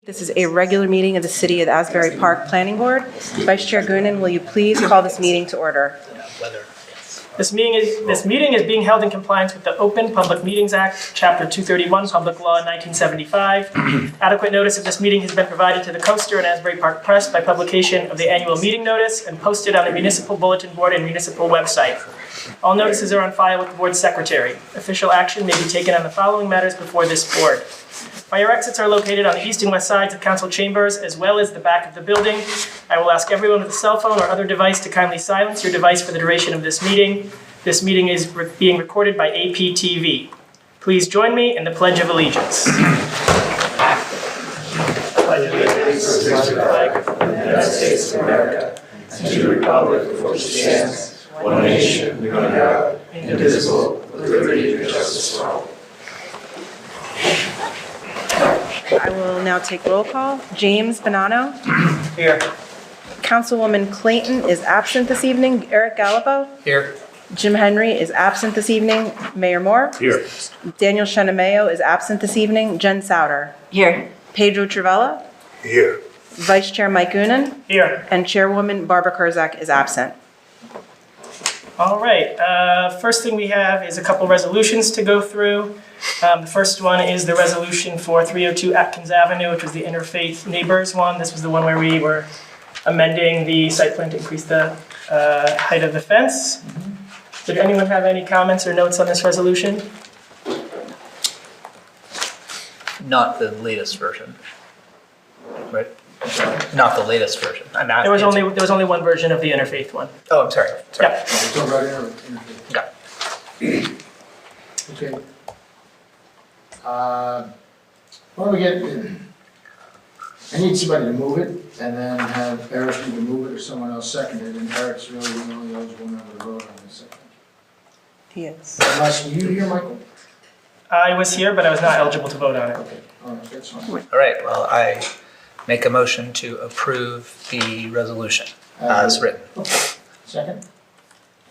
This is a regular meeting of the City of Asbury Park Planning Board. Vice Chair Goonan, will you please call this meeting to order? This meeting is being held in compliance with the Open Public Meetings Act, Chapter 231, Public Law 1975. Adequate notice of this meeting has been provided to the Coaster and Asbury Park Press by publication of the annual meeting notice and posted on the municipal bulletin board and municipal website. All notices are on file with the board's secretary. Official action may be taken on the following matters before this board. Fire exits are located on the east and west sides of council chambers, as well as the back of the building. I will ask everyone with a cell phone or other device to kindly silence your device for the duration of this meeting. This meeting is being recorded by APTV. Please join me in the Pledge of Allegiance. Pledge of allegiance to the flag of the United States of America and to the republic for which it stands, one nation, under God, indivisible, with liberty and justice for all. I will now take roll call. James Bonanno. Here. Councilwoman Clayton is absent this evening. Eric Gallipo. Here. Jim Henry is absent this evening. Mayor Moore. Here. Daniel Shenameo is absent this evening. Jen Souter. Here. Pedro Trivella. Here. Vice Chair Mike Goonan. Here. And Chairwoman Barbara Kurzak is absent. All right, first thing we have is a couple resolutions to go through. The first one is the resolution for 302 Atkins Avenue, which was the interfaith neighbors one. This was the one where we were amending the site plan to increase the height of the fence. Did anyone have any comments or notes on this resolution? Not the latest version, right? Not the latest version. There was only one version of the interfaith one. Oh, I'm sorry. Yeah. Talk about interfaith. Got it. Okay. Why don't we get, I need somebody to move it, and then have Eric either move it or someone else second it, and Eric's really the only eligible member to vote on this. He is. Unless, were you here, Michael? I was here, but I was not eligible to vote on it. Okay, all right, that's fine. All right, well, I make a motion to approve the resolution as written. Okay. Second?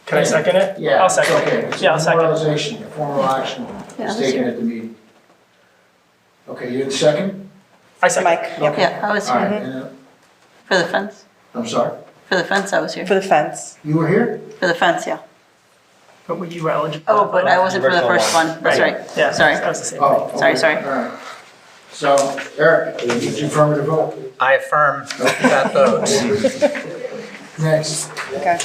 Can I second it? Yeah. I'll second Okay, it. it's Yeah, a I'll second it. memorialization, a formal action is taken at the meeting. Okay, you're the second? I second. Mike. Okay. Yeah, I was All right, here. and, For the fence? I'm sorry, For the fence, I was here. For the fence. you were here? For the fence, yeah. But you were eligible. Oh, but I wasn't for the first one. That's right. Yeah, Sorry. that was the same thing. Oh, okay. Sorry. All right. So, Eric, did you affirmative vote? I affirm that vote. Next. Okay.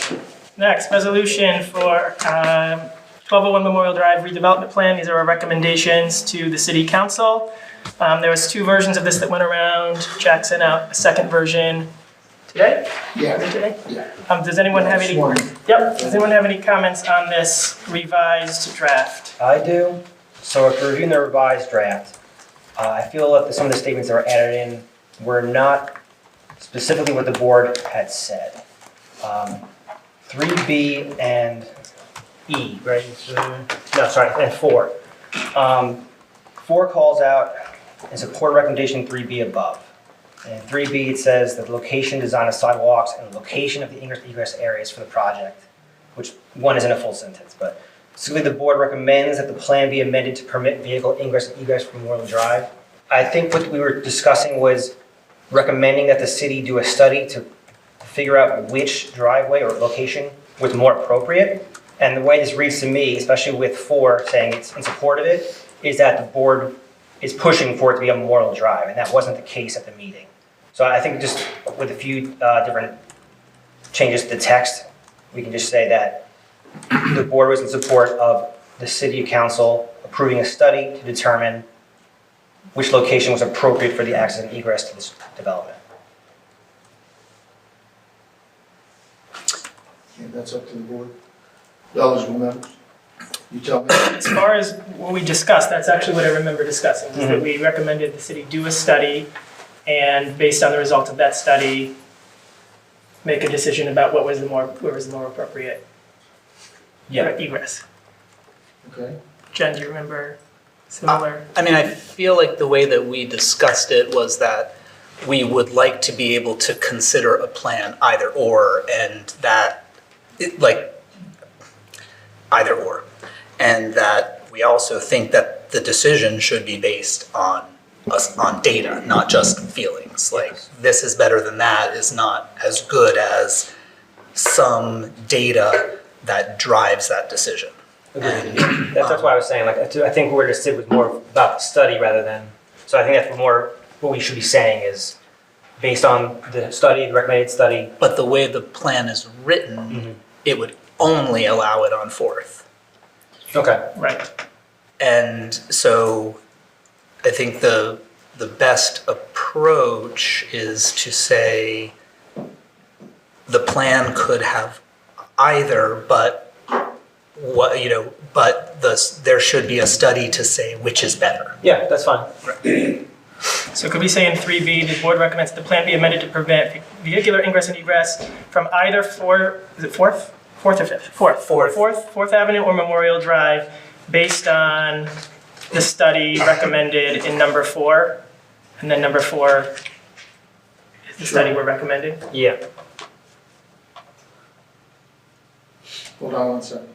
Next, resolution for 1201 Memorial Drive redevelopment plan. These are our recommendations to the city council. There was two versions of this that went around. Jack sent out a second version today. Yeah. Today. Yeah. Does anyone have any? Sworn. Yep. Does anyone have any comments on this revised draft? I do. So after reviewing the revised draft, I feel that some of the statements that were added in were not specifically what the board had said. 3B and E, right? No, sorry, and 4. 4 calls out and support recommendation 3B above. And 3B, it says that the location, design of sidewalks, and location of the ingress areas for the project, which one isn't a full sentence, but basically the board recommends that the plan be amended to permit vehicle ingress and egress from Memorial Drive. I think what we were discussing was recommending that the city do a study to figure out which driveway or location was more appropriate. And the way this reads to me, especially with 4 saying it's in support of it, is that the board is pushing for it to be a Memorial Drive, and that wasn't the case at the meeting. So I think just with a few different changes to the text, we can just say that the board was in support of the city council approving a study to determine which location was appropriate for the access and egress to this development. Yeah, that's up to the board. The eligible members. You tell me. As far as what we discussed, that's actually what I remember discussing, is that we recommended the city do a study, and based on the result of that study, make a decision about what was the more appropriate egress. Okay. Jen, do you remember similar? I mean, I feel like the way that we discussed it was that we would like to be able to consider a plan either or, and that, either or. And that we also think that the decision should be based on us on data, not just feelings. Like, this is better than that is not as good as some data that drives that decision. That's why I was saying, like, I think where to sit was more about the study rather than, so I think that's more what we should be saying is based on the study, the recommended study. But the way the plan is written, it would only allow it on Fourth. Okay. Right. And so I think the best approach is to say the plan could have either, but there should be a study to say which is better. Yeah, that's fine. So could we say in 3B, the board recommends the plan be amended to prevent vehicular ingress and egress from either Fourth Avenue or Memorial Drive based on the study recommended in number 4, and then number 4 is the study we're recommending? Yeah. Hold on one second.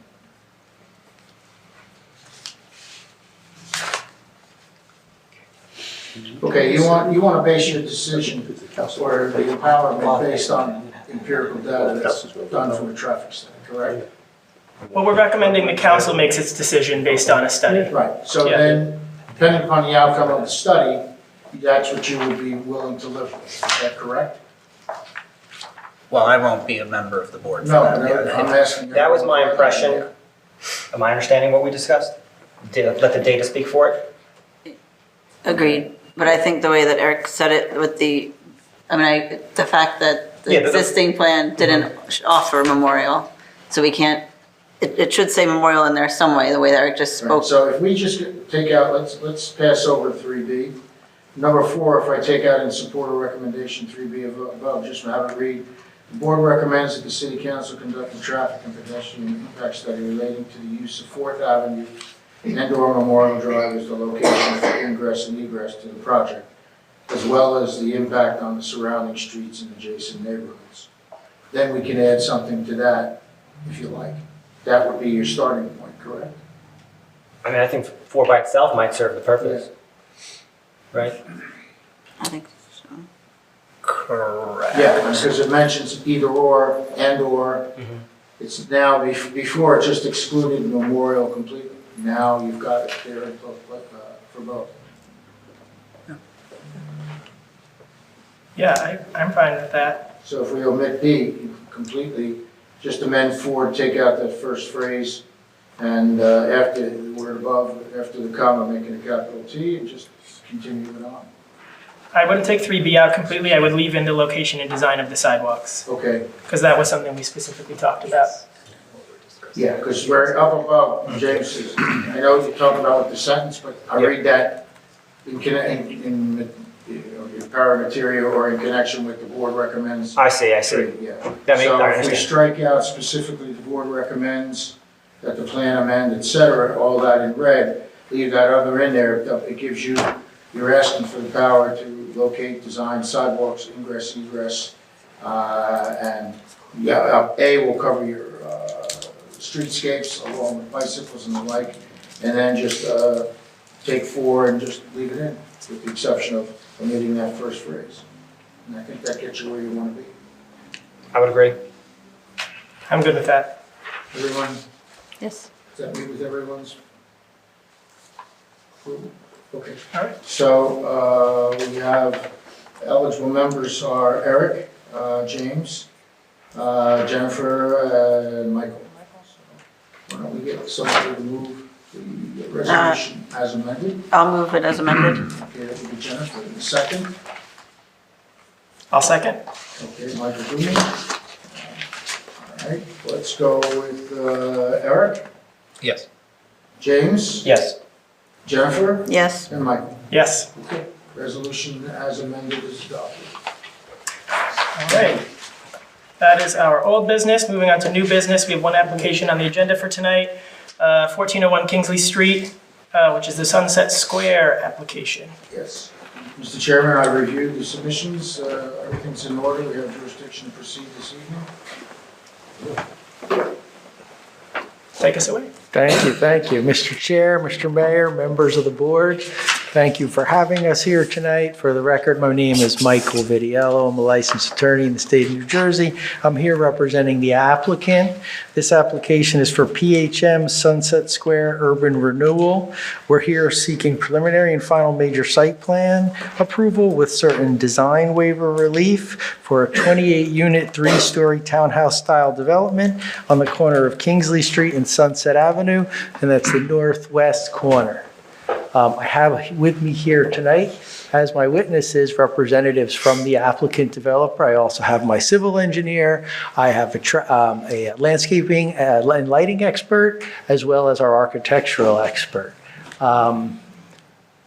Okay, you want to base your decision or the empowerment based on empirical data that's done from a traffic study, correct? Well, we're recommending the council makes its decision based on a study. Right, so Yeah. then, depending upon the outcome of the study, that's what you would be willing to live with, is that correct? Well, I won't be a member of the board. No, for that. I'm asking. That was my impression. Am I understanding what we discussed? Let the data speak for it? Agreed. But I think the way that Eric said it with the fact that the Yeah, the- existing plan didn't offer memorial, so we can't, it should say memorial in there some way, the way that Eric just Right, spoke. so if we just take out, let's pass over 3B. Number 4, if I take out in support of recommendation 3B above, just have it read, the board recommends that the city council conduct a traffic and pedestrian impact study relating to the use of 4th Avenue and/or Memorial Drive as the location for ingress and egress to the project, as well as the impact on the surrounding streets and adjacent neighborhoods. Then we can add something to that, if you like. That would be your starting point, correct? I mean, I think 4 by itself might serve the purpose. Right? I think so. Correct. Yeah, because it mentions either or and/or. It's now, before it just excluded memorial completely. Now you've got it there for both. Yeah, I'm fine with that. So if we omit B completely, just amend 4, take out that first phrase, and after the word above, after the comma, make it a capital T, and just continue it on. I wouldn't take 3B out completely. I would leave in the location and design of the sidewalks, Okay, because that was something we specifically talked about. yeah, because we're up above, James says, I know you talk about with the sentence, but I read that in your power material or in connection with the board recommends. I see. Yeah. That makes, I So if we understand. strike out specifically, the board recommends that the plan amend, et cetera, all that in red, leave that other in there, it gives you, you're asking for the power to locate, design sidewalks, ingress, egress, and A will cover your streetscapes along with bicycles and the like, and then just take 4 and just leave it in, with the exception of omitting that first phrase. And I think that gets you where you want to be. I would agree. I'm good with that. Everyone, Yes. does that meet with everyone's approval? Okay. All right. So we have eligible members are Eric, James, Jennifer, and Michael. So why don't we get somebody to move the resolution as amended? I'll move it as amended. Okay, that would be Jennifer. And second, I'll second. okay, Michael Boone. All right, let's go with Eric, Yes. James, Yes. Jennifer, Yes. and Michael. Yes. Okay, resolution as amended is adopted. All right. That is our old business. Moving on to new business, we have one application on the agenda for tonight, 1401 Kingsley Street, which is the Sunset Square application. Yes. Mr. Chairman, I reviewed the submissions. Everything's in order. We have jurisdiction to proceed this evening. Take us away. Thank you. Mr. Chair, Mr. Mayor, members of the board. Thank you for having us here tonight. For the record, my name is Michael Vidiello. I'm a licensed attorney in the state of New Jersey. I'm here representing the applicant. This application is for PHM Sunset Square Urban Renewal. We're here seeking preliminary and final major site plan approval with certain design waiver relief for a 28-unit, 3-story townhouse-style development on the corner of Kingsley Street and Sunset Avenue, and that's the northwest corner. I have with me here tonight, as my witnesses, representatives from the applicant developer. I also have my civil engineer. I have a landscaping and lighting expert, as well as our architectural expert.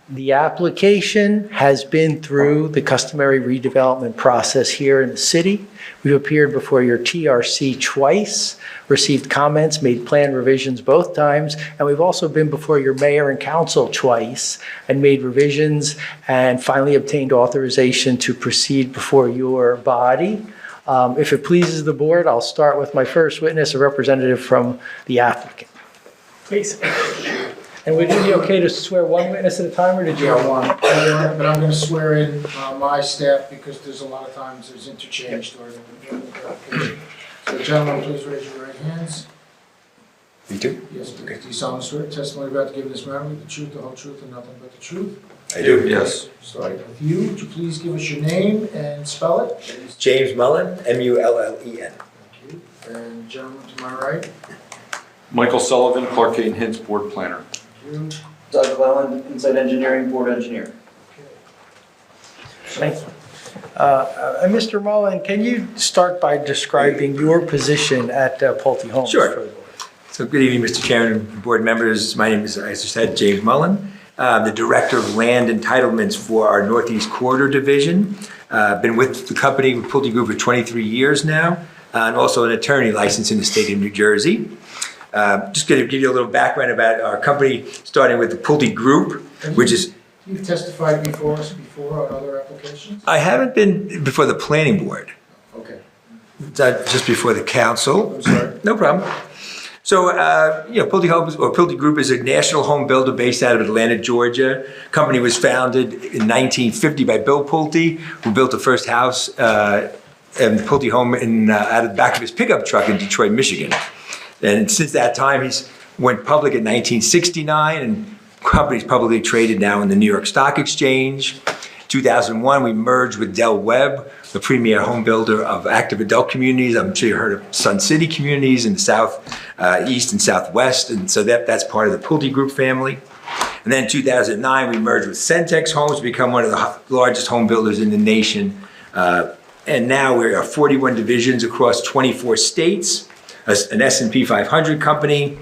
The application has been through the customary redevelopment process here in the city. We've appeared before your TRC twice, received comments, made plan revisions both times, and we've also been before your mayor and council twice and made revisions and finally obtained authorization to proceed before your body. If it pleases the board, I'll start with my first witness, a representative from the applicant. Please. And would it be okay to swear one witness at a time, or did you? Yeah, one, but I'm going to swear in my staff because there's a lot of times there's interchange during the application. So gentlemen, please raise your right hands. Me too? Yes, please. Do you solemnly swear testimony about to give in this matter with the truth, the whole truth, and nothing but the truth? I do, yes. Starting with you, would you please give us your name and spell it? James Mullen, M-U-L-L-E-N. Thank you. And gentleman to my right. Michael Sullivan, Clark Kane Hints, Board Planner. You. Doug Llewellyn, Inside Engineering, Board Engineer. Thank you. Mr. Mullen, can you start by describing your position at Pulte Homes? Sure. for the board? So good evening, Mr. Chairman and board members. My name is, as I said, James Mullen. The Director of Land Entitlements for our Northeast Corridor Division. Been with the company, with Pulte Group, for 23 years now, and also an attorney licensed in the state of New Jersey. Just going to give you a little background about our company, starting with the Pulte Group, which is... You've testified before us on other applications? I haven't been before the planning board, Okay. just before the council. I'm sorry. No problem. So, Pulte Homes, or Pulte Group, is a national home builder based out of Atlanta, Georgia. Company was founded in 1950 by Bill Pulte, who built the first house in Pulte home out of the back of his pickup truck in Detroit, Michigan. And since that time, he's went public in 1969, and company's publicly traded now in the New York Stock Exchange. 2001, we merged with Del Webb, the premier home builder of active adult communities. I'm sure you heard of Sun City communities in the south, east and southwest, and so that's part of the Pulte Group family. And then in 2009, we merged with Centex Homes to become one of the largest home builders in the nation. And now we are 41 divisions across 24 states, an S&P 500 company.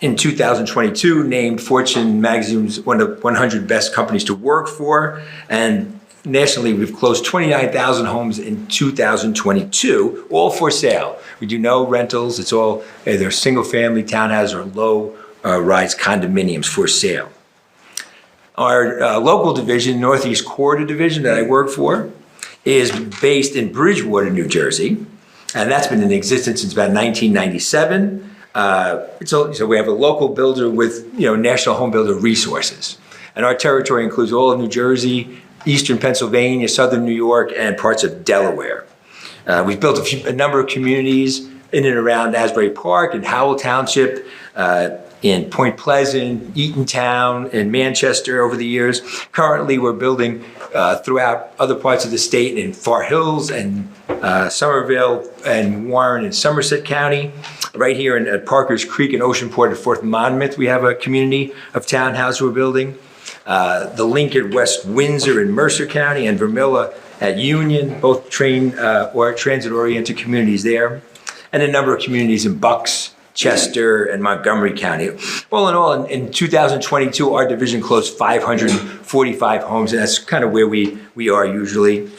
In 2022, named Fortune Magazine's one of 100 best companies to work for. And nationally, we've closed 29,000 homes in 2022, all for sale. We do no rentals. It's all either single-family townhouses or low-rise condominiums for sale. Our local division, Northeast Corridor Division that I work for, is based in Bridgewater, New Jersey. And that's been in existence since about 1997. So we have a local builder with, national home builder resources. And our territory includes all of New Jersey, eastern Pennsylvania, southern New York, and parts of Delaware. We've built a number of communities in and around Asbury Park and Howell Township, in Point Pleasant, Eatontown, and Manchester over the years. Currently, we're building throughout other parts of the state in Far Hills and Somerville and Warren and Somerset County. Right here at Parker's Creek and Oceanport at Fort Monmouth, we have a community of townhouses we're building. The link at West Windsor in Mercer County and Vermilla at Union, both or transit-oriented communities there. And a number of communities in Bucks, Chester, and Montgomery County. All in all, in 2022, our division closed 545 homes, and that's kind of where we are usually.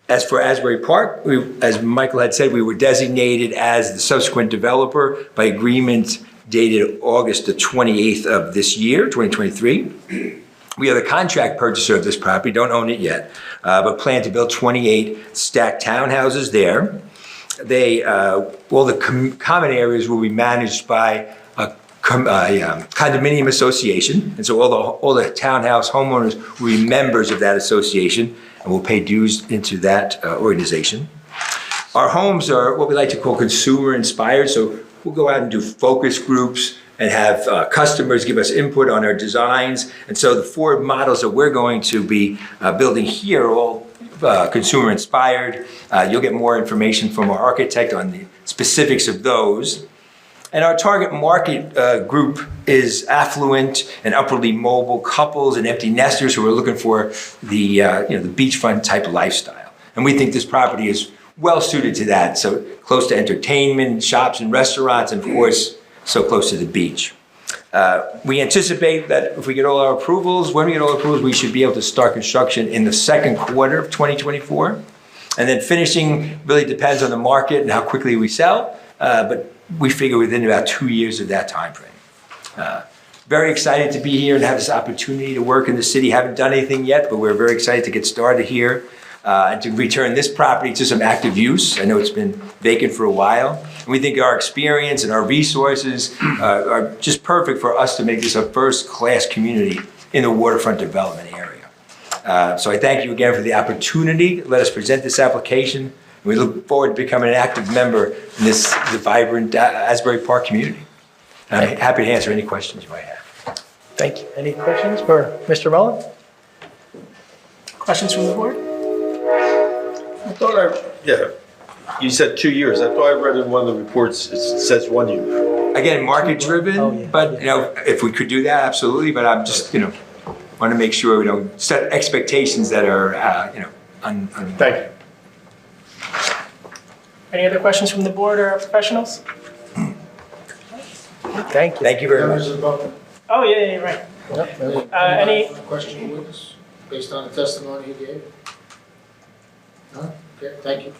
As for Asbury Park, as Michael had said, we were designated as the subsequent developer by agreement dated August the 28th of this year, 2023. We are the contract purchaser of this property, don't own it yet, but plan to build 28 stacked townhouses there. All the common areas will be managed by a condominium association. And so all the townhouse homeowners will be members of that association and will pay dues into that organization. Our homes are what we like to call consumer inspired. So we'll go out and do focus groups and have customers give us input on our designs. And so the 4 models that we're going to be building here are all consumer inspired. You'll get more information from our architect on the specifics of those. And our target market group is affluent and upwardly mobile couples and empty nesters who are looking for the beachfront type of lifestyle. And we think this property is well suited to that. So close to entertainment, shops and restaurants, and of course, so close to the beach. We anticipate that if we get all our approvals, we should be able to start construction in the second quarter of 2024. And then finishing really depends on the market and how quickly we sell, but we figure within about 2 years of that time frame. Very excited to be here and have this opportunity to work in the city. Haven't done anything yet, but we're very excited to get started here and to return this property to some active use. I know it's been vacant for a while. And we think our experience and our resources are just perfect for us to make this a first-class community in the waterfront development area. So I thank you again for the opportunity to let us present this application. We look forward to becoming an active member in the vibrant Asbury Park community. And I'm happy to answer any questions you might have. Thank you. Any questions for Mr. Mullen? Questions from the board? I thought you said 2 years. I thought I read in one of the reports, it says 1 year. Again, market driven, Oh, yeah. but if we could do that, absolutely. But I'm just, want to make sure we don't set expectations that are, Thank you. Any other questions from the board or our professionals? Thank you. Thank you very much. Members of the public, Oh, yeah, right. Any- question or witness based on the testimony he gave? No? Okay, thank you.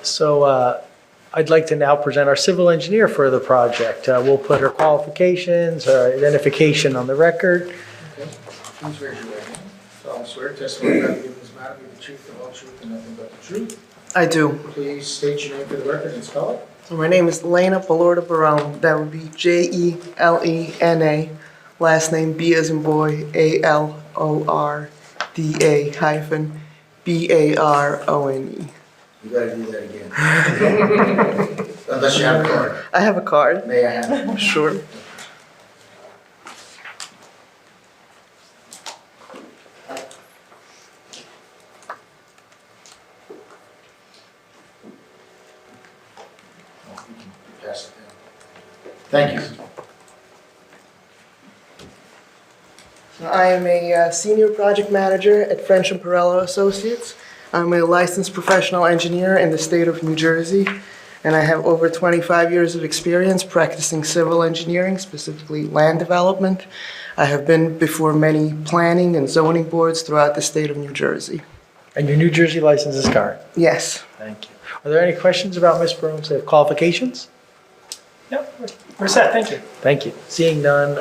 So I'd like to now present our civil engineer for the project. We'll put her qualifications, her identification on the record. Okay, please raise your right hand. Solemnly swear testimony about to give this matter be the truth, the whole truth, and nothing but the truth. I do. Please state your name for the record and spell it. So my name is Lena Balorda Barone. That would be Jelena. Last name B as in boy, Alorda hyphen Barone. You gotta do that again. Unless you have a card. I have a card. May I have it? Sure. Pass it down. Thank you. I am a senior project manager at French and Perello Associates. I'm a licensed professional engineer in the state of New Jersey, and I have over 25 years of experience practicing civil engineering, specifically land development. I have been before many planning and zoning boards throughout the state of New Jersey. And your New Jersey license is current. Yes. Thank you. Are there any questions about Ms. Barone's qualifications? No, we're set, thank you. Thank you. Seeing none,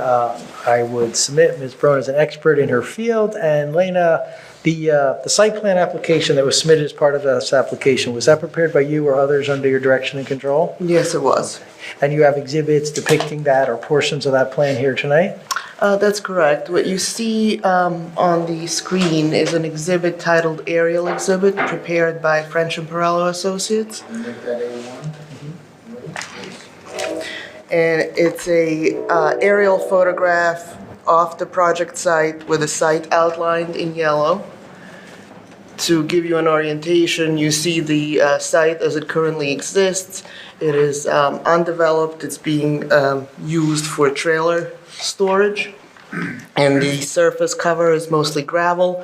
I would submit Ms. Barone as an expert in her field. And Lena, the site plan application that was submitted as part of this application, was that prepared by you or others under your direction and control? Yes, it was. And you have exhibits depicting that or portions of that plan here tonight? That's correct. What you see on the screen is an exhibit titled Aerial Exhibit, prepared by French and Perello Associates. Can you make that A1? And it's a aerial photograph of the project site with the site outlined in yellow. To give you an orientation, you see the site as it currently exists. It is undeveloped. It's being used for trailer storage. And the surface cover is mostly gravel.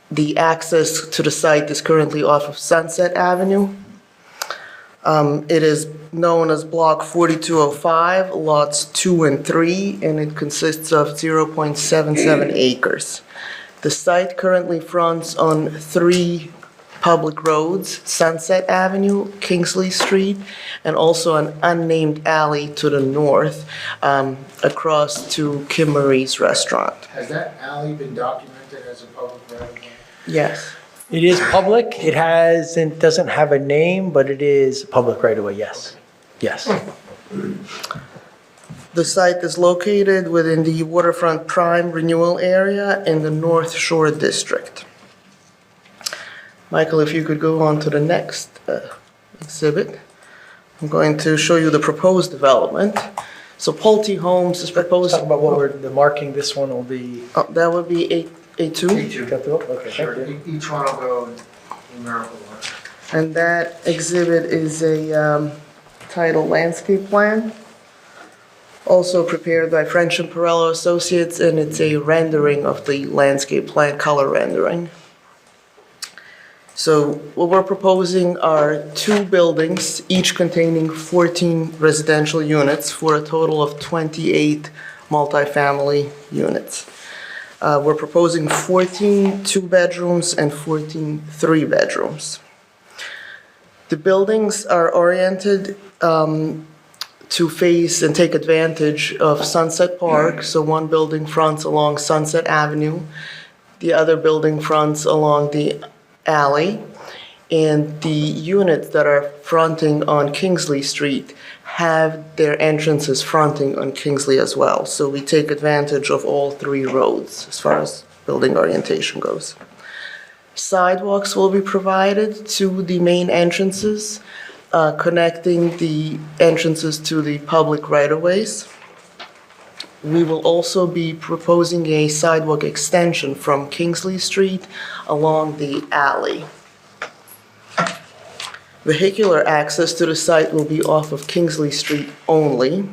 The access to the site is currently off of Sunset Avenue. It is known as Block 4205, lots 2 and 3, and it consists of 0.77 acres. The site currently fronts on 3 public roads, Sunset Avenue, Kingsley Street, and also an unnamed alley to the north, across to Kim Marie's restaurant. Has that alley been documented as a public right of way? Yes. It is public. It doesn't have a name, but it is public right away, yes. Yes. The site is located within the Waterfront Prime Renewal Area in the North Shore District. Michael, if you could go on to the next exhibit. I'm going to show you the proposed development. So Pulte Homes is proposed. Talk about the marking, this one will be. That would be A2. Okay, thank you. Each one will go in numerical order. And that exhibit is a title landscape plan, also prepared by French and Perello Associates, and it's a rendering of the landscape plan, color rendering. So what we're proposing are 2 buildings, each containing 14 residential units for a total of 28 multifamily units. We're proposing 14 2-bedrooms and 14 3-bedrooms. The buildings are oriented to face and take advantage of Sunset Park. So one building fronts along Sunset Avenue, the other building fronts along the alley, and the units that are fronting on Kingsley Street have their entrances fronting on Kingsley as well. So we take advantage of all 3 roads as far as building orientation goes. Sidewalks will be provided to the main entrances, connecting the entrances to the public right-of-ways. We will also be proposing a sidewalk extension from Kingsley Street along the alley. Vehicular access to the site will be off of Kingsley Street only.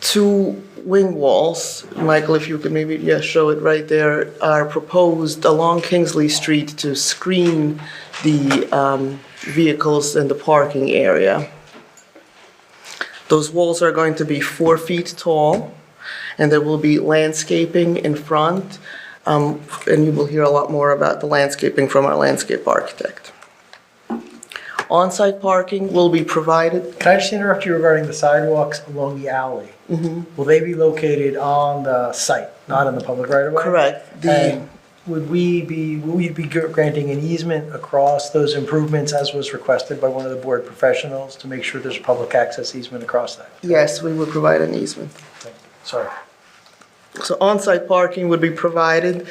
2 wing walls, Michael, if you could maybe, show it right there, are proposed along Kingsley Street to screen the vehicles in the parking area. Those walls are going to be 4 feet tall, and there will be landscaping in front, and you will hear a lot more about the landscaping from our landscape architect. On-site parking will be provided. Can I just interrupt you regarding the sidewalks along the alley? Will they be located on the site, not in the public right-of-way? Correct. And will we be granting an easement across those improvements as was requested by one of the board professionals to make sure there's a public access easement across that? Yes, we will provide an easement. Sorry. So on-site parking would be provided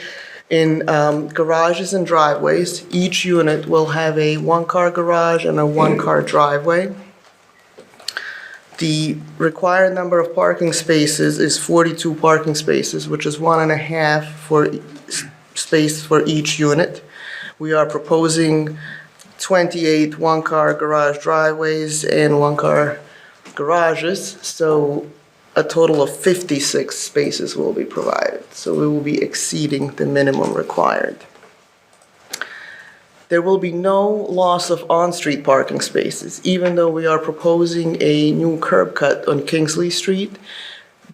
in garages and driveways. Each unit will have a 1-car garage and a 1-car driveway. The required number of parking spaces is 42 parking spaces, which is 1.5 space for each unit. We are proposing 28 1-car garage driveways and 1-car garages, so a total of 56 spaces will be provided. So we will be exceeding the minimum required. There will be no loss of on-street parking spaces, even though we are proposing a new curb cut on Kingsley Street.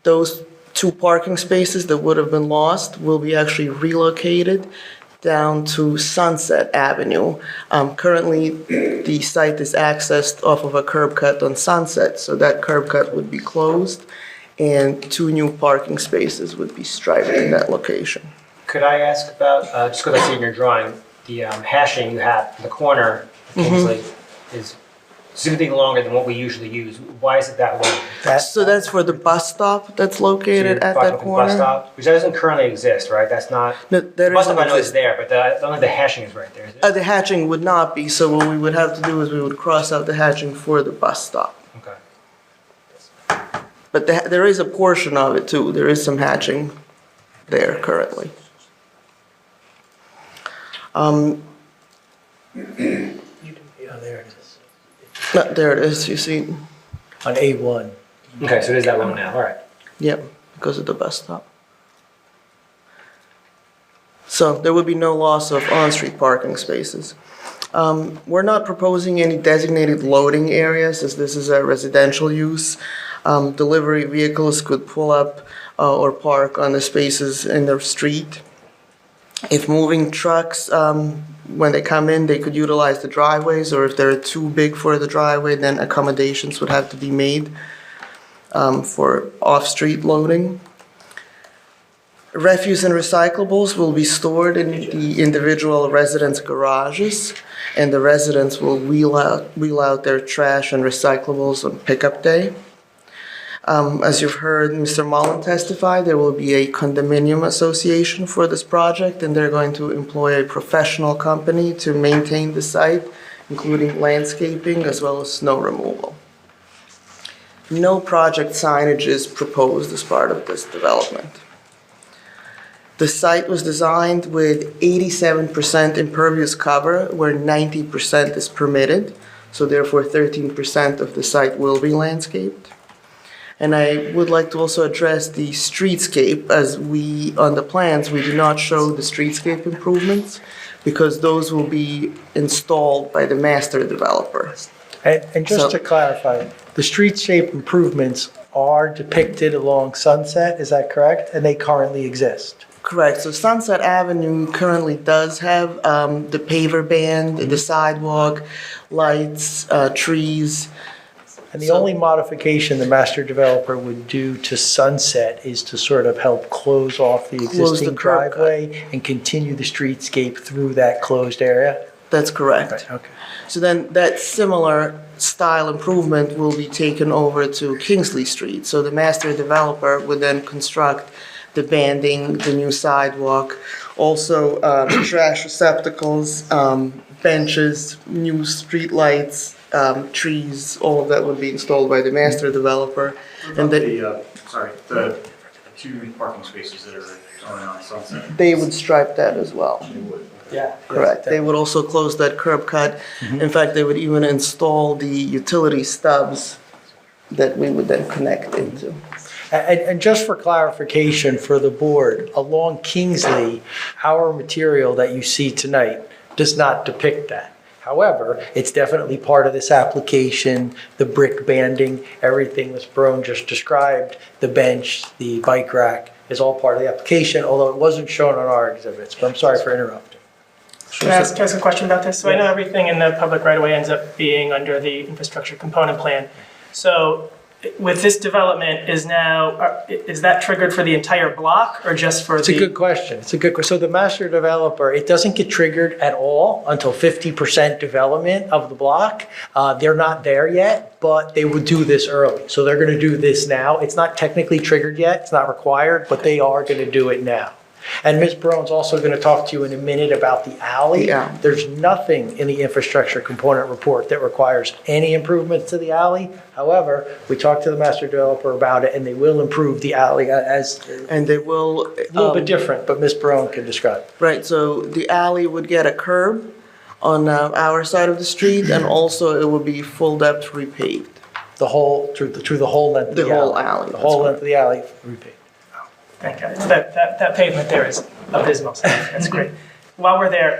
Those 2 parking spaces that would have been lost will be actually relocated down to Sunset Avenue. Currently, the site is accessed off of a curb cut on Sunset, so that curb cut would be closed, and 2 new parking spaces would be striped in that location. Could I ask about, just because I see in your drawing, the hashing you have in the corner of Kingsley is significantly longer than what we usually use. Why is it that long? So that's for the bus stop that's located at that corner? Bus stop? Because that doesn't currently exist, right? That's not, No, the that bus stop I know exist. is there, but I don't think the hashing is right there, is it? The hatching would not be, so what we would have to do is we would cross out the hatching for the bus stop. Okay. But there is a portion of it too. There is some hatching there currently. Yeah, there it is. There it is, you see. On A1. Okay, so it is that long now, all right. Yep, because of the bus stop. So there would be no loss of on-street parking spaces. We're not proposing any designated loading areas, as this is a residential use. Delivery vehicles could pull up or park on the spaces in the street. If moving trucks, when they come in, they could utilize the driveways, or if they're too big for the driveway, then accommodations would have to be made for off-street loading. Refuse and recyclables will be stored in the individual residents' garages, and the residents will wheel out their trash and recyclables on pickup day. As you've heard Mr. Mullen testify, there will be a condominium association for this project, and they're going to employ a professional company to maintain the site, including landscaping as well as snow removal. No project signage is proposed as part of this development. The site was designed with 87% impervious cover, where 90% is permitted, so therefore 13% of the site will be landscaped. And I would like to also address the streetscape, as on the plans, we do not show the streetscape improvements, because those will be installed by the master developer. And just to clarify, the streetscape improvements are depicted along Sunset, is that correct? And they currently exist? Correct. So Sunset Avenue currently does have the paver band, the sidewalk, lights, trees. And the only modification the master developer would do to Sunset is to sort of help close off the existing curb cut. driveway and continue the streetscape through that closed area? That's correct. Right, okay. So then that similar style improvement will be taken over to Kingsley Street. So the master developer would then construct the banding, the new sidewalk, also trash receptacles, benches, new street lights, trees, all of that would be installed by the master developer. And the two parking spaces that are going on Sunset. they would stripe that as well. They would. Yeah. Correct. They would also close that curb cut. In fact, they would even install the utility stubs that we would then connect into. And just for clarification for the board, along Kingsley, our material that you see tonight does not depict that. However, it's definitely part of this application, the brick banding, everything Ms. Barone just described, the bench, the bike rack is all part of the application, although it wasn't shown on our exhibits, but I'm sorry for interrupting. Can I ask a question about this? So I know everything in the public right-of-way ends up being under the infrastructure component plan. So with this development, is that triggered for the entire block or just for It's a good question. So the master developer, it doesn't get triggered at all until 50% development of the block. They're not there yet, but they would do this early. So they're going to do this now. It's not technically triggered yet. It's not required, but they are going to do it now. And Ms. Barone's also going to talk to you in a minute about the alley. Yeah. There's nothing in the infrastructure component report that requires any improvements to the alley. However, we talked to the master developer about it, and they will improve the alley as And they will. a little bit different, but Ms. Barone can describe. Right, so the alley would get a curb on our side of the street, and also it would be full depth repaved. The whole, through the whole length of the alley. The whole alley, The that's whole correct. length of the alley, repaved. Thank God. That pavement there is abysmal. So that's great. While we're there,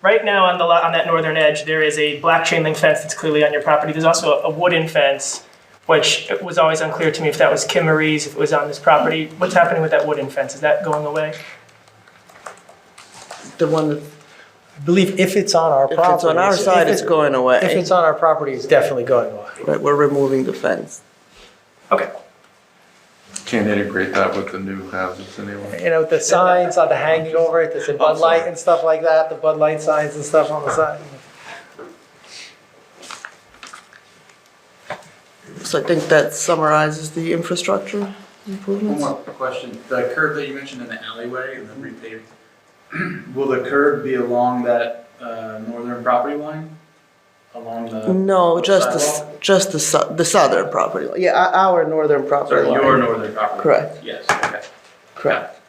right now on that northern edge, there is a black chain link fence that's clearly on your property. There's also a wooden fence, which it was always unclear to me if that was Kim Marie's, if it was on this property. What's happening with that wooden fence? Is that going away? The one that, I believe if it's on our property. if it's on our side, it's going away. If it's on our property, it's definitely going away. Right, we're removing the fence. Okay. Can't integrate that with the new houses anyway. You know, the signs on the hanging over it, there's a Bud Light and stuff like that, the Bud Light signs and stuff on the side. So I think that summarizes the infrastructure improvements. One more question. The curb that you mentioned in the alleyway and the repaved, will the curb be along that northern property line? Along the No, sidewalk? just the southern property line. Yeah, our northern property Sorry, line. your northern property. Correct. Yes, okay. Correct.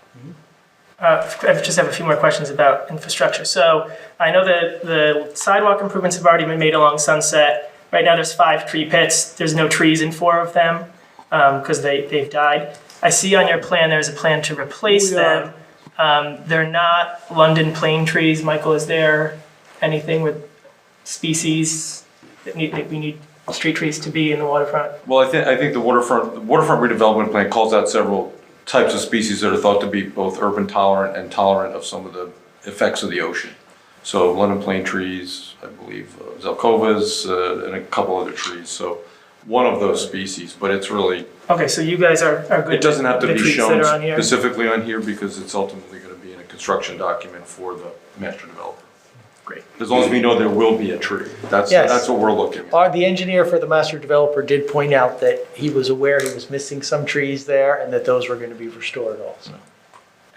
I just have a few more questions about infrastructure. So I know that the sidewalk improvements have already been made along Sunset. Right now there's 5 tree pits. There's no trees in 4 of them because they've died. I see on your plan there's a plan to replace them. They're not London plane trees. Michael, is there anything with species that we need street trees to be in the waterfront? Well, I think the waterfront redevelopment plan calls out several types of species that are thought to be both urban tolerant and tolerant of some of the effects of the ocean. So London plane trees, I believe, Zelkovas, and a couple other trees. So one of those species, but it's really, Okay, so you guys are good. it doesn't have to with be the trees that shown are on here? specifically on here because it's ultimately going to be in a construction document for the master developer. Great. As long as we know there will be a tree. That's Yes. what we're looking at. The engineer for the master developer did point out that he was aware he was missing some trees there and that those were going to be restored also.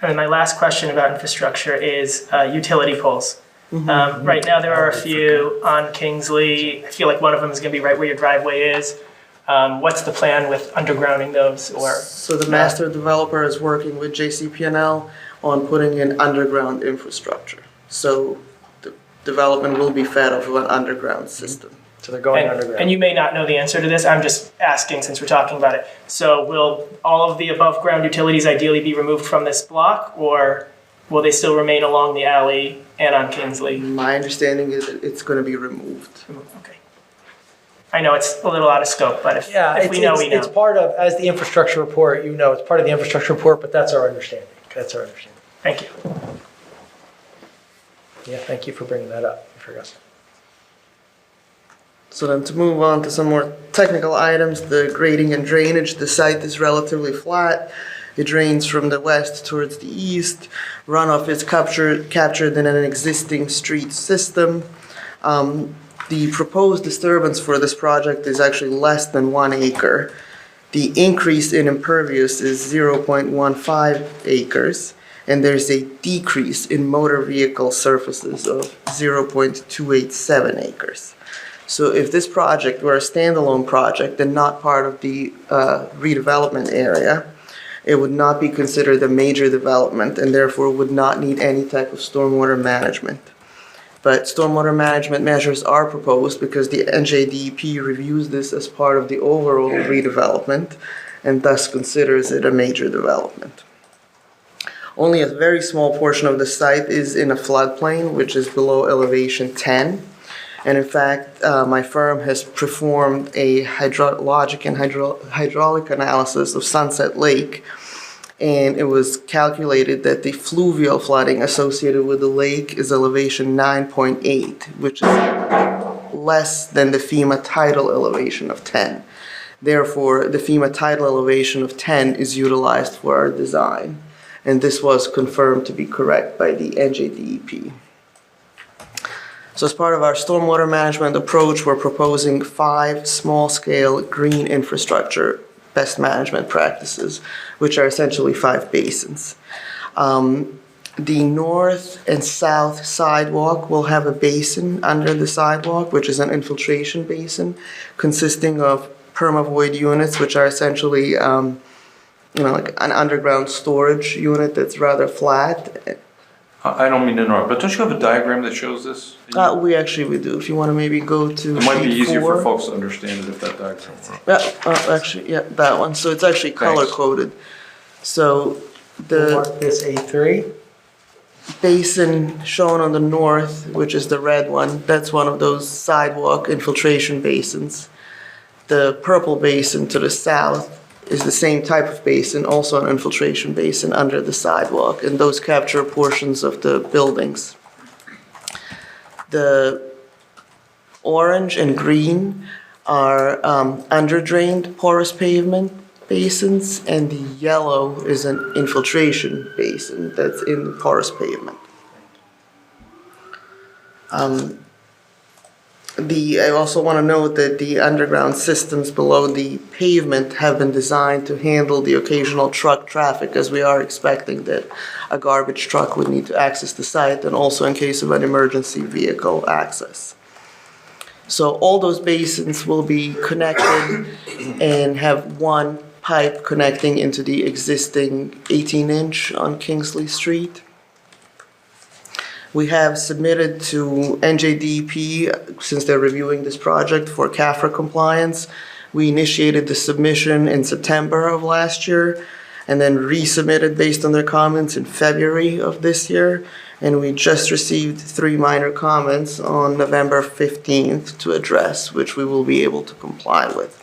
And then my last question about infrastructure is utility poles. Right now, there are a few on Kingsley. I feel like one of them is going to be right where your driveway is. What's the plan with undergrounding those or? So the master developer is working with JCP&L on putting in underground infrastructure. So the development will be fed off of an underground system. So they're going underground. And you may not know the answer to this, I'm just asking since we're talking about it. So will all of the above ground utilities ideally be removed from this block or will they still remain along the alley and on Kingsley? My understanding is that it's going to be removed. Okay. I know it's a little out of scope, but if we know, we know. It's part of, as the infrastructure report, it's part of the infrastructure report, but that's our understanding. That's our understanding. Thank you. Yeah, thank you for bringing that up. I forgot. So then to move on to some more technical items, the grading and drainage, the site is relatively flat. It drains from the west towards the east. Runoff is captured in an existing street system. The proposed disturbance for this project is actually less than 1 acre. The increase in impervious is 0.15 acres, and there's a decrease in motor vehicle surfaces of 0.287 acres. So if this project were a standalone project and not part of the redevelopment area, it would not be considered a major development and therefore would not need any type of stormwater management. But stormwater management measures are proposed because the NJDEP reviews this as part of the overall redevelopment and thus considers it a major development. Only a very small portion of the site is in a floodplain, which is below elevation 10. And in fact, my firm has performed a hydrologic and hydraulic analysis of Sunset Lake, and it was calculated that the fluvial flooding associated with the lake is elevation 9.8, which is less than the FEMA tidal elevation of 10. Therefore, the FEMA tidal elevation of 10 is utilized for our design, and this was confirmed to be correct by the NJDEP. So as part of our stormwater management approach, we're proposing 5 small-scale green infrastructure best management practices, which are essentially 5 basins. The north and south sidewalk will have a basin under the sidewalk, which is an infiltration basin consisting of permavoid units, which are essentially like an underground storage unit that's rather flat. I don't mean to interrupt, but don't you have a diagram that shows this? We do. If you want to maybe go to It might be sheet easier 4. for folks to understand it if that diagram were. That one. So it's actually color coded. So the Mark this A3. basin shown on the north, which is the red one, that's one of those sidewalk infiltration basins. The purple basin to the south is the same type of basin, also an infiltration basin under the sidewalk, and those capture portions of the buildings. The orange and green are under-drained porous pavement basins, and the yellow is an infiltration basin that's in the porous pavement. I also want to note that the underground systems below the pavement have been designed to handle the occasional truck traffic, as we are expecting that a garbage truck would need to access the site, and also in case of an emergency vehicle access. So all those basins will be connected and have one pipe connecting into the existing 18-inch on Kingsley Street. We have submitted to NJDEP, since they're reviewing this project, for CAFRA compliance. We initiated the submission in September of last year and then resubmitted based on their comments in February of this year. And we just received 3 minor comments on November 15th to address, which we will be able to comply with.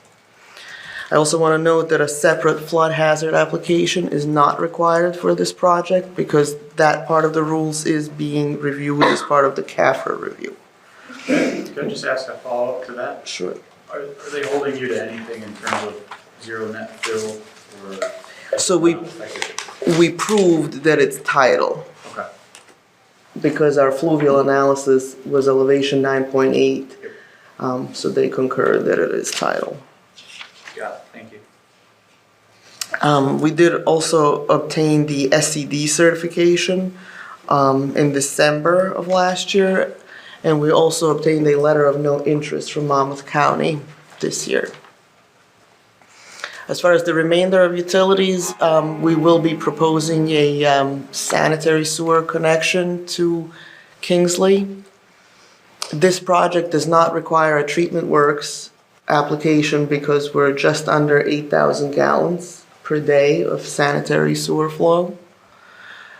I also want to note that a separate flood hazard application is not required for this project because that part of the rules is being reviewed as part of the CAFRA review. Could I just ask a follow-up to that? Sure. Are they holding you to anything in terms of zero net fill or? So we proved that it's tidal Okay. because our fluvial analysis was elevation 9.8. So they concurred that it is tidal. Got it, thank you. We did also obtain the SCD certification in December of last year, and we also obtained a letter of no interest from Monmouth County this year. As far as the remainder of utilities, we will be proposing a sanitary sewer connection to Kingsley. This project does not require a treatment works application because we're just under 8,000 gallons per day of sanitary sewer flow.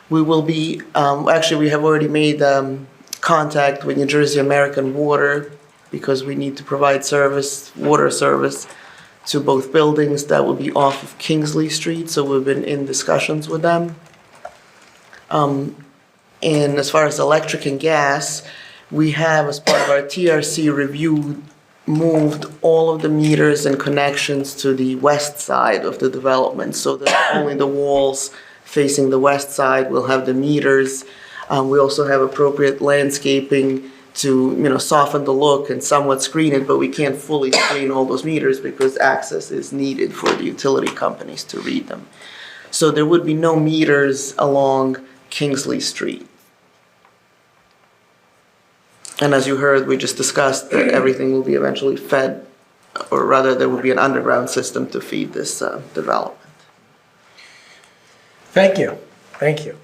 We will be, actually, we have already made contact with New Jersey American Water because we need to provide service, water service, to both buildings that will be off of Kingsley Street, so we've been in discussions with them. And as far as electric and gas, we have, as part of our TRC review, moved all of the meters and connections to the west side of the development so that only the walls facing the west side will have the meters. We also have appropriate landscaping to, soften the look and somewhat screen it, but we can't fully screen all those meters because access is needed for the utility companies to read them. So there would be no meters along Kingsley Street. And as you heard, we just discussed that everything will be eventually fed, or rather there will be an underground system to feed this development. Thank you. Thank you.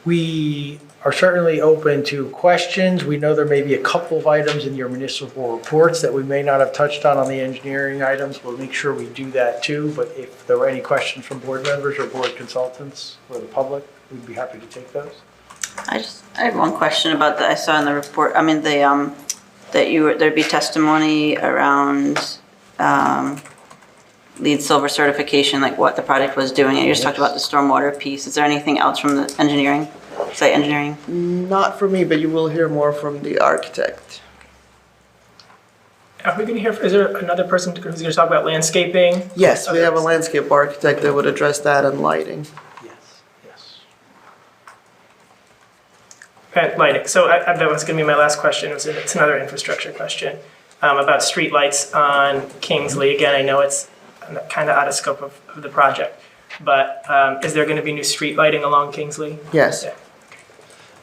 We are certainly open to questions. We know there may be a couple of items in your municipal reports that we may not have touched on the engineering items. We'll make sure we do that too. But if there were any questions from board members or board consultants or the public, we'd be happy to take those. I have one question about that I saw in the report. I mean, there'd be testimony around LEED Silver certification, like what the project was doing. You just talked about the stormwater piece. Is there anything else from the engineering, site engineering? Not for me, but you will hear more from the architect. Are we going to hear, is there another person who's going to talk about landscaping? Yes, we have a landscape architect that would address that and lighting. Okay, lighting. So that was going to be my last question. It's another infrastructure question about street lights on Kingsley. Again, I know it's kind of out of scope of the project, but is there going to be new street lighting along Kingsley? Yes. Yeah.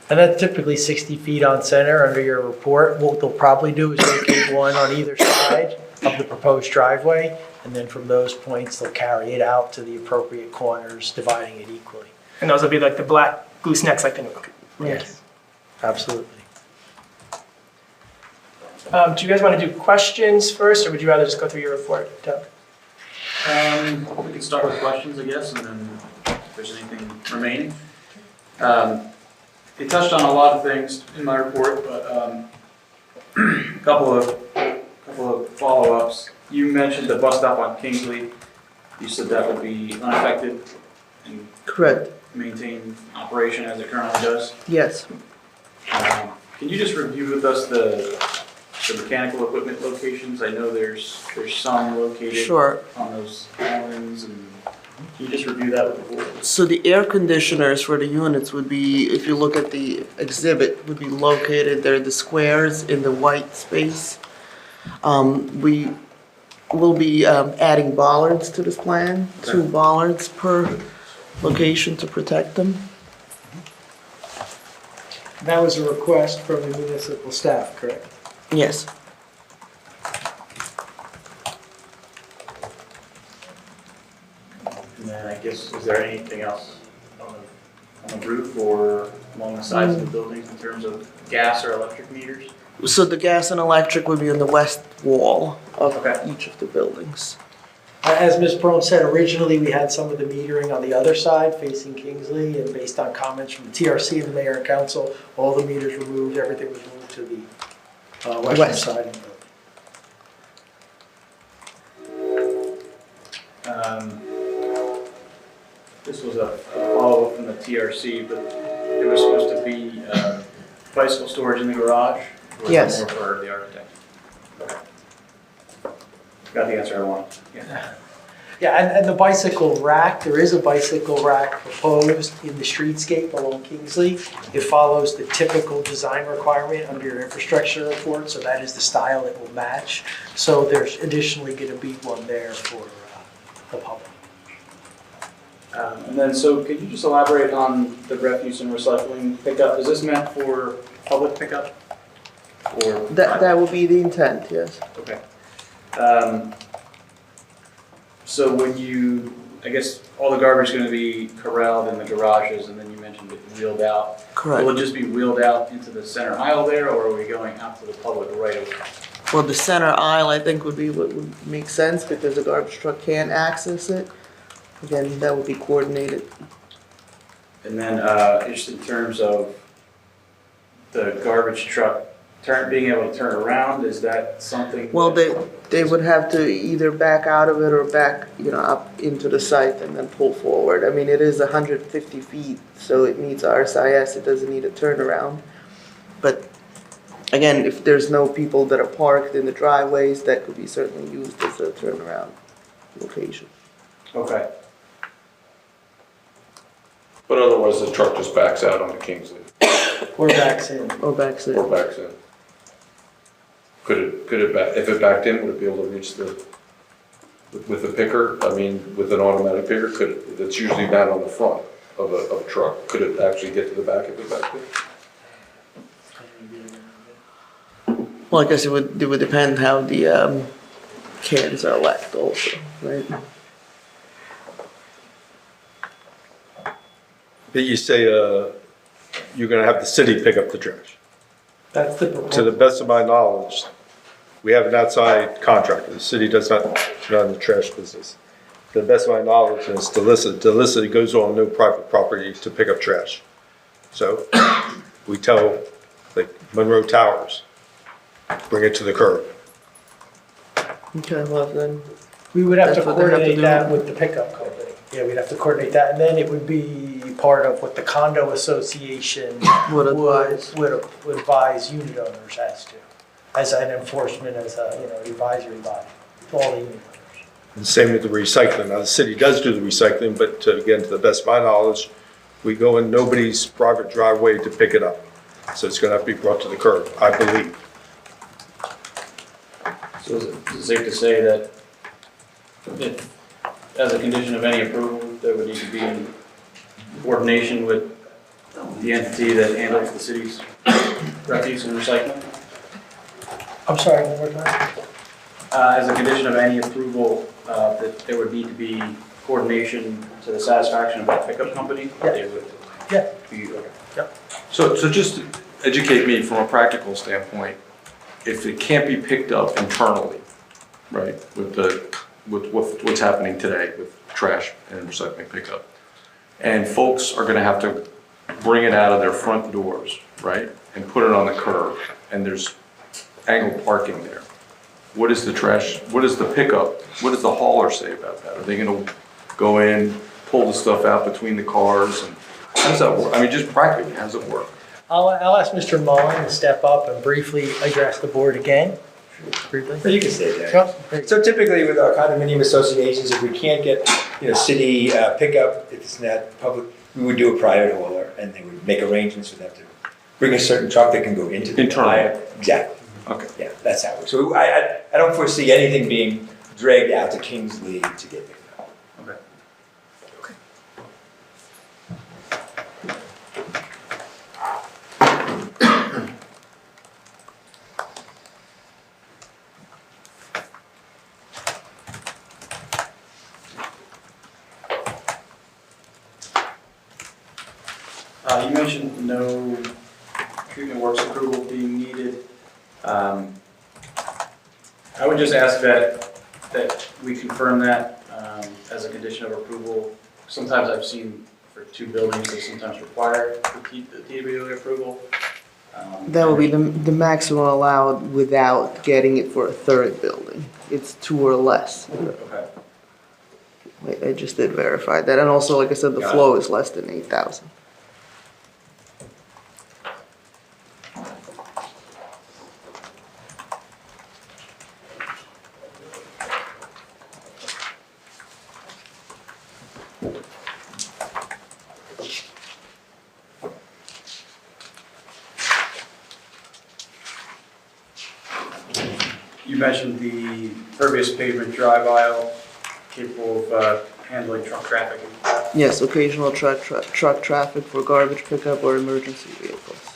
And that's typically 60 feet on center under your report. What they'll probably do is locate one on either side of the proposed driveway, and then from those points, they'll carry it out to the appropriate corners, dividing it equally. And those will be like the black goosenecks, like the new. Yes. Absolutely. Do you guys want to do questions first, or would you rather just go through your report, Doug? We can start with questions, I guess, and then if there's anything remaining. It touched on a lot of things in my report, but a couple of follow-ups. You mentioned the bus stop on Kingsley. You said that would be unaffected and Correct. maintain operation as it currently does. Yes. Can you just review with us the mechanical equipment locations? I know there's some located Sure. on those islands, and can you just review that with the board? So the air conditioners for the units would be, if you look at the exhibit, would be located there, the squares in the white space. We will be adding bollards to this plan, 2 bollards per location to protect them. That was a request from the municipal staff, correct? Yes. And then I guess, is there anything else on the roof or along the sides of the buildings in terms of gas or electric meters? So the gas and electric would be on the west wall of Okay. each of the buildings. As Ms. Pearl said, originally we had some of the metering on the other side facing Kingsley, and based on comments from the TRC and the mayor and council, all the meters were moved, everything was moved to the western side of the building. This was a follow-up from the TRC, but there was supposed to be bicycle storage in the garage? Or was that Yes. more for the architect? Okay. got the answer I wanted. Yeah. Yeah, and the bicycle rack, there is a bicycle rack proposed in the streetscape along Kingsley. It follows the typical design requirement under your infrastructure report, so that is the style it will match. So there's additionally going to be one there for the public. And then, so could you just elaborate on the refuse and recycling pickup? Is this meant for public pickup? Or? That would be the intent, yes. Okay. So when you, I guess all the garbage is going to be corralled in the garages, and then you mentioned it wheeled out. Correct. Will it just be wheeled out into the center aisle there, or are we going out to the public right away? Well, the center aisle, I think, would be what would make sense because the garbage truck can access it. Again, that would be coordinated. And then just in terms of the garbage truck being able to turn around, is that something? Well, they would have to either back out of it or back, up into the site and then pull forward. I mean, it is 150 feet, so it meets RSIS. It doesn't need a turnaround. But again, if there's no people that are parked in the driveways, that could be certainly used as a turnaround location. Okay. But otherwise, the truck just backs out onto Kingsley. Or backs in. Or backs in. Or backs in. Could it back, if it backed in, would it be able to reach with a picker? I mean, with an automatic picker, it's usually mounted on the front of a truck. Could it actually get to the back if it backed in? Well, I guess it would depend how the cans are left also, right? But you say you're gonna have the city pick up the trash. That's the To the proposal. best of my knowledge, we have an outside contractor. The city does not run the trash business. To the best of my knowledge, it's Delissa goes on no private property to pick up trash. So we tell, like Monroe Towers, bring it to the curb. Okay, well then, We would have to That's what they have to coordinate do. that with the pickup company. Yeah, we'd have to coordinate that, and then it would be part of what the condo association Would advise. would advise unit owners as an enforcement, as a, advisory body to all the unit owners. And same with the recycling. Now, the city does do the recycling, but again, to the best of my knowledge, we go in nobody's private driveway to pick it up. So it's gonna have to be brought to the curb, I believe. So is it safe to say that if, as a condition of any approval, there would need to be in coordination with the entity that handles the city's refuse and recycling? I'm sorry, one more time? As a condition of any approval, that there would need to be coordination to the satisfaction of that pickup company? Yeah. They would Yeah. be, okay. So just educate me from a practical standpoint, if it can't be picked up internally, right, with what's happening today with trash and recycling pickup, and folks are gonna have to bring it out of their front doors, right, and put it on the curb, and there's angled parking there. What is the pickup, what does the hauler say about that? Are they gonna go in, pull the stuff out between the cars, and how does that work? I mean, just practically, how does it work? I'll ask Mr. Mullen to step up and briefly address the board again. Briefly. Well, you can say that. Sure. So typically with our condominium associations, if we can't get, city pickup, if it's not public, we would do a private hauler and they would make arrangements for them to bring a certain truck that can go into the Internal. fire. Exactly. Okay. Yeah, that's how it works. So I don't foresee anything being dragged out to Kingsley to get picked up. Okay. You mentioned no treatment works approval being needed. I would just ask that we confirm that as a condition of approval. Sometimes I've seen for 2 buildings, they sometimes require the TWA approval. that would be the maximum allowed without getting it for a third building. It's 2 or less. Okay. I just did verify that, and also, like I said, the Got it. flow is less than 8,000. You mentioned the pervious pavement drive aisle capable of handling truck traffic. Yes, occasional truck traffic for garbage pickup or emergency vehicles.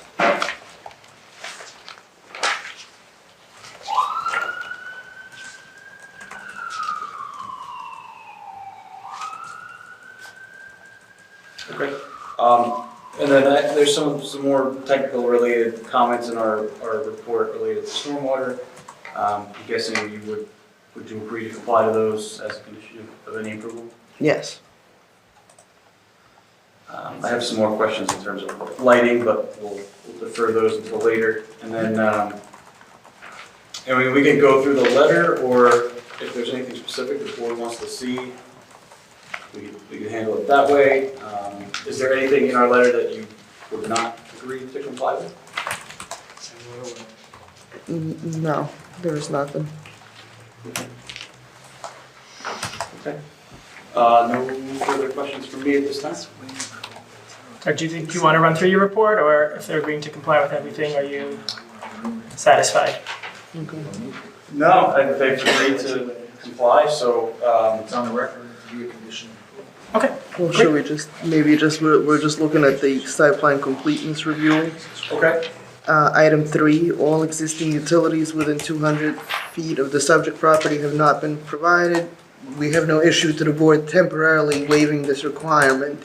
Okay. And then there's some more technical related comments in our report related to stormwater. I'm guessing would you agree to comply to those as a condition of any approval? Yes. I have some more questions in terms of lighting, but we'll defer those until later. And then, I mean, we can go through the letter, or if there's anything specific the board wants to see, we can handle it that way. Is there anything in our letter that you would not agree to comply with? No, there is nothing. Okay. No further questions from me at this time. Or do you want to run through your report, or if they're agreeing to comply with everything, are you satisfied? No, they've agreed to comply, so, It's on the record, to be a condition. Okay. Well, should we we're just looking at the site plan completeness review. okay. Item 3, all existing utilities within 200 feet of the subject property have not been provided. We have no issue to the board temporarily waiving this requirement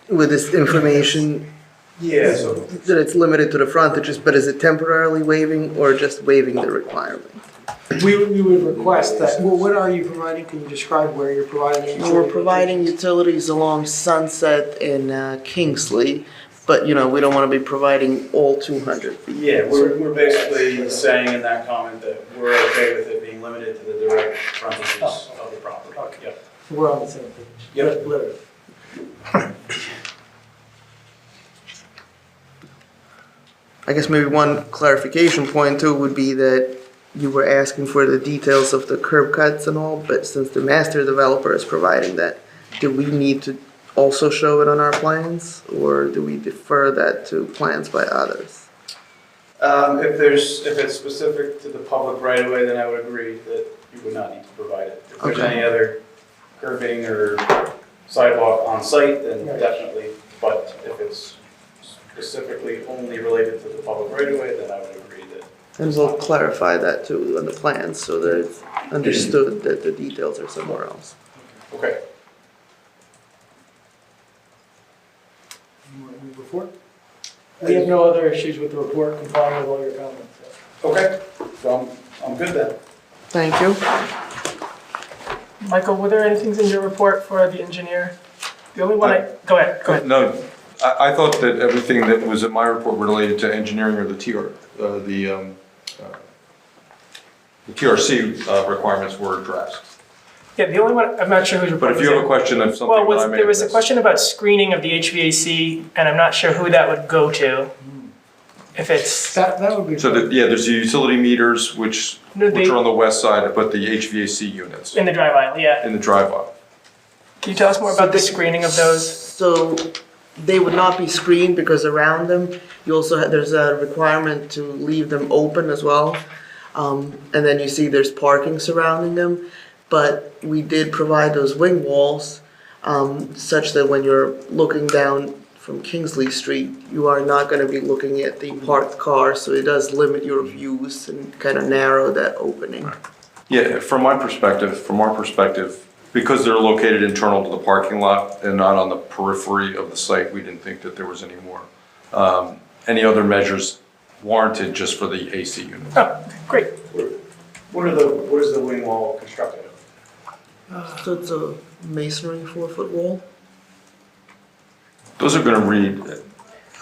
with this information Yeah, so that it's limited to the frontages, but is it temporarily waiving or just waiving the requirement? We would request that, well, what are you providing? Can you describe where you're providing? We're providing utilities along Sunset and Kingsley, but, you know, we don't want to be providing all 200 feet. yeah, we're basically saying in that comment that we're okay with it being limited to the direct frontages of the property. Okay. Yep. We're on the same page. Yep. Literally. I guess maybe one clarification point too would be that you were asking for the details of the curb cuts and all, but since the master developer is providing that, do we need to also show it on our plans, or do we defer that to plans by others? If it's specific to the public right of way, then I would agree that you would not need to provide it. If there's Okay. any other curbing or sidewalk on site, then Right. definitely. But if it's specifically only related to the public right of way, then I would agree that. And we'll clarify that too on the plans so that it's understood that the details are somewhere else. Okay. You want to move report? We have no other issues with the report, complying with all your comments. Okay, so I'm good then. Thank you. Michael, were there any things in your report for the engineer? The only one go ahead. No, I thought that everything that was in my report related to engineering or the TRC requirements were addressed. Yeah, the only one, I'm not sure whose report But if was you have it. a question of something Well, that I may there have was a missed. question about screening of the HVAC, and I'm not sure who that would go to. If it's, That would be. So that, yeah, there's the utility meters, which No, are on the west side, but the HVAC units in the drive aisle, yeah. in the drive aisle. Can you tell us more about the screening of those? So they would not be screened because around them, you also have, there's a requirement to leave them open as well. And then you see there's parking surrounding them. But we did provide those wing walls such that when you're looking down from Kingsley Street, you are not going to be looking at the parked cars. So it does limit your views and kind of narrow that opening. Yeah, from our perspective, because they're located internal to the parking lot and not on the periphery of the site, we didn't think that there was any more, any other measures warranted just for the AC unit. Oh, great. What is the wing wall constructed of? So it's a masonry 4-foot wall. Those are gonna read,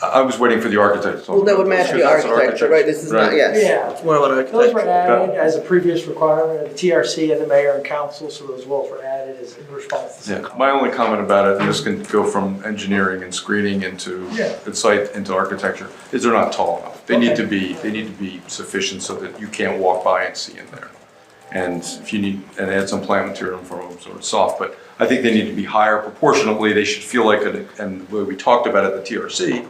I was waiting for the architect. Well, that would match the That's an architecture, right? This is not, Right. yes. Yeah. It's more of an Those were architecture. added as a previous requirement of the TRC and the mayor and council, so those walls were added as in response to. Yeah, my only comment about it, and this can go from engineering and screening into Yeah. the site, into architecture, is they're not tall enough. They need to be sufficient so that you can't walk by and see in there. And if you need, and add some plant material for them so it's soft, but I think they need to be higher proportionately. They should feel like, and the way we talked about it at the TRC,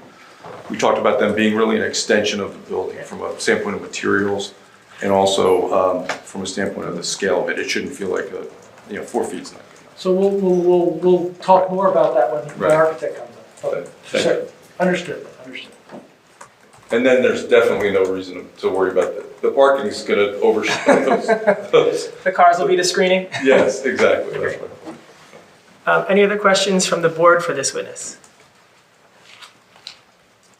we talked about them being really an extension of the building from a standpoint of materials. And also, from a standpoint of the scale of it, it shouldn't feel like 4 feet's not good enough. So we'll talk more about that when the Right. architect comes up. Okay. Thank So, you. understood. And then there's definitely no reason to worry about the parking's gonna overshadow those. The cars will be the screening. Yes, exactly, that's right. Any other questions from the board for this witness?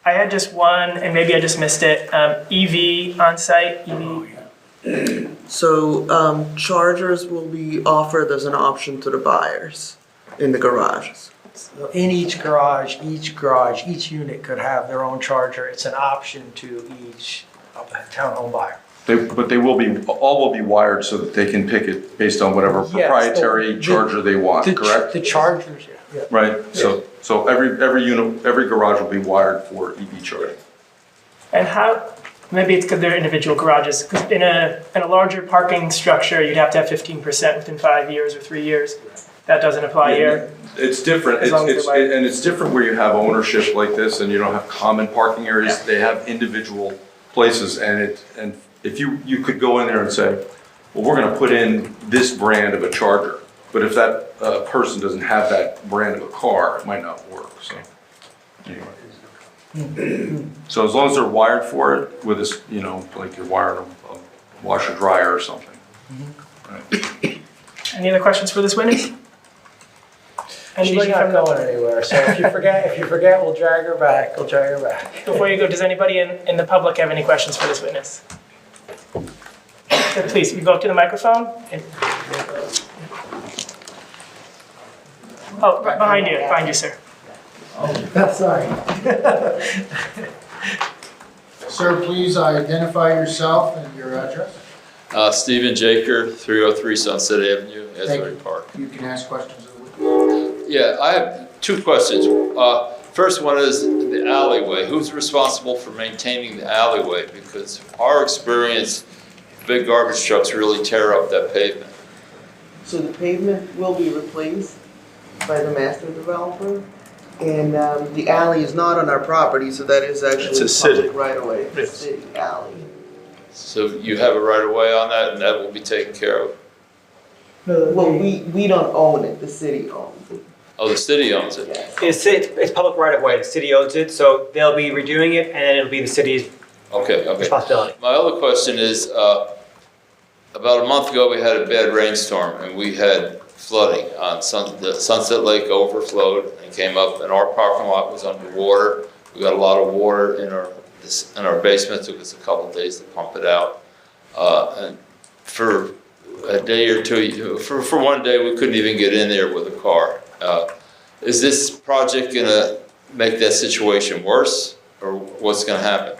I had just one, and maybe I just missed it. EV on site, EV. So chargers will be offered as an option to the buyers in the garages. So in each garage, each unit could have their own charger. It's an option to each townhome buyer. But they all will be wired so that they can pick it based on whatever Yes, proprietary charger they want, correct? The chargers, yeah. Right, so every unit, every garage will be wired for EV charging. And how, maybe it's because they're individual garages, because in a larger parking structure, you'd have to have 15% within 5 years or 3 years. That doesn't apply here. It's different, As long as they're wired. and it's different where you have ownership like this and you don't have common parking areas. They have individual places, and if you could go in there and say, well, we're gonna put in this brand of a charger, but if that person doesn't have that brand of a car, it might not work, so. Anyway. So as long as they're wired for it with this, like you're wiring a washer dryer or something. Right. Any other questions for this witness? She's not going anywhere, so if you forget, we'll drag her back, Before you go, does anybody in the public have any questions for this witness? Please, you go up to the microphone. Oh, right behind you, sir. Sorry. Sir, please identify yourself and your address. Stephen Jaker, 303 Sunset Avenue, Thank Asbury you. Park. You can ask questions of the witness. Yeah, I have two questions. First one is the alleyway. Who's responsible for maintaining the alleyway? Because our experience, big garbage trucks really tear up that pavement. So the pavement will be replaced by the master developer. And the alley is not on our property, so that is actually It's a city. public right away. It's a city alley. So you have a right of way on that and that will be taken care of? Well, we don't own it, the city owns it. Oh, the city owns it? Yes. It's public right of way, the city owns it, so they'll be redoing it, and then it'll be the city's Okay. responsibility. My other question is, about a month ago, we had a bad rainstorm and we had flooding on the Sunset Lake overflowed and came up, and our parking lot was underwater. We got a lot of water in our basement. It took us a couple of days to pump it out. And for a day or two, for one day, we couldn't even get in there with a car. Is this project gonna make that situation worse, or what's gonna happen?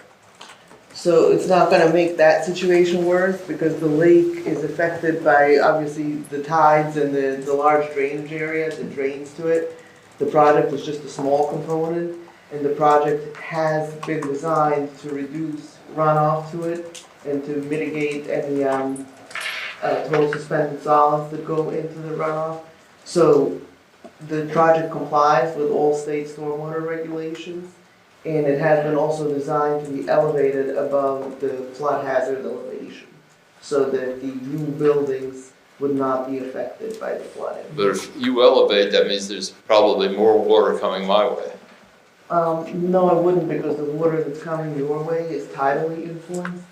So it's not gonna make that situation worse because the lake is affected by obviously the tides and the large drainage area that drains to it. The project is just a small component, and the project has been designed to reduce runoff to it and to mitigate any total suspended solids that go into the runoff. So the project complies with all state stormwater regulations. And it has been also designed to be elevated above the flood hazard elevation, so that the new buildings would not be affected by the flooding. But if you elevate, that means there's probably more water coming my way. No, I wouldn't, because the water that's coming your way is tidally influenced.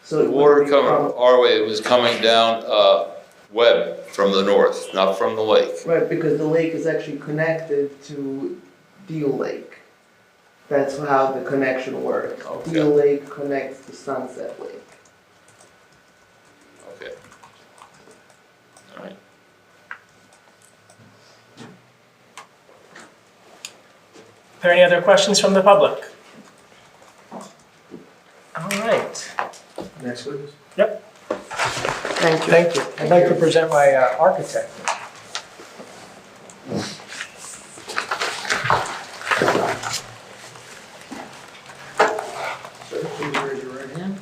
So The it water wouldn't be coming from- our way, it was coming down Webb from the north, not from the lake. Right, because the lake is actually connected to Deal Lake. That's how the connection works. Okay. Deal Lake connects to Sunset Lake. Okay. All right. Are there any other questions from the public? All right. Next witness. Yep. Thank you. Thank you. I'd like to present my architect. Sir, please raise your right hand.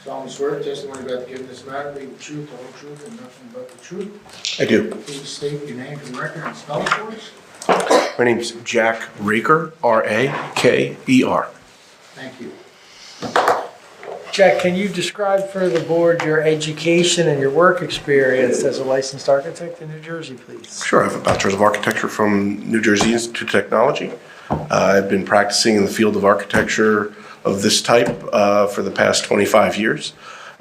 Solemnly swear the testimony about to give in this matter be the truth, the whole truth, and nothing but the truth. I do. Please state your name for the record and spell it for us. My name's Jack Raker, R-A-K-E-R. Thank you. Jack, can you describe for the board your education and your work experience as a licensed architect in New Jersey, please? Sure, I have a Bachelor's of Architecture from New Jersey Institute of Technology. I've been practicing in the field of architecture of this type for the past 25 years.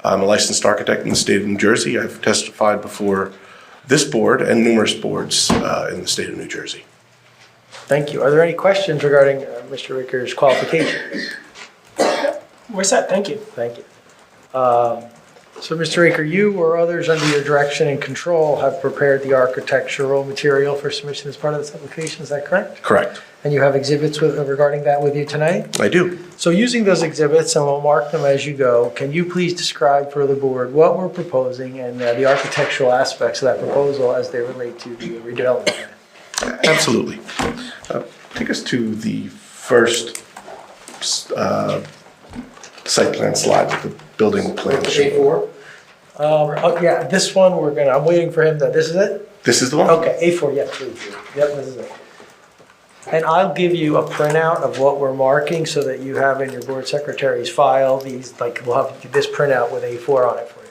I'm a licensed architect in the state of New Jersey. I've testified before this board and numerous boards in the state of New Jersey. Thank you. Are there any questions regarding Mr. Ricker's qualifications? We're set, thank you. Thank you. So, Mr. Ricker, you or others under your direction and control have prepared the architectural material for submission as part of this application, is that correct? Correct. And you have exhibits regarding that with you tonight? I do. So using those exhibits, and we'll mark them as you go, can you please describe for the board what we're proposing and the architectural aspects of that proposal as they relate to the redevelopment plan? Absolutely. Take us to the first site plan slide with the building plan. A4? Oh, yeah, this one, I'm waiting for him this is it? This is the one? Okay, A4, yeah, please. Yep, this is it. And I'll give you a printout of what we're marking so that you have in your board secretary's file these, we'll have this printout with A4 on it for you.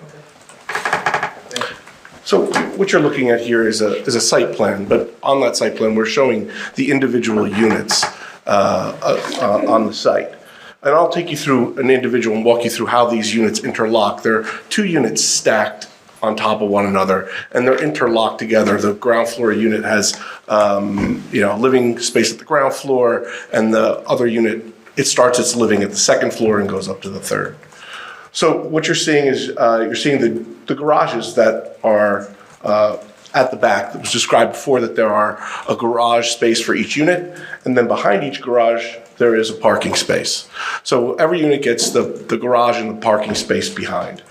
So what you're looking at here is a site plan, but on that site plan, we're showing the individual units on the site. And I'll take you through an individual and walk you through how these units interlock. There are two units stacked on top of one another, and they're interlocked together. The ground floor unit has, living space at the ground floor, and the other unit, it starts its living at the second floor and goes up to the third. So what you're seeing is you're seeing the garages that are at the back. That was described before, that there are a garage space for each unit, and then behind each garage there is a parking space. So every unit gets the garage and the parking space behind.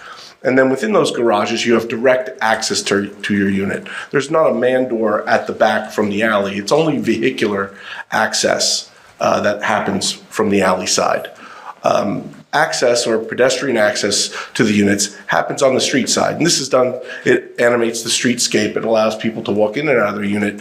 And then within those garages, you have direct access to your unit. There's not a man door at the back from the alley. It's only vehicular access that happens from the alley side. Access or pedestrian access to the units happens on the street side. And this is done, it animates the streetscape. It allows people to walk in and out of their unit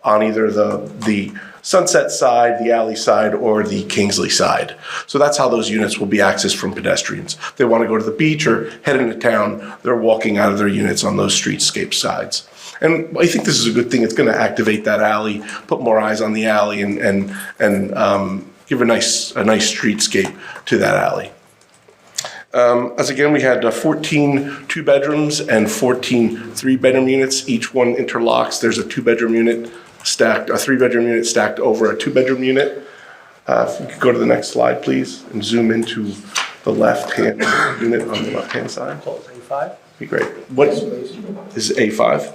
on either the Sunset side, the alley side, or the Kingsley side. So that's how those units will be accessed from pedestrians. If they want to go to the beach or head into town, they're walking out of their units on those streetscape sides. And I think this is a good thing. It's going to activate that alley, put more eyes on the alley, and give a nice streetscape to that alley. As again, we had 14 two-bedrooms and 14 three-bedroom units. Each one interlocks. There's a two-bedroom unit stacked, a three-bedroom unit stacked over a two-bedroom unit. If you could go to the next slide, please, and zoom into the left-hand unit on the left-hand side. A5? Be great. What is A5?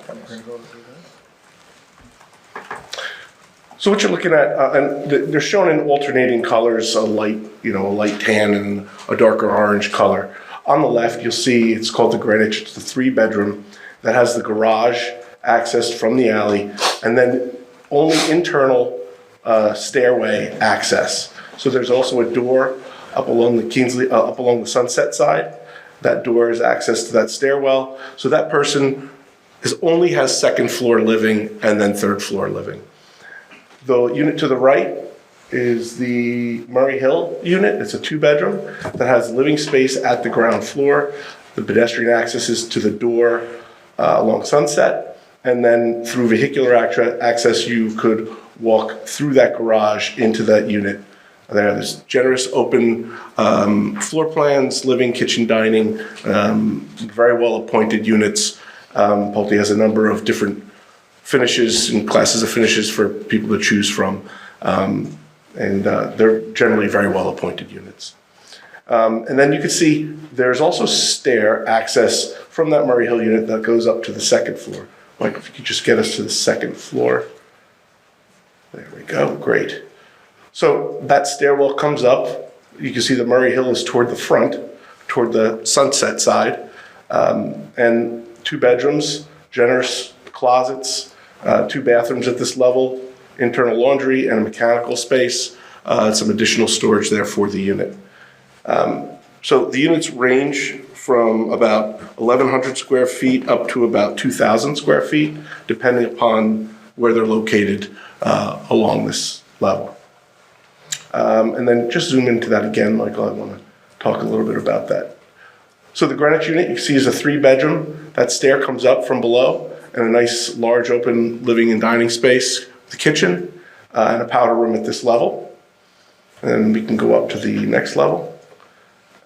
So what you're looking at, and they're shown in alternating colors, a light tan and a darker orange color. On the left, you'll see it's called the Greenwich. It's the three-bedroom that has the garage accessed from the alley, and then only internal stairway access. So there's also a door up along the up along the Sunset side. That door is access to that stairwell. So that person only has second floor living and then third floor living. The unit to the right is the Murray Hill unit. It's a two-bedroom that has living space at the ground floor. The pedestrian access is to the door along Sunset, and then through vehicular access, you could walk through that garage into that unit. There's generous open floor plans, living, kitchen, dining, very well-appointed units. Pulte has a number of different finishes and classes of finishes for people to choose from. And they're generally very well-appointed units. And then you can see there's also stair access from that Murray Hill unit that goes up to the second floor. Mike, if you could just get us to the second floor. There we go, great. So that stairwell comes up. You can see the Murray Hill is toward the front, toward the Sunset side. And two bedrooms, generous closets, two bathrooms at this level, internal laundry and a mechanical space, some additional storage there for the unit. So the units range from about 1,100 square feet up to about 2,000 square feet, depending upon where they're located along this level. And then just zoom into that again, Michael. I want to talk a little bit about that. So the Greenwich unit you see is a 3-bedroom. That stair comes up from below, and a nice large open living and dining space, the kitchen, and a powder room at this level. And we can go up to the next level.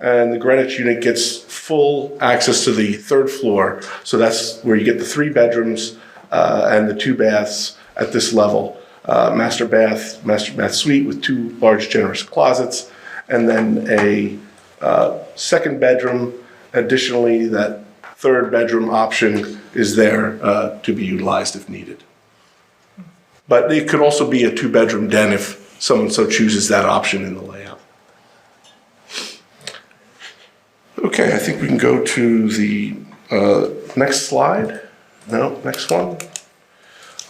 And the Greenwich unit gets full access to the 3rd floor. So that's where you get the 3 bedrooms and the 2 baths at this level. Master bath suite with 2 large generous closets, and then a 2nd bedroom. Additionally, that 3rd bedroom option is there to be utilized if needed. But it could also be a 2-bedroom den if someone so chooses that option in the layout. Okay, I think we can go to the next slide. No, next one.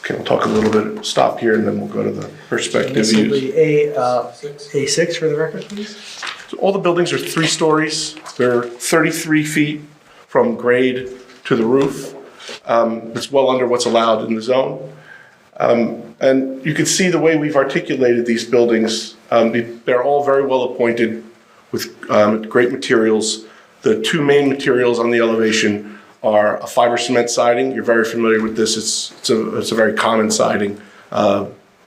Okay, we'll talk a little bit, stop here, and then we'll go to the perspective This will views. be A6 for the record, please. So all the buildings are 3 stories. They're 33 feet from grade to the roof. It's well under what's allowed in the zone. And you can see the way we've articulated these buildings. They're all very well appointed with great materials. The 2 main materials on the elevation are a fiber cement siding. You're very familiar with this. It's a very common siding.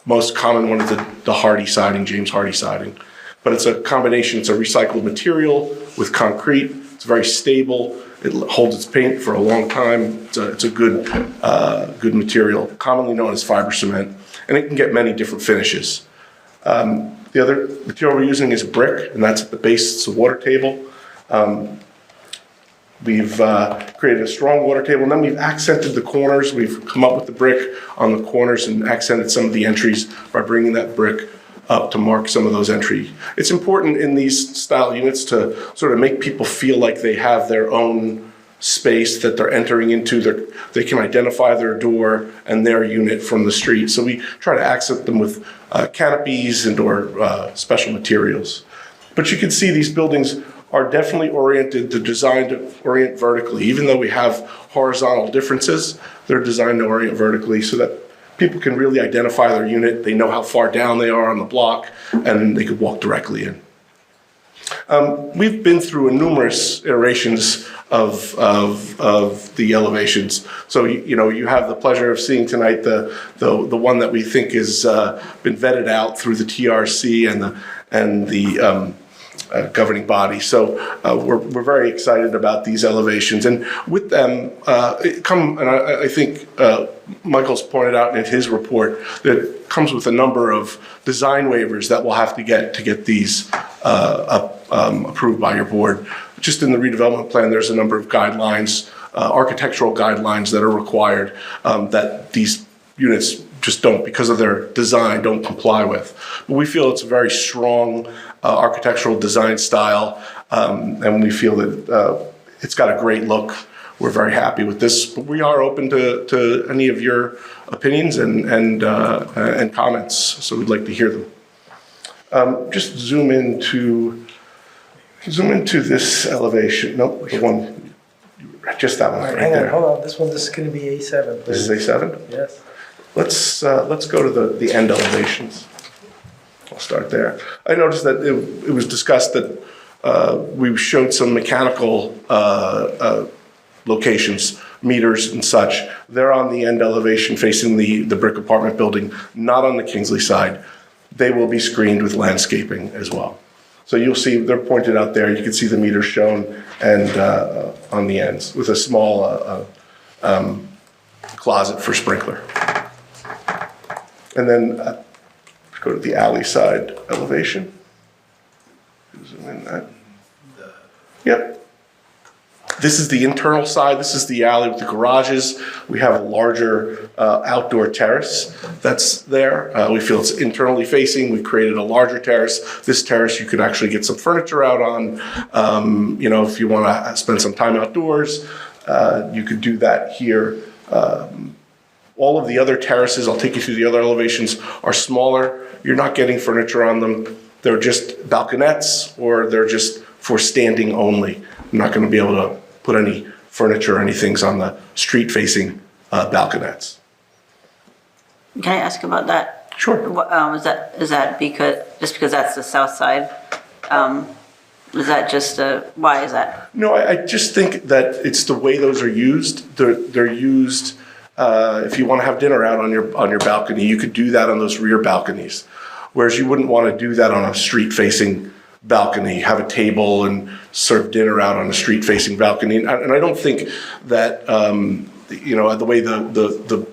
Most common one is the Hardy siding, James Hardy siding. But it's a combination. It's a recycled material with concrete. It's very stable. It holds its paint for a long time. It's a good material, commonly known as fiber cement, and it can get many different finishes. The other material we're using is brick, and that's at the base. It's a water table. We've created a strong water table, and then we've accented the corners. We've come up with the brick on the corners and accented some of the entries by bringing that brick up to mark some of those entries. It's important in these style units to sort of make people feel like they have their own space that they're entering into. They can identify their door and their unit from the street. So we try to accent them with canopies and or special materials. But you can see these buildings are definitely designed to orient vertically. Even though we have horizontal differences, they're designed to orient vertically so that people can really identify their unit. They know how far down they are on the block, and they could walk directly in. We've been through numerous iterations of the elevations. So you have the pleasure of seeing tonight the one that we think has been vetted out through the TRC and the governing body. So we're very excited about these elevations, and with them and I think Michael's pointed out in his report that it comes with a number of design waivers that we'll have to get these approved by your board. Just in the redevelopment plan, there's a number of guidelines, architectural guidelines that are required that these units just don't, because of their design, don't comply with. But we feel it's a very strong architectural design style, and we feel that it's got a great look. We're very happy with this, but we are open to any of your opinions and comments, so we'd like to hear them. Just zoom into this elevation. Nope, the one, just that one right Hang on, there. hold on. This is going to be A7. Please. This is A7? Yes. Let's go to the end elevations. I'll start there. I noticed that it was discussed that we showed some mechanical locations, meters and such. They're on the end elevation facing the brick apartment building, not on the Kingsley side. They will be screened with landscaping as well. So you'll see they're pointed out there. You can see the meters shown and on the ends with a small closet for sprinkler. And then go to the alley side elevation. Zoom in that. Yep. This is the internal side. This is the alley with the garages. We have a larger outdoor terrace that's there. We feel it's internally facing. We created a larger terrace. This terrace you could actually get some furniture out on. If you want to spend some time outdoors, you could do that here. All of the other terraces, I'll take you through the other elevations, are smaller. You're not getting furniture on them. They're just balconettes, or they're just for standing only. I'm not going to be able to put any furniture or anything on the street-facing balconettes. Can I ask about that? Sure. Is that because that's the south side? Is that just why is that? No, I just think that it's the way those are used. They're used, if you want to have dinner out on your balcony, you could do that on those rear balconies. Whereas you wouldn't want to do that on a street-facing balcony, have a table and serve dinner out on a street-facing balcony. And I don't think that, the way the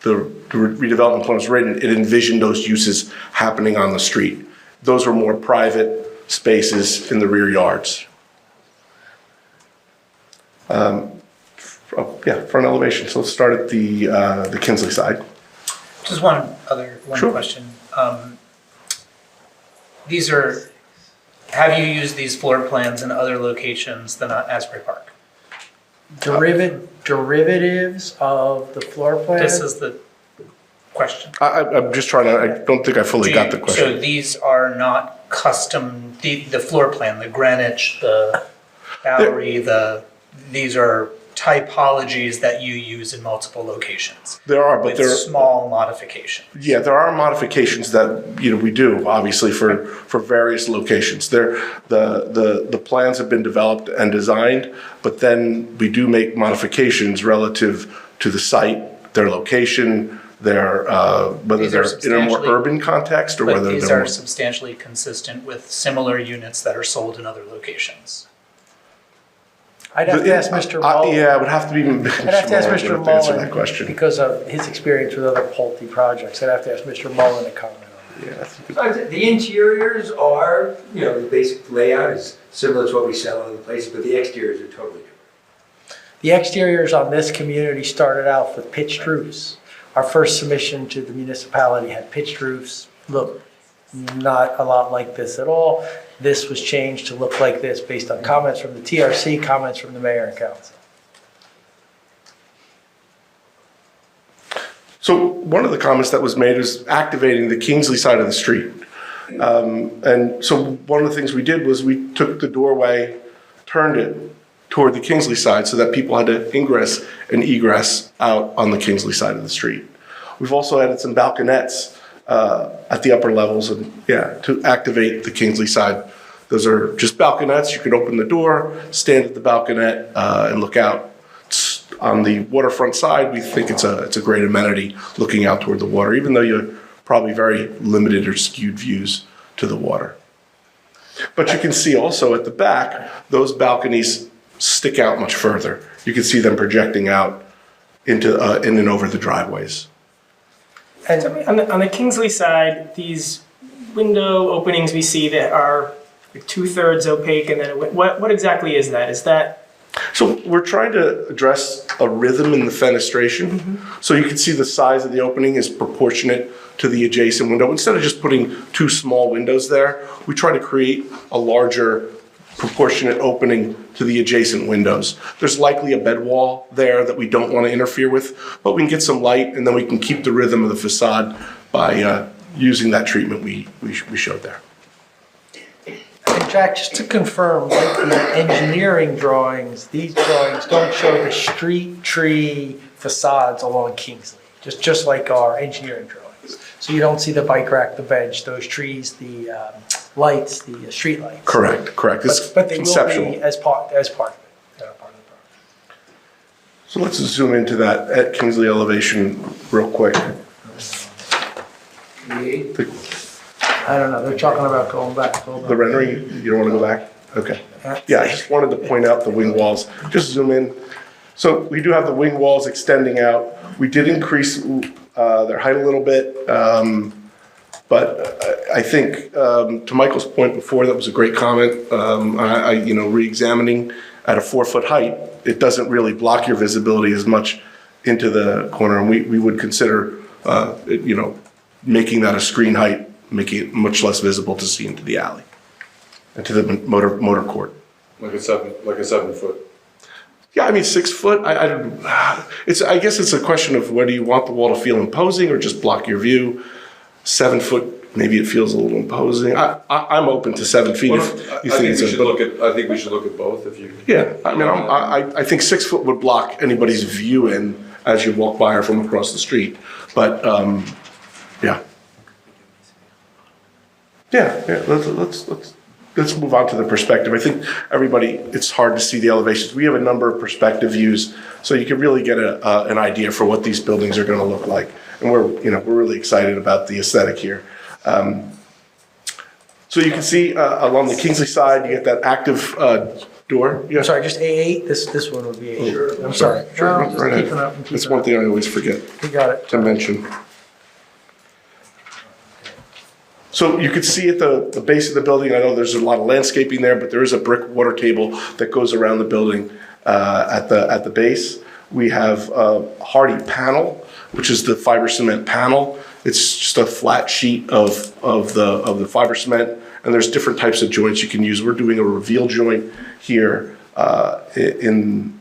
redevelopment plan was written, it envisioned those uses happening on the street. Those were more private spaces in the rear yards. Front elevation. So let's start at the Kinsley side. Just one Sure. question. Have you used these floor plans in other locations than Asbury Park? Derivatives of the floor plan? This is the question. I'm just trying to, I don't think I fully got the question. So these are not custom, the floor plan, the Greenwich, the Bowery, these are typologies that you use in multiple locations. There are, but with small modifications. Yeah, there are modifications that we do obviously for various locations. The plans have been developed and designed, but then we do make modifications relative to the site, their location, whether they're in a more urban context or whether these they're are more substantially consistent with similar units that are sold in other locations. I'd have to ask Mr. Mullen. Yeah, it would have to be. I'd have to ask Mr. to answer that Mullen question. because of his experience with other Pulte projects. I'd have to ask Mr. Mullen to comment on Yeah, The interiors are, the basic layout is similar to what we sell in other places, but the exteriors are totally different. The exteriors on this community started out with pitched roofs. Our first submission to the municipality had pitched roofs. Look, not a lot like this at all. This was changed to look like this based on comments from the TRC, comments from the mayor and council. So one of the comments that was made is activating the Kingsley side of the street. And so one of the things we did was we took the doorway, turned it toward the Kingsley side so that people had to ingress and egress out on the Kingsley side of the street. We've also added some balconettes at the upper levels to activate the Kingsley side. Those are just balconettes. You could open the door, stand at the balconette, and look out. On the waterfront side, we think it's a great amenity looking out toward the water, even though you have probably very limited or skewed views to the water. But you can see also at the back, those balconies stick out much further. You can see them projecting out into in and over the driveways. And on the Kingsley side, these window openings we see that are 2/3 opaque, and then what exactly is that? Is that? So we're trying to address a rhythm in the fenestration. So you can see the size of the opening is proportionate to the adjacent window. Instead of just putting two small windows there, we try to create a larger proportionate opening to the adjacent windows. There's likely a bed wall there that we don't want to interfere with, but we can get some light and then we can keep the rhythm of the facade by using that treatment we showed there. And Jack, just to confirm, like the engineering drawings, these drawings don't show the street tree facades along Kingsley, just like our engineering drawings. So you don't see the bike rack, the bench, those trees, the lights, the street lights. Correct. It's But they conceptual. will be as part of it. They're a part of the project. So let's zoom into that at Kingsley elevation real quick. I don't know, they're talking about going back. Hold on. The rendering, you don't want to go back? Okay. Yeah, I just wanted to point out the wing walls. Just zoom in. So we do have the wing walls extending out. We did increase their height a little bit. But I think, to Michael's point before, that was a great comment. Re-examining at a 4-foot height, it doesn't really block your visibility as much into the corner. And we would consider, making that a screen height, making it much less visible to see into the alley and to the motor court. Like a 7 foot. Yeah, I mean 6 foot. I guess it's a question of whether you want the wall to feel imposing or just block your view. 7 foot, maybe it feels a little imposing. I'm open to 7 feet. Well, I think we should look at both. If you. Yeah, I mean, I think 6 foot would block anybody's view in as you walk by or from across the street. But yeah. Let's let's move on to the perspective. I think everybody, it's hard to see the elevations. We have a number of perspective views, so you can really get an idea for what these buildings are going to look like. And we're really excited about the aesthetic here. So you can see along the Kingsley side, you get that active door. I'm sorry, just A8? This one would be A8. Sure. I'm sorry. Sure. No, just Right ahead. keeping up and That's keeping one up. thing I always forget You got it. to mention. So you can see at the base of the building, I know there's a lot of landscaping there, but there is a brick water table that goes around the building at the base. We have a hardy panel, which is the fiber cement panel. It's just a flat sheet of the fiber cement, and there's different types of joints you can use. We're doing a reveal joint here in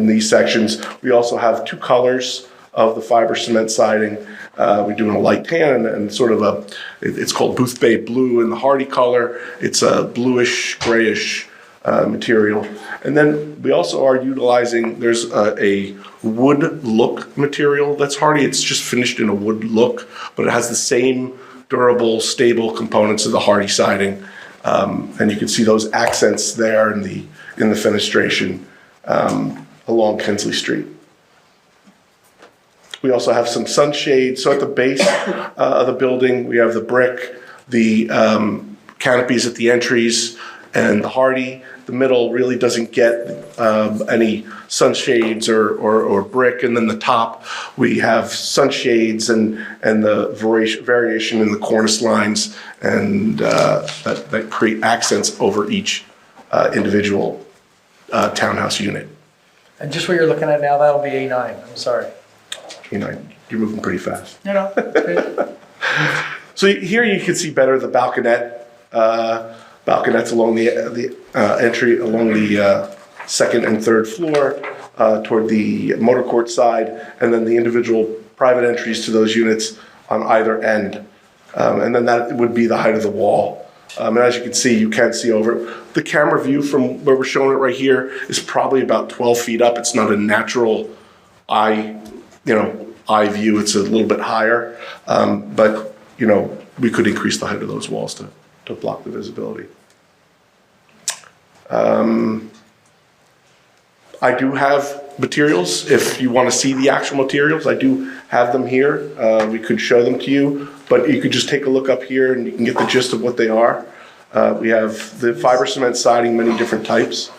these sections. We also have two colors of the fiber cement siding. We're doing a light tan and sort of it's called Booth Bay Blue in the hardy color. It's a bluish, grayish material. And then we also are utilizing, there's a wood look material that's hardy. It's just finished in a wood look, but it has the same durable, stable components of the hardy siding. And you can see those accents there in the fenestration along Kinsley Street. We also have some sunshades. So at the base of the building, we have the brick, the canopies at the entries, and the hardy. The middle really doesn't get any sunshades or brick. And then the top, we have sunshades and the variation in the cornice lines and that create accents over each individual townhouse unit. And just what you're looking at now, that'll be A9. I'm sorry. You're moving pretty fast. No. Okay. So here you can see better the balconettes along the entry, along the second and third floor toward the motor court side, and then the individual private entries to those units on either end. And then that would be the height of the wall. And as you can see over. The camera view from where we're showing it right here is probably about 12 feet up. It's not a natural eye view. It's a little bit higher. But we could increase the height of those walls to block the visibility. I do have materials. If you want to see the actual materials, I do have them here. We could show them to you, but you could just take a look up here and you can get the gist of what they are. We have the fiber cement siding, many different types.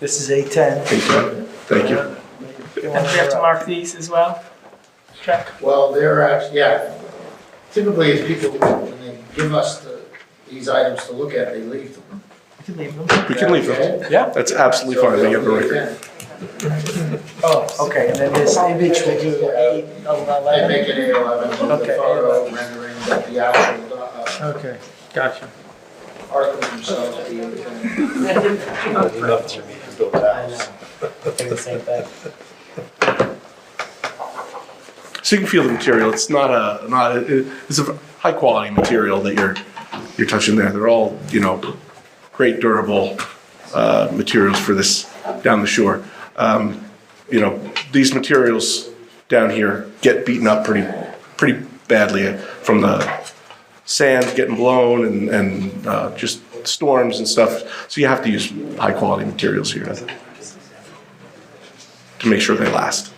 This is A10. A10. Thank you. And we have to mark these as well? Check. Well, they're actually, typically as people, when they give us these items to look at, they leave them. We can leave them. We can leave them. Yeah. That's absolutely fine. We have the record. Oh, okay. And then this image will do They 811. make it A11, the Okay, photo A11. rendering, but the actual Okay, gotcha. articles themselves, the Thinking the same thing. So you can feel the material. It's it's a high quality material that you're touching there. They're all, great durable materials for this down the shore. These materials down here get beaten up pretty badly from the sand getting blown and just storms and stuff. So you have to use high quality materials here to make sure they last.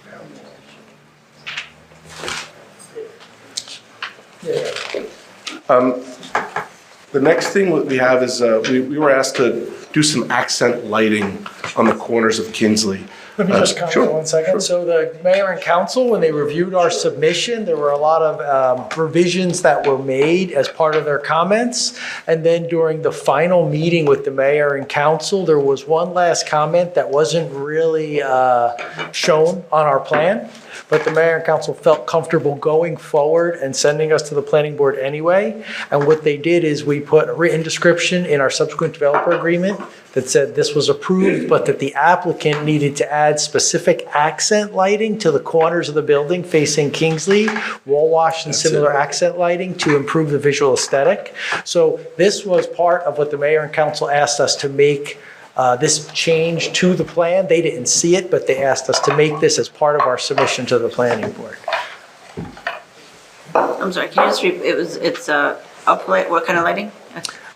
The next thing we have is we were asked to do some accent lighting on the corners of Kinsley. Let me just comment Sure, 1 second. sure. So the mayor and council, when they reviewed our submission, there were a lot of revisions that were made as part of their comments. And then during the final meeting with the mayor and council, there was one last comment that wasn't really shown on our plan. But the mayor and council felt comfortable going forward and sending us to the planning board anyway. And what they did is we put a written description in our subsequent developer agreement that said this was approved, but that the applicant needed to add specific accent lighting to the corners of the building facing Kingsley, wall wash and similar accent lighting to improve the visual aesthetic. So this was part of what the mayor and council asked us to make this change to the plan. They didn't see it, but they asked us to make this as part of our submission to the planning board. I'm sorry, can you just repeat, it's uplight, what kind of lighting?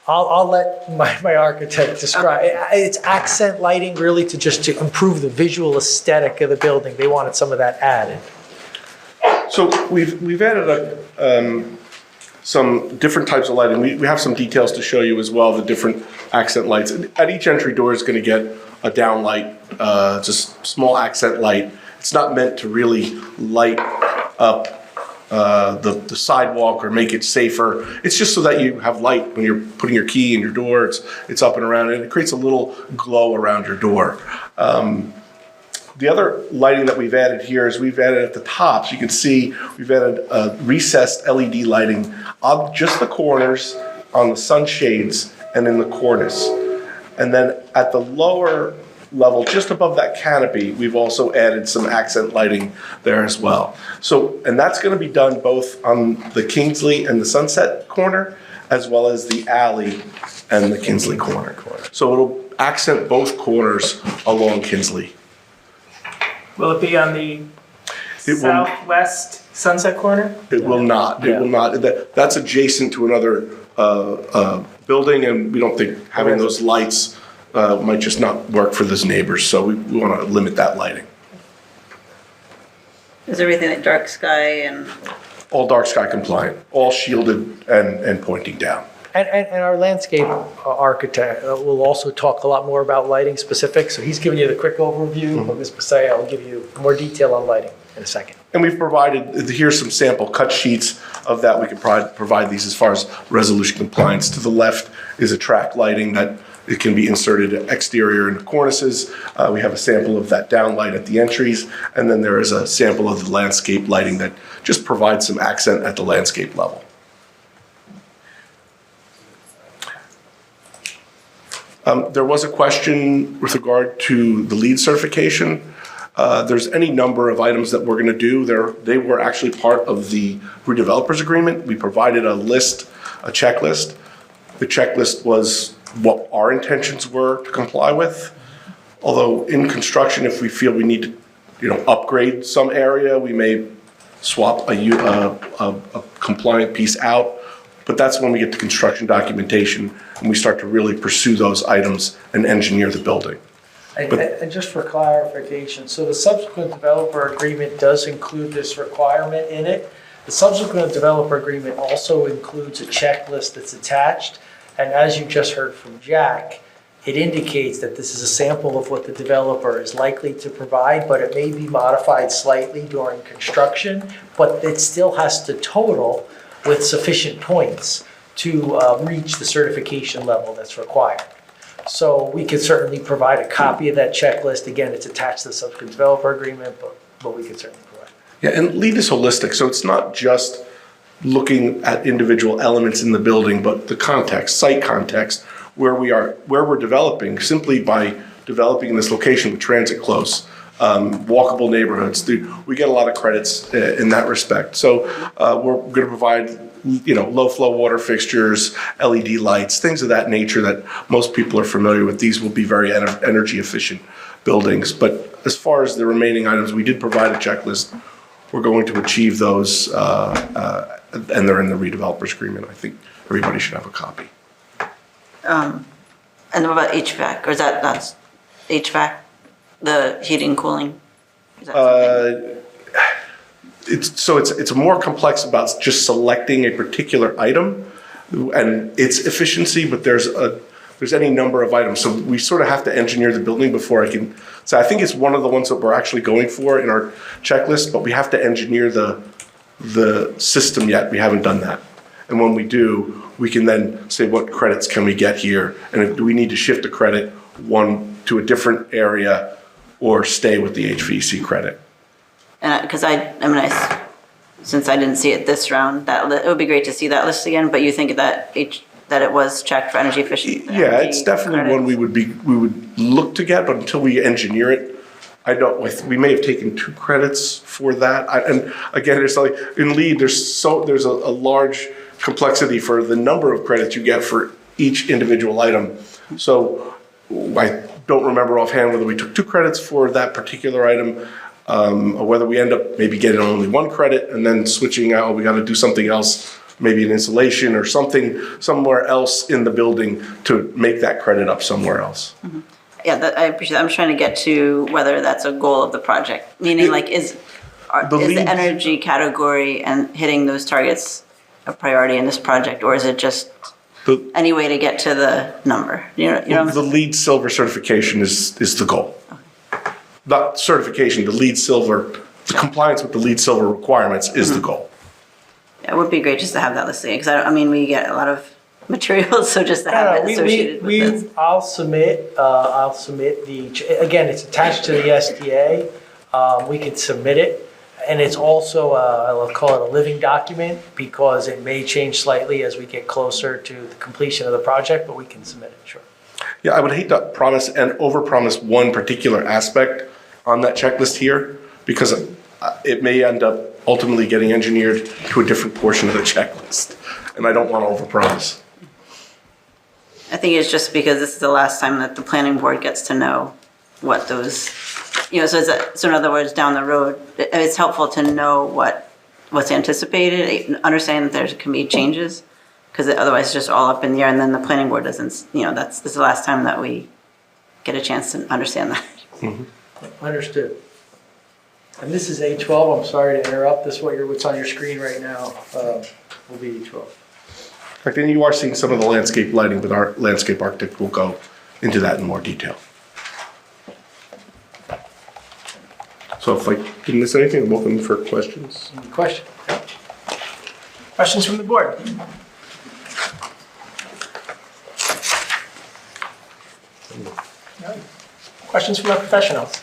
I'll let my architect describe. It's accent lighting really to improve the visual aesthetic of the building. They wanted some of that added. So we've added some different types of lighting. We have some details to show you as well, the different accent lights. At each entry door is going to get a down light, just small accent light. It's not meant to really light up the sidewalk or make it safer. It's just so that you have light when you're putting your key in your door. It's up and around, and it creates a little glow around your door. The other lighting that we've added here is we've added at the top. So you can see we've added recessed LED lighting on just the corners, on the sunshades, and in the cornice. And then at the lower level, just above that canopy, we've also added some accent lighting there as well. So, and that's going to be done both on the Kingsley and the Sunset corner, as well as the alley and the Kingsley corner. So it'll accent both corners along Kingsley. Will it be on the southwest Sunset corner? It will not. It will not. That's adjacent to another building, and we don't think having those lights might just not work for those neighbors. So we want to limit that lighting. Is everything like dark sky and? All dark sky compliant, all shielded and pointing down. And our landscape architect will also talk a lot more about lighting specifics. So he's giving you the quick overview, but Ms. Pasaya will give you more detail on lighting in a second. And we've provided, here's some sample cut sheets of that. We can provide these as far as resolution compliance. To the left is a track lighting that it can be inserted exterior in the cornices. We have a sample of that downlight at the entries. And then there is a sample of the landscape lighting that just provides some accent at the landscape level. There was a question with regard to the LEED certification. There's any number of items that we're going to do. They were actually part of the redevelopers agreement. We provided a list, a checklist. The checklist was what our intentions were to comply with. Although in construction, if we feel we need to, upgrade some area, we may swap a compliant piece out. But that's when we get to construction documentation and we start to really pursue those items and engineer the building. And just for clarification, so the subsequent developer agreement does include this requirement in it. The subsequent developer agreement also includes a checklist that's attached. And as you just heard from Jack, it indicates that this is a sample of what the developer is likely to provide, but it may be modified slightly during construction, but it still has to total with sufficient points to reach the certification level that's required. So we could certainly provide a copy of that checklist. Again, it's attached to the subsequent developer agreement, but we could certainly provide it. Yeah, and LEED is holistic, so it's not just looking at individual elements in the building, but the context, site context, where we're developing, simply by developing in this location with transit close, walkable neighborhoods. We get a lot of credits in that respect. So we're going to provide, low flow water fixtures, LED lights, things of that nature that most people are familiar with. These will be very energy efficient buildings. But as far as the remaining items, we did provide a checklist. We're going to achieve those, and they're in the redevelopers agreement. I think everybody should have a copy. And what about HVAC? Or is that's HVAC? The heating, cooling? Is that something? It's more complex about just selecting a particular item and its efficiency, but there's any number of items. So we sort of have to engineer the building before I can say. I think it's one of the ones that we're actually going for in our checklist, but we have to engineer the system yet. We haven't done that. And when we do, we can then say what credits can we get here, and do we need to shift a credit one to a different area or stay with the HVAC credit. And because since I didn't see it this round, it would be great to see that list again. But you think that it was checked for energy efficiency? Yeah, it's definitely one we would look to get, but until we engineer it, we may have taken 2 credits for that. And again, it's like in LEED, there's a large complexity for the number of credits you get for each individual item. So I don't remember offhand whether we took 2 credits for that particular item, or whether we end up maybe getting only 1 credit and then switching out, we got to do something else maybe an insulation or something somewhere else in the building to make that credit up somewhere else. Yeah, I appreciate that. I'm trying to get to whether that's a goal of the project, meaning like is the energy category and hitting those targets a priority in this project, or is it just any way to get to the number? You know The LEED Silver certification is the goal. Not certification, the LEED Silver, the compliance with the LEED Silver requirements is the goal. Yeah, it would be great just to have that listing, because I mean, we get a lot of materials, so just to have it associated with this. I'll submit again, it's attached to the SDA. We could submit it. And it's also, I'll call it a living document, because it may change slightly as we get closer to the completion of the project, but we can submit it, sure. Yeah, I would hate to promise and overpromise one particular aspect on that checklist here, because it may end up ultimately getting engineered to a different portion of the checklist, and I don't want to overpromise. I think it's just because this is the last time that the planning board gets to know what those, so in other words, down the road, it's helpful to know what's anticipated, understand that there can be changes, because otherwise it's just all up in the air, and then the planning board doesn't, this is the last time that we get a chance to understand that. Understood. And this is A12, I'm sorry to interrupt, this is what's on your screen right now, will be A12. In fact, then you are seeing some of the landscape lighting, but our landscape architect will go into that in more detail. So if I didn't miss anything, I'm open for questions. Any questions? Questions from the board? No. Questions from our professionals?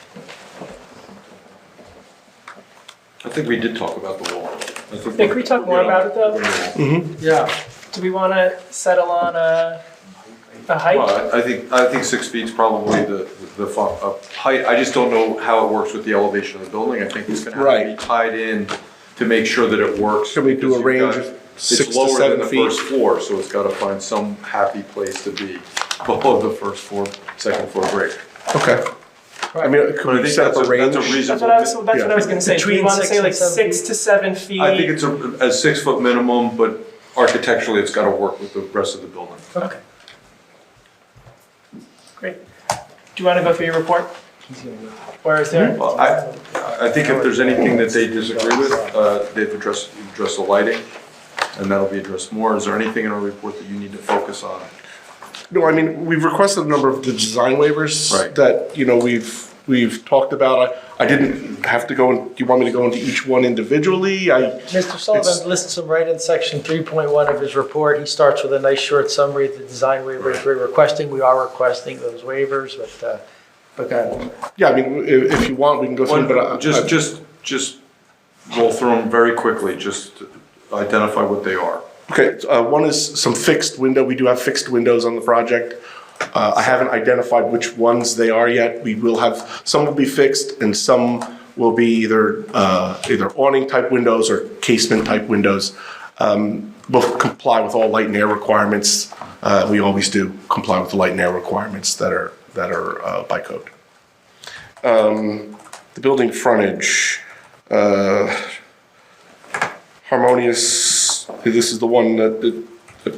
I think we did talk about the wall. Hey, can we talk more about it though? Yeah. Do we want to settle on a height? Well, I think 6 feet is probably the height. I just don't know how it works with the elevation of the building. I think it's going to have to be tied in to make sure that it works. Can we do a range of 6 to 7 feet? It's lower than the first floor, so it's got to find some happy place to be below the first floor, second floor grade. Okay. I mean, could we set up a range? That's a reasonable. That's what I was going to say. Do we want to say like 6 to 7 feet? I think it's a 6 foot minimum, but architecturally, it's got to work with the rest of the building. Okay. Great. Do you want to go through your report? Or is there? Well, I think if there's anything that they disagree with, they've addressed the lighting, and that'll be addressed more. Is there anything in our report that you need to focus on? No, I mean, we've requested a number of the design waivers that, we've talked about. I didn't have to go, do you want me to go into each one individually? Mr. Sullivan lists them right in section 3.1 of his report. He starts with a nice short summary of the design waivers we're requesting. We are requesting those waivers, but go ahead. Yeah, I mean, if you want, we can go through them, but just roll through them very quickly, just identify what they are. Okay, one is some fixed window. We do have fixed windows on the project. I haven't identified which ones they are yet. We will have, some will be fixed and some will be either awning type windows or casement type windows. We'll comply with all light and air requirements. We always do comply with the light and air requirements that are by code. The building frontage, harmonious. This is the one that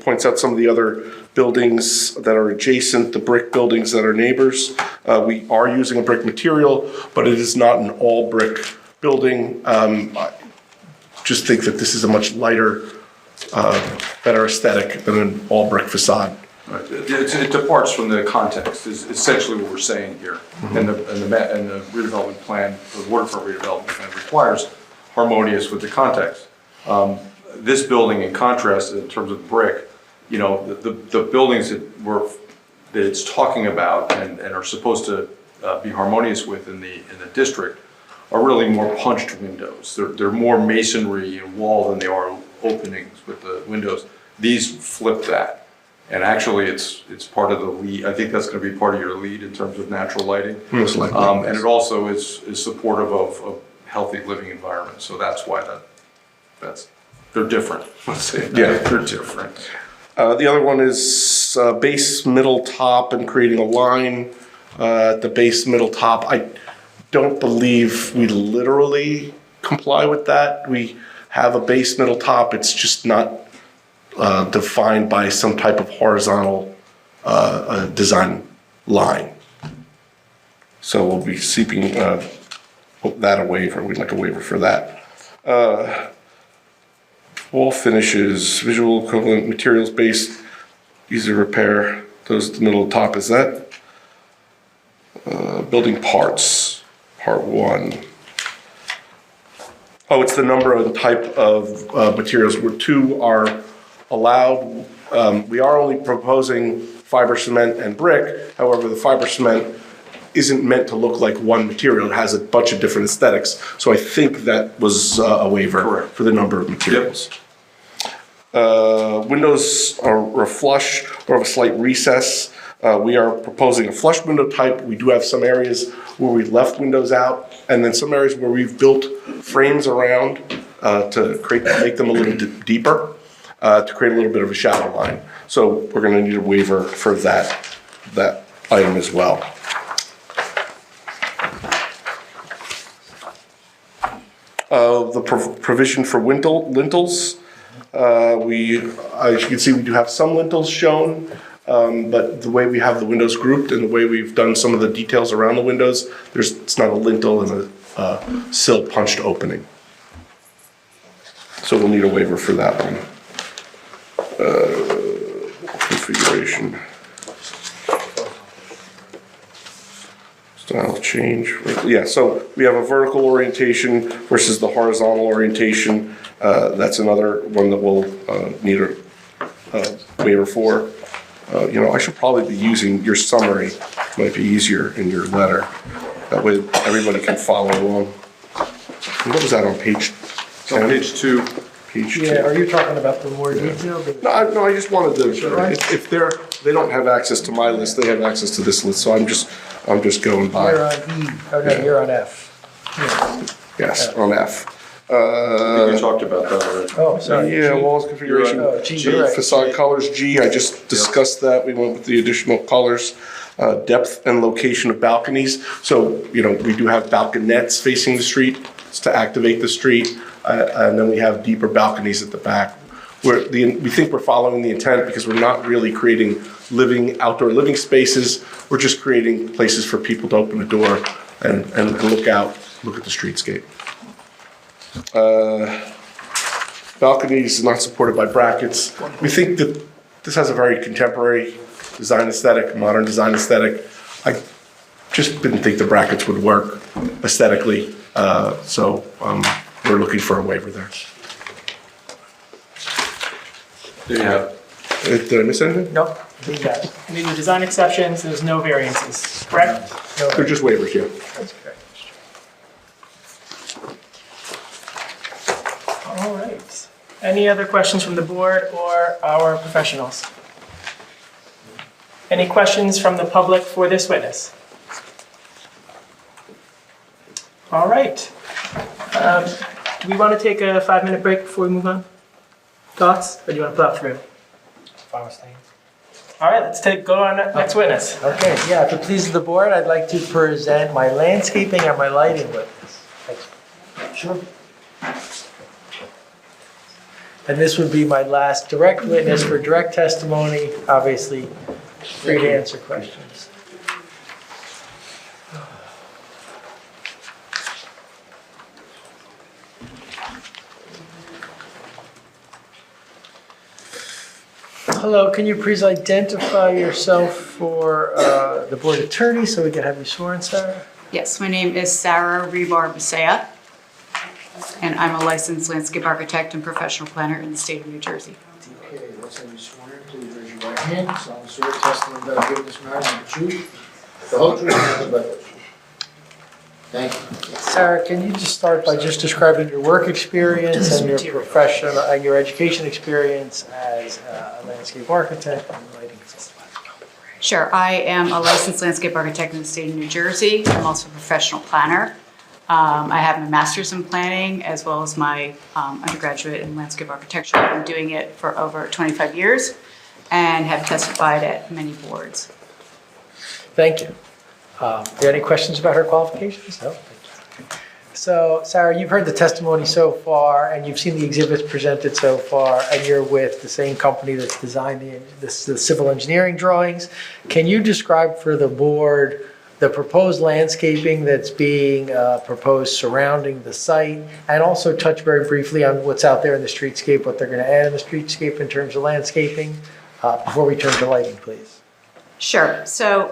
points out some of the other buildings that are adjacent, the brick buildings that are neighbors. We are using a brick material, but it is not an all brick building. I just think that this is a much lighter, better aesthetic than an all brick facade. Right. It departs from the context, is essentially what we're saying here. And the redevelopment plan, the waterfront redevelopment plan requires harmonious with the context. This building, in contrast, in terms of brick, the buildings that it's talking about and are supposed to be harmonious with in the district are really more punched windows. They're more masonry and wall than they are openings with the windows. These flip that. And actually, it's part of the lead. I think that's going to be part of your lead in terms of natural lighting. Most likely. And it also is supportive of healthy living environment. So that's why they're different. Let's say that. Yeah, they're different. The other one is base, middle, top, and creating a line at the base, middle, top. I don't believe we literally comply with that. We have a base, middle, top. It's just not defined by some type of horizontal design line. So we'll be seeking that a waiver. We'd like a waiver for that. Wall finishes, visual equivalent materials based, easy to repair. Those at the middle of the top, is that? Building parts, part 1. Oh, it's the number and type of materials where 2 are allowed. We are only proposing fiber cement and brick. However, the fiber cement isn't meant to look like one material. It has a bunch of different aesthetics. So I think that was a waiver for the number of materials. Windows are flush or have a slight recess. We are proposing a flush window type. We do have some areas where we left windows out, and then some areas where we've built frames around to make them a little deeper, to create a little bit of a shadow line. So we're going to need a waiver for that item as well. The provision for lintels. As you can see, we do have some lintels shown, but the way we have the windows grouped and the way we've done some of the details around the windows, it's not a lintel and a sill punched opening. So we'll need a waiver for that one. Configuration. Style change. Yeah, so we have a vertical orientation versus the horizontal orientation. That's another one that we'll need a waiver for. I should probably be using your summary. Might be easier in your letter. That way everybody can follow along. And what was that on page 10? On page 2. Page 2. Yeah, are you talking about the more detailed? No, I just wanted to. If they don't have access to my list, they have access to this list. So I'm just going by. You're on E. Oh no, you're on F. Yes, on F. I think we talked about that already. Oh, sorry. Yeah, walls configuration. Oh, G, you're right. Facade colors, G, I just discussed that. We went with the additional colors. Depth and location of balconies. So, we do have balconettes facing the street to activate the street. And then we have deeper balconies at the back. We think we're following the intent because we're not really creating outdoor living spaces. We're just creating places for people to open the door and look out, look at the streetscape. Balconies not supported by brackets. We think that this has a very contemporary design aesthetic, modern design aesthetic. I just didn't think the brackets would work aesthetically, so we're looking for a waiver there. There you have it. Did I miss anything? No, I think that. And in the design exceptions, there's no variances, correct? No, They're just waivers, yeah. that's correct. All right. Any other questions from the board or our professionals? Any questions from the public for this witness? All right. Do we want to take a 5-minute break before we move on? Thoughts, or do you want to plow through? Fine with staying. All right, let's go on next witness. Okay, yeah, if it pleases the board, I'd like to present my landscaping and my lighting witness. Sure. And this would be my last direct witness for direct testimony, obviously free to answer questions. Hello, can you please identify yourself for the board attorney so we can have you sworn, Sarah? Yes, my name is Sarah Rebar-Basea, and I'm a licensed landscape architect and professional planner in the state of New Jersey. Okay, let's have you sworn in. Please raise your right hand. Solemnly swear the testimony that I give in this matter is the truth, the whole truth, and nothing but the truth. Thank you. Sarah, can you just start by just describing your work experience and your professional and your education experience as a landscape architect and lighting consultant? Sure, I am a licensed landscape architect in the state of New Jersey. I'm also a professional planner. I have my master's in planning as well as my undergraduate in landscape architecture. I've been doing it for over 25 years and have testified at many boards. Thank you. Are there any questions about her qualifications? No? Thank you. So, Sarah, you've heard the testimony so far, and you've seen the exhibits presented so far, and you're with the same company that's designed the civil engineering drawings. Can you describe for the board the proposed landscaping that's being proposed surrounding the site, and also touch very briefly on what's out there in the streetscape, what they're going to add in the streetscape in terms of landscaping, before we turn to lighting, please? Sure. So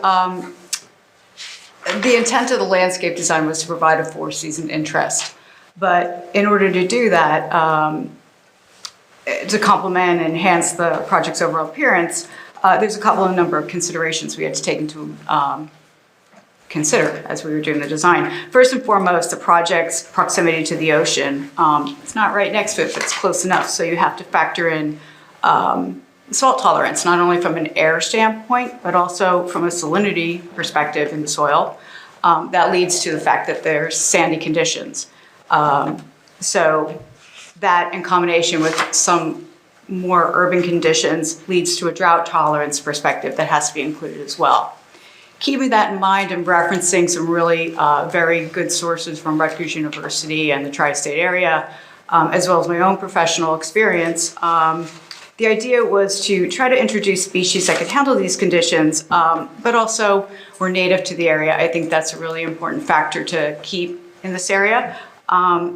the intent of the landscape design was to provide a four-season interest. But in order to do that, to complement and enhance the project's overall appearance, there's a number of considerations we had to take into consider as we were doing the design. First and foremost, the project's proximity to the ocean. It's not right next to it, but it's close enough. So you have to factor in salt tolerance, not only from an air standpoint, but also from a salinity perspective in the soil. That leads to the fact that there's sandy conditions. So that in combination with some more urban conditions leads to a drought tolerance perspective that has to be included as well. Keeping that in mind and referencing some really very good sources from Rutgers University and the tri-state area, as well as my own professional experience, the idea was to try to introduce species that could handle these conditions, but also were native to the area. I think that's a really important factor to keep in this area.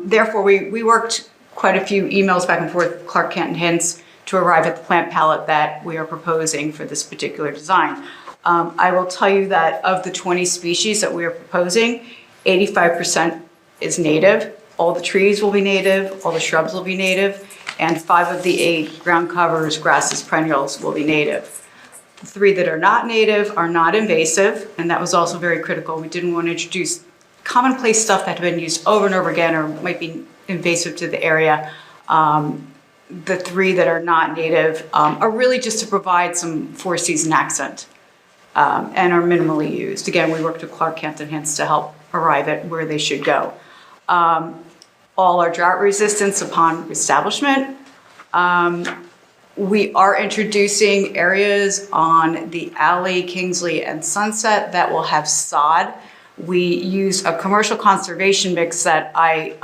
Therefore, we worked quite a few emails back and forth with Clark Kent and Hints to arrive at the plant palette that we are proposing for this particular design. I will tell you that of the 20 species that we are proposing, 85% is native. All the trees will be native, all the shrubs will be native, and 5 of the 8 ground covers, grasses, perennials will be native. The 3 that are not native are not invasive, and that was also very critical. We didn't want to introduce commonplace stuff that had been used over and over again or might be invasive to the area. The 3 that are not native are really just to provide some four-season accent and are minimally used. Again, we worked with Clark Kent and Hints to help arrive at where they should go. All are drought resistance upon establishment. We are introducing areas on the alley, Kingsley, and Sunset that will have sod. We use a commercial conservation mix that I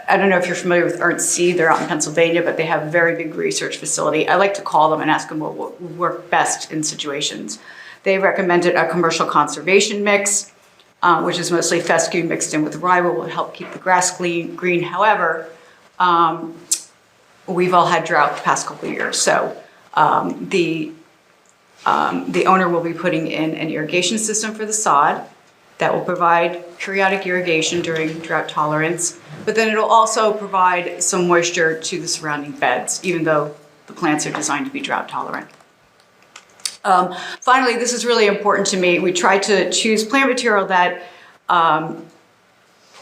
don't know if you're familiar with Ernst Seed. They're out in Pennsylvania, but they have a very big research facility. I like to call them and ask them what would work best in situations. They recommended a commercial conservation mix, which is mostly fescue mixed in with rye, will help keep the grass green. However, we've all had drought the past couple of years, so the owner will be putting in an irrigation system for the sod that will provide periodic irrigation during drought tolerance, but then it'll also provide some moisture to the surrounding beds, even though the plants are designed to be drought tolerant. Finally, this is really important to me. We try to choose plant material that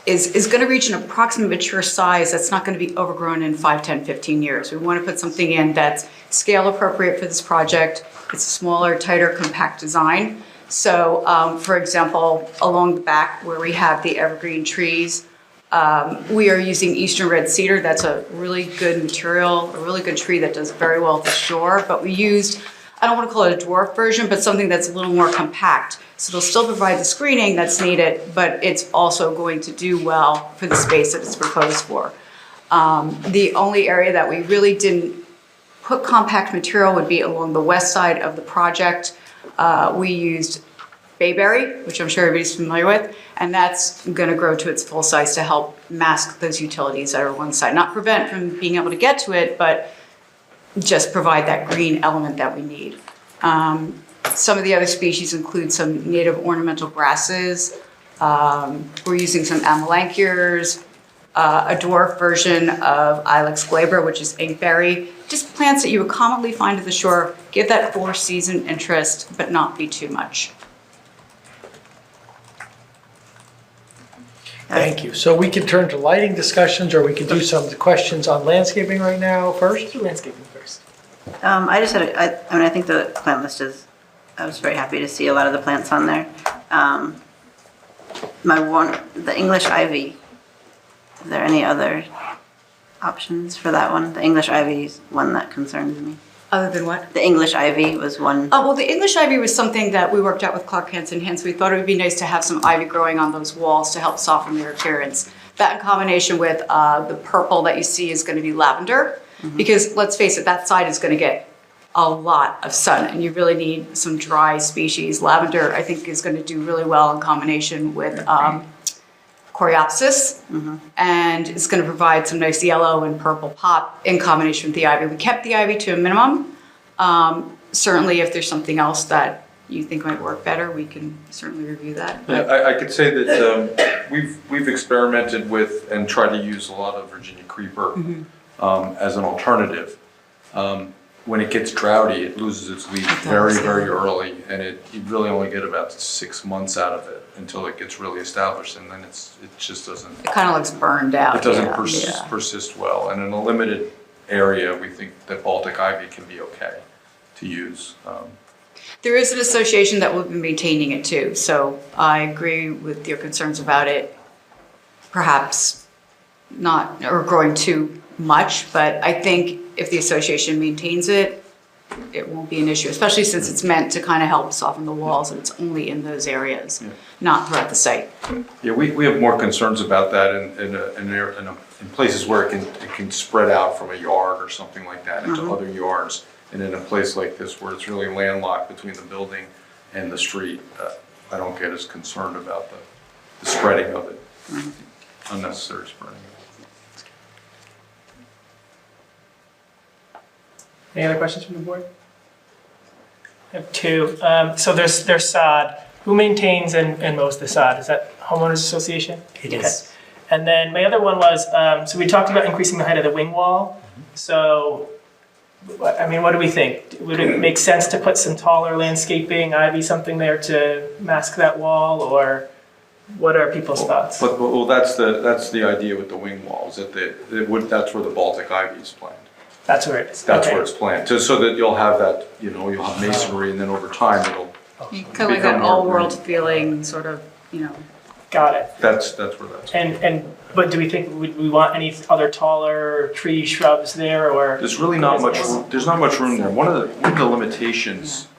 is going to reach an approximate mature size that's not going to be overgrown in 5, 10, 15 years. We want to put something in that's scale appropriate for this project. It's a smaller, tighter, compact design. So, for example, along the back where we have the evergreen trees, we are using eastern red cedar. That's a really good material, a really good tree that does very well at the shore, but we used, I don't want to call it a dwarf version, but something that's a little more compact. So it'll still provide the screening that's needed, but it's also going to do well for the space that it's proposed for. The only area that we really didn't put compact material would be along the west side of the project. We used bayberry, which I'm sure everybody's familiar with, and that's going to grow to its full size to help mask those utilities that are on one side. Not prevent from being able to get to it, but just provide that green element that we need. Some of the other species include some native ornamental grasses. We're using some amelanchiers, a dwarf version of Ilex glabra, which is inkberry. Just plants that you would commonly find at the shore, give that four-season interest, but not be too much. Thank you. So we can turn to lighting discussions, or we can do some questions on landscaping right now first? Do landscaping first. I just had, I think the plant list is, I was very happy to see a lot of the plants on there. The English ivy, is there any other options for that one? The English ivy is one that concerns me. Other than what? The English ivy was one. Well, the English ivy was something that we worked out with Clark Hansen. Hence, we thought it would be nice to have some ivy growing on those walls to help soften their appearance. That in combination with the purple that you see is going to be lavender. Because let's face it, that side is going to get a lot of sun and you really need some dry species. Lavender, I think, is going to do really well in combination with Coreopsis, and it's going to provide some nice yellow and purple pop in combination with the ivy. We kept the ivy to a minimum. Certainly, if there's something else that you think might work better, we can certainly review that. Yeah, I could say that we've experimented with and tried to use a lot of Virginia creeper as an alternative. When it gets droughty, it loses its leaves very early, and you really only get about 6 months out of it until it gets really established, and then it just doesn't. It kind of looks burned out. It doesn't persist well, and in a limited area, we think that Baltic ivy can be okay to use. There is an association that will be maintaining it too, so I agree with your concerns about it. Perhaps not, or growing too much, but I think if the association maintains it, it won't be an issue, especially since it's meant to kind of help soften the walls and it's only in those areas, not throughout the site. Yeah, we have more concerns about that in places where it can spread out from a yard or something like that into other yards. And in a place like this where it's really landlocked between the building and the street, I don't get as concerned about the spreading of it, unnecessary spreading. Any other questions from the board? I have two. So there's sod. Who maintains and mows the sod? Is that homeowners association? It is. And then my other one was, so we talked about increasing the height of the wing wall. So, I mean, what do we think? Would it make sense to put some taller landscaping, ivy, something there to mask that wall, or what are people's thoughts? Well, that's the idea with the wing walls, that that's where the Baltic ivy is planted. That's where it is. That's where it's planted, so that you'll have that, you'll have masonry, and then over time it'll. Kind of like an all-world feeling, sort of, Got it. That's where that's. But do we think we want any other taller tree shrubs there, or? There's really not much. There's not much room there. One of the limitations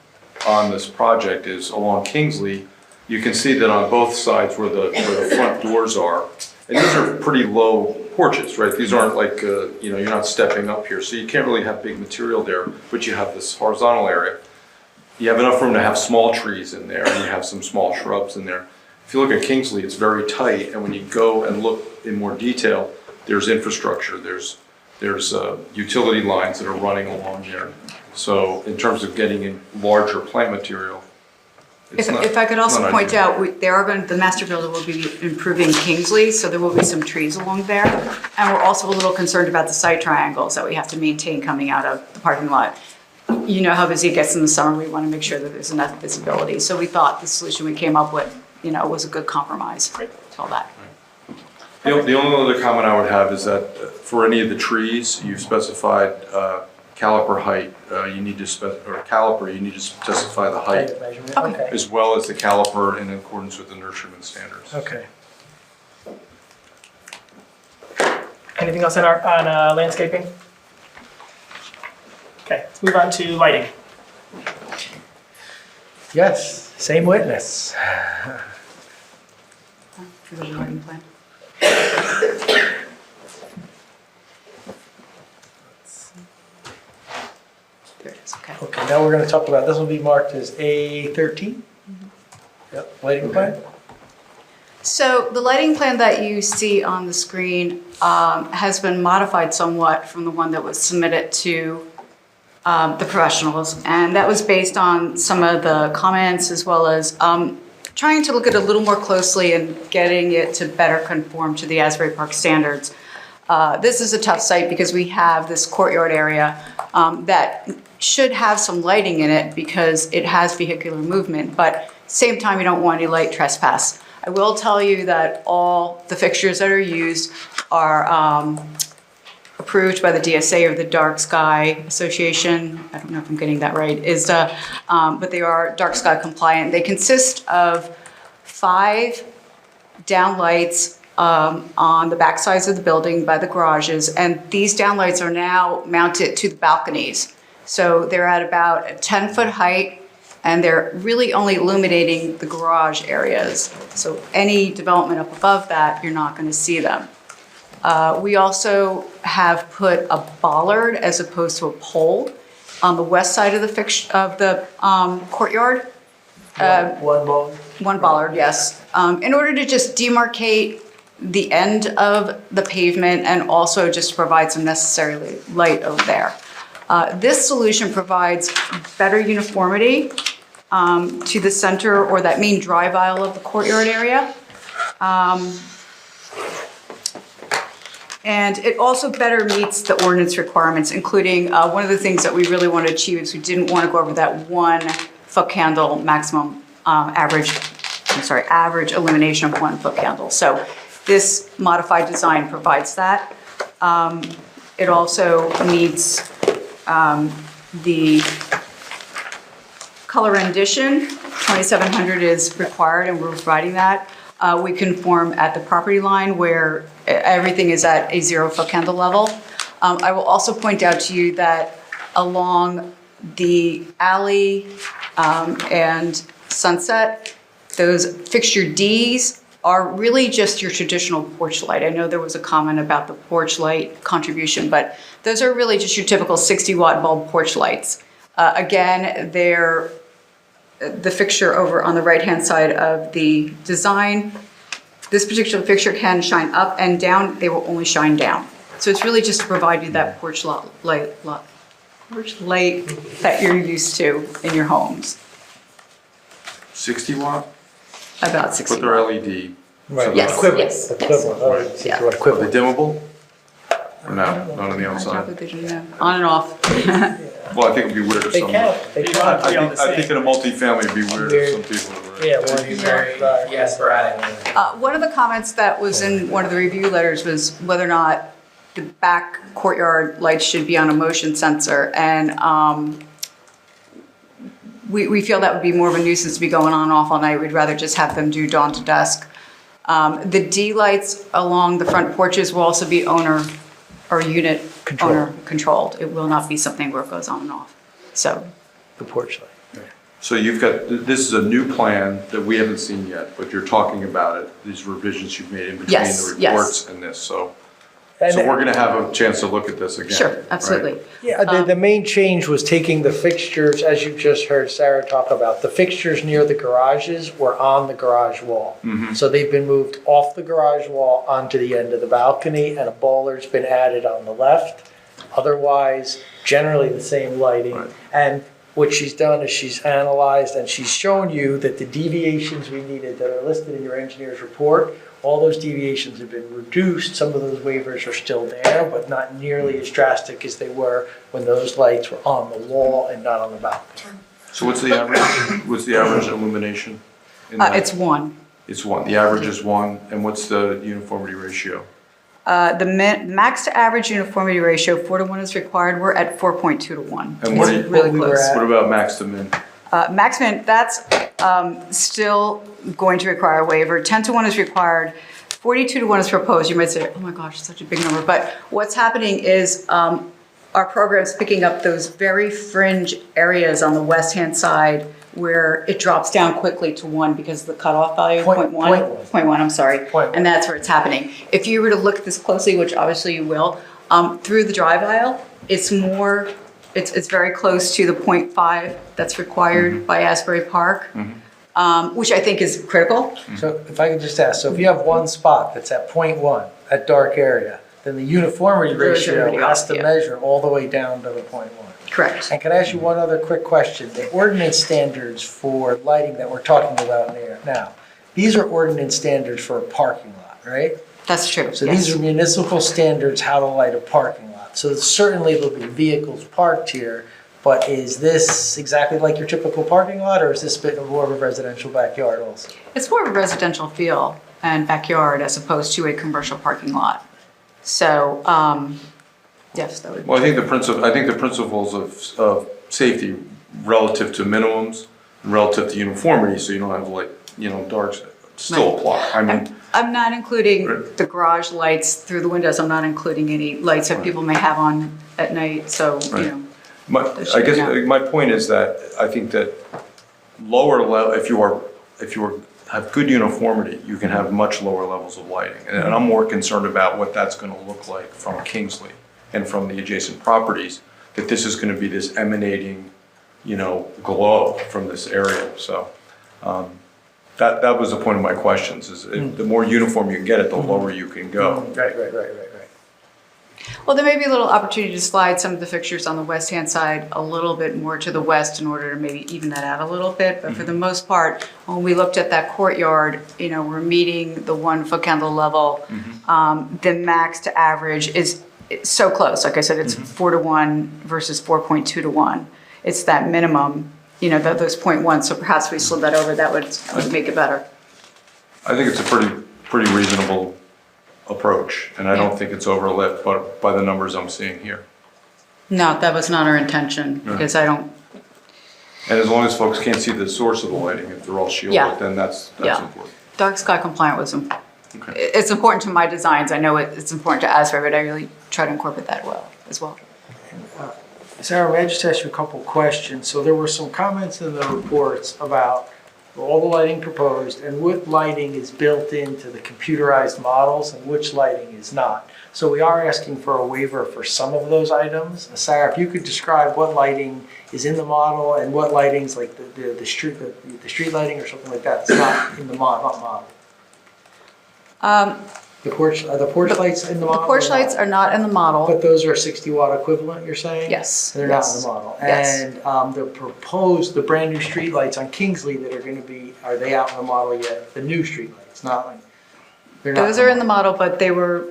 on this project is along Kingsley. You can see that on both sides where the front doors are, and these are pretty low porches, right? These aren't like you're not stepping up here, so you can't really have big material there. But you have this horizontal area. You have enough room to have small trees in there, and you have some small shrubs in there. If you look at Kingsley, it's very tight, and when you go and look in more detail, there's infrastructure, there's utility lines that are running along there. So in terms of getting in larger plant material, If I could also point out, the master builder will be improving Kingsley, so there will be some trees along there. And we're also a little concerned about the site triangles that we have to maintain coming out of the parking lot. You know how busy it gets in the summer, we want to make sure that there's enough visibility. So we thought the solution we came up with, was a good compromise to all that. The only other comment I would have is that for any of the trees, you've specified caliper height. You need to specify the height, Okay. as well as the caliper in accordance with the nurseryman standards. Okay. Anything else on landscaping? Okay, let's move on to lighting. Yes, same witness. Visual lighting plan. There it is, okay. Okay, now we're going to talk about, this will be marked as A13. Yep, lighting plan. So the lighting plan that you see on the screen has been modified somewhat from the one that was submitted to the professionals. And that was based on some of the comments as well as trying to look at it a little more closely and getting it to better conform to the Asbury Park standards. This is a tough site because we have this courtyard area that should have some lighting in it because it has vehicular movement, but same time you don't want any light trespass. I will tell you that all the fixtures that are used are approved by the DSA or the Dark Sky Association. I don't know if I'm getting that right. But they are dark sky compliant. They consist of 5 downlights on the back sides of the building by the garages, and these downlights are now mounted to the balconies. So they're at about a 10-foot height, and they're really only illuminating the garage areas. So any development up above that, you're not going to see them. We also have put a bollard as opposed to a pole on the west side of the courtyard. One ball. One bollard, yes. In order to just demarcate the end of the pavement and also just provide some necessary light over there. This solution provides better uniformity to the center or that main drive aisle of the courtyard area. And it also better meets the ordinance requirements, including one of the things that we really want to achieve is we didn't want to go over that 1 foot candle maximum average illumination of 1 foot candle. So this modified design provides that. It also meets the color rendition. 2700 is required and we're providing that. We conform at the property line where everything is at a 0 foot candle level. I will also point out to you that along the alley and Sunset, those fixture Ds are really just your traditional porch light. I know there was a comment about the porch light contribution, but those are really just your typical 60-watt bulb porch lights. Again, they're the fixture over on the right-hand side of the design. This particular fixture can shine up and down. They will only shine down. So it's really just to provide you that porch light that you're used to in your homes. 60 watt? About 60 With their watt. LED. Right. Yes, Equivalent. yes, Equivalent. Right. Right. Yeah. Are Equivalent. they dimmable? Or no, not on the I outside? don't think they do, on and off. Well, I think it'd be weird if They some. can. They They can. want to be on the I think same. in a multifamily it'd be weird if some people were. Yeah, one very, sporadic. One of the comments that was in one of the review letters was whether or not the back courtyard lights should be on a motion sensor. And we feel that would be more of a nuisance to be going on and off all night. We'd rather just have them do dawn to dusk. The D lights along the front porches will also be owner or unit owner controlled. It will not be something where it goes on and off. So The porch light. So you've got, this is a new plan that we haven't seen yet, but you're talking about it, these revisions you've made in between Yes, the yes. reports and this, so. And- So we're gonna have a chance to look at this again. sure, right? absolutely. Yeah, the main change was taking the fixtures, as you just heard Sarah talk about, the fixtures near the garages were on the garage wall. So they've been moved off the garage wall onto the end of the balcony, and a bollard's been added on the left. Otherwise, generally the same lighting. Right. And what she's done is she's analyzed and she's shown you that the deviations we needed that are listed in your engineer's report, all those deviations have been reduced. Some of those waivers are still there, but not nearly as drastic as they were when those lights were on the wall and not on the balcony. So what's the average illumination? in that? It's 1. It's 1, the average is 1, and what's the uniformity ratio? The max to average uniformity ratio, 4:1 is required. We're at 4.2:1. And what It's do you- really we were close. at- What about max to min? Maximum, that's still going to require a waiver. 10:1 is required. 42:1 is proposed. You might say, oh my gosh, it's such a big number. But what's happening is our program's picking up those very fringe areas on the west-hand side where it drops down quickly to 1 because of the cutoff value, Point 0.1. one. 0.1, I'm sorry. Point one. And that's where it's happening. If you were to look at this closely, which obviously you will, through the drive aisle, it's very close to the 0.5 that's required by Asbury Park, which I think is critical. So if I could just ask, so if you have one spot that's at 0.1, that dark area, then the uniformity Throws ratio everybody has off, to yeah. measure all the way down to the 0.1. Correct. And can I ask you one other quick question? The ordinance standards for lighting that we're talking about now, these are ordinance standards for a parking lot, right? That's true, So yes. these are municipal standards how to light a parking lot. So certainly there'll be vehicles parked here, but is this exactly like your typical parking lot, or is this a bit more of a residential backyard also? It's more of a residential feel and backyard as opposed to a commercial parking lot. So, yes, that would. Well, I think the principles of safety relative to minimums, and relative to uniformity, so you don't have darks, still apply. I mean, I'm not including Right. the garage lights through the windows. I'm not including any lights that people may have on at night, so, you Right. know. I guess my point is that I think that lower level, if you have good uniformity, you can have much lower levels of lighting. And I'm more concerned about what that's going to look like from Kingsley and from the adjacent properties, that this is going to be this emanating, glow from this area. So that was the point of my questions, is the more uniform you can get it, the lower you can go. Right. Well, there may be a little opportunity to slide some of the fixtures on the west-hand side a little bit more to the west in order to maybe even that out a little bit. But for the most part, when we looked at that courtyard, we're meeting the 1 foot candle level. The max to average is so close. Like I said, it's 4 to 1 versus 4.2 to 1. It's that minimum, those 0.1. So perhaps we slid that over. That would make it better. I think it's a pretty reasonable approach, and I don't think it's overlit by the numbers I'm seeing here. No, that was not our intention because I don't. And as long as folks can't see the source of the lighting, if they're all shielded, then that's important. Dark sky compliant was it's important to my designs. I know it's important to Asbury, but I really try to incorporate that as well. Sarah, may I just ask you a couple questions? So there were some comments in the reports about all the lighting proposed and what lighting is built into the computerized models and which lighting is not. So we are asking for a waiver for some of those items. Sarah, if you could describe what lighting is in the model and what lighting's like the street lighting or something like that, it's not in the model. The porch lights in the model? The porch lights are not in the model. But those are 60 watt equivalent, you're saying? Yes. They're not in the model. Yes. And the brand new street lights on Kingsley that are going to be, are they out in the model yet? The new street lights, not like, they're not. Those are in the model, but they were,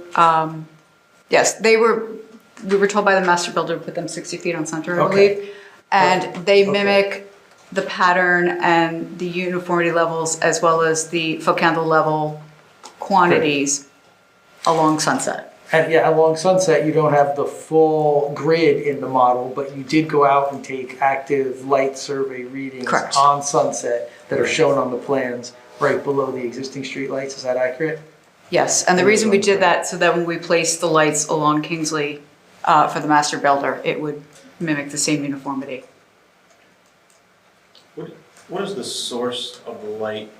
we were told by the master builder to put them 60 feet on center, I believe. And they mimic the pattern and the uniformity levels as well as the foot candle level quantities along Sunset. And along Sunset, you don't have the full grid in the model, but you did go out and take active light survey readings on Sunset that are shown on the plans right below the existing street lights. Is that accurate? Yes, and the reason we did that so that when we placed the lights along Kingsley for the master builder, it would mimic the same uniformity. What is the source of the light?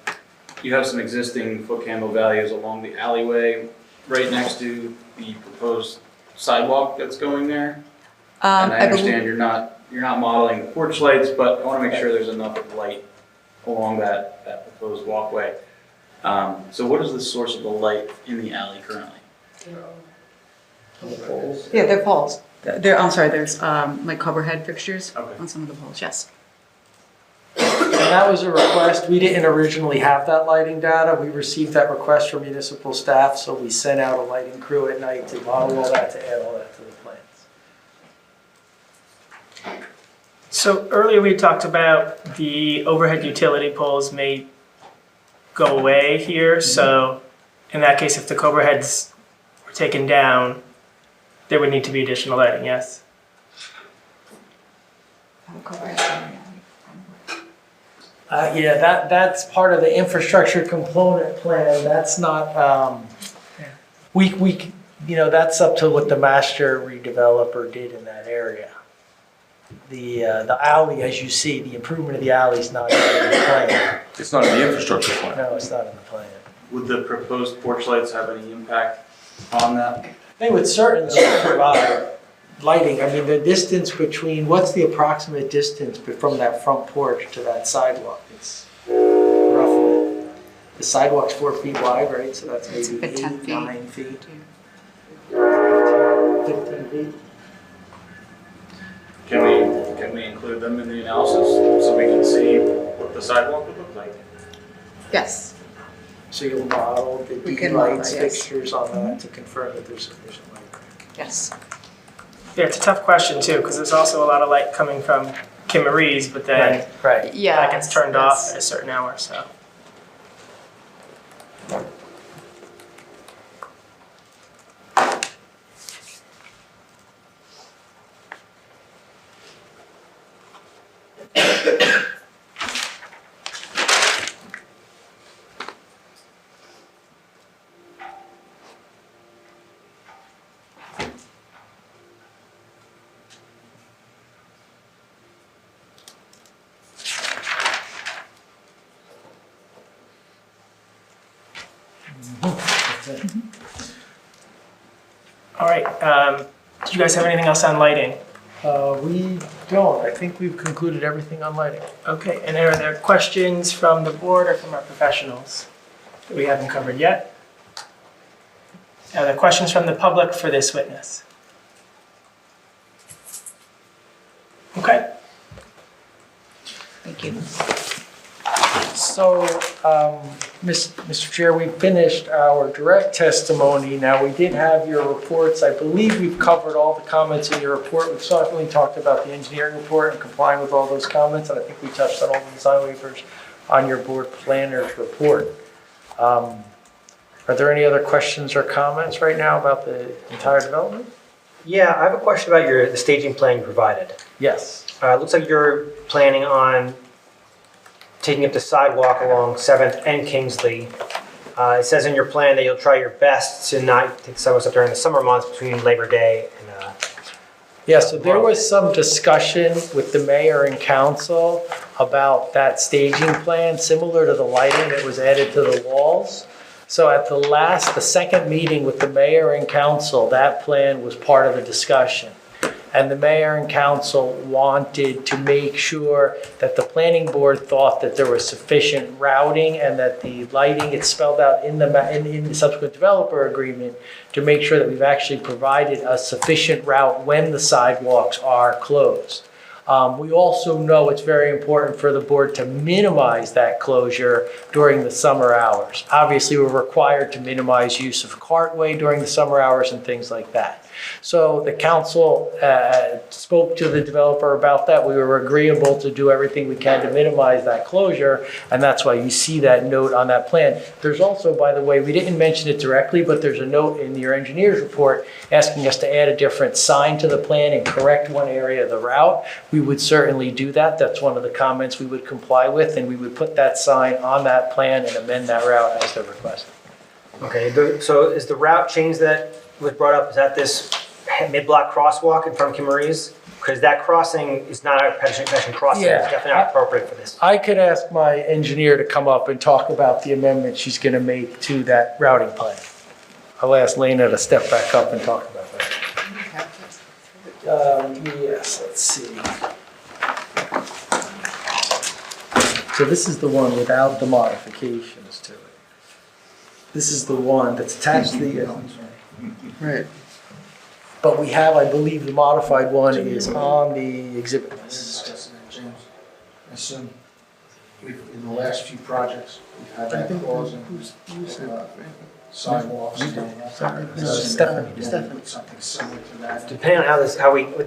You have some existing foot candle values along the alleyway right next to the proposed sidewalk that's going there. And I understand you're not modeling the porch lights, but I want to make sure there's enough light along that proposed walkway. So what is the source of the light in the alley currently? Yeah, they're poles. There's like cover head fixtures on some of the poles, yes. And that was a request. We didn't originally have that lighting data. We received that request from municipal staff, so we sent out a lighting crew at night to model all that, to add all that to the plans. So earlier we talked about the overhead utility poles may go away here. So in that case, if the cover heads were taken down, there would need to be additional lighting, yes? That's part of the infrastructure component plan. That's not, that's up to what the master redeveloper did in that area. The alley, as you see, the improvement of the alley is not in the plan. It's not in the infrastructure plan. No, it's not in the plan. Would the proposed porch lights have any impact on that? They would certainly provide lighting. I mean, the distance between, what's the approximate distance from that front porch to that sidewalk? It's roughly, the sidewalk's 4 feet wide, right? So that's maybe 8, 9 feet. 15 feet. Can we include them in the analysis so we can see what the sidewalk would look like? Yes. So you'll model the lights, fixtures on that to confirm that there's sufficient light. Yes. Yeah, it's a tough question too, because there's also a lot of light coming from Kim Marie's, but then Right. that gets turned off at a certain hour, so. All right, did you guys have anything else on lighting? We don't. I think we've concluded everything on lighting. Okay, and are there questions from the board or from our professionals that we haven't covered yet? Are there questions from the public for this witness? Okay. Thank you. So, Mr. Chair, we finished our direct testimony. Now, we did have your reports. I believe we've covered all the comments in your report. We've certainly talked about the engineering report and complying with all those comments, and I think we touched on all the design waivers on your board planner's report. Are there any other questions or comments right now about the entire development? Yeah, I have a question about the staging plan you provided. Yes. It looks like you're planning on taking up the sidewalk along 7th and Kingsley. It says in your plan that you'll try your best to not take the sidewalks up during the summer months between Labor Day and Yeah, so there was some discussion with the mayor and council about that staging plan, similar to the lighting that was added to the walls. So at the second meeting with the mayor and council, that plan was part of the discussion. And the mayor and council wanted to make sure that the planning board thought that there was sufficient routing and that the lighting, it's spelled out in the subsequent developer agreement, to make sure that we've actually provided a sufficient route when the sidewalks are closed. We also know it's very important for the board to minimize that closure during the summer hours. Obviously, we're required to minimize use of cartway during the summer hours and things like that. So the council spoke to the developer about that. We were agreeable to do everything we can to minimize that closure, and that's why you see that note on that plan. There's also, by the way, we didn't mention it directly, but there's a note in your engineer's report asking us to add a different sign to the plan and correct one area of the route. We would certainly do that. That's one of the comments we would comply with, and we would put that sign on that plan and amend that route as they're requested. Okay, so is the route change that was brought up, is that this mid-block crosswalk in front of Kim Marie's? Because that crossing is not a pedestrian crossing, Yeah. it's definitely not appropriate for this. I could ask my engineer to come up and talk about the amendment she's going to make to that routing plan. I'll ask Lena to step back up and talk about that. Yes, let's see. So this is the one without the modifications to it. This is the one that's attached to the, Right. but we have, I believe, the modified one is on the exhibit list. James, I assume in the last few projects, we've had that clause in sidewalks. Stephanie. Put something similar to that. Depending on they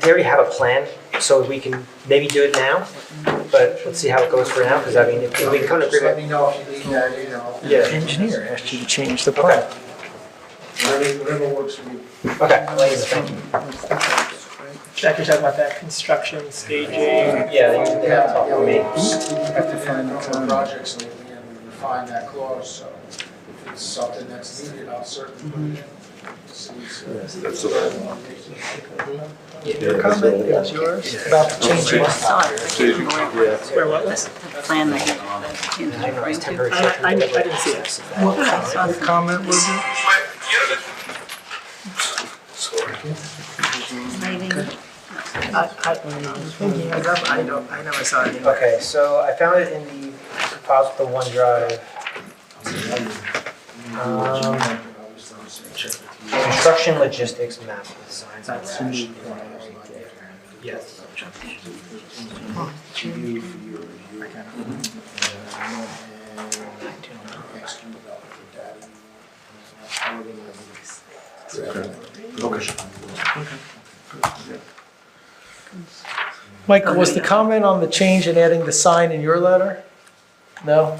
already have a plan, so we can maybe do it now, but let's see how it goes for now, because I mean, if we can come to Just let agreement. me know if you need that, you know. Yeah, Engineer asked you to change the plan. Whatever works for you. okay, thank you. Jack, you're talking about that construction, staging. Yeah, they have to talk to me. We have to find a couple of projects lately and we refine that clause, so if it's something that's needed, I'll certainly put it in. That's Your comment, it was yours, about the changing. Where what was? The plan that you I know it's to. temporary. I didn't see it. What comment was it? I never saw it. Okay, so I found it in the files with the OneDrive. Construction logistics map with designs. That's and neat. Yes. Michael, was the comment on the change in adding the sign in your letter? No?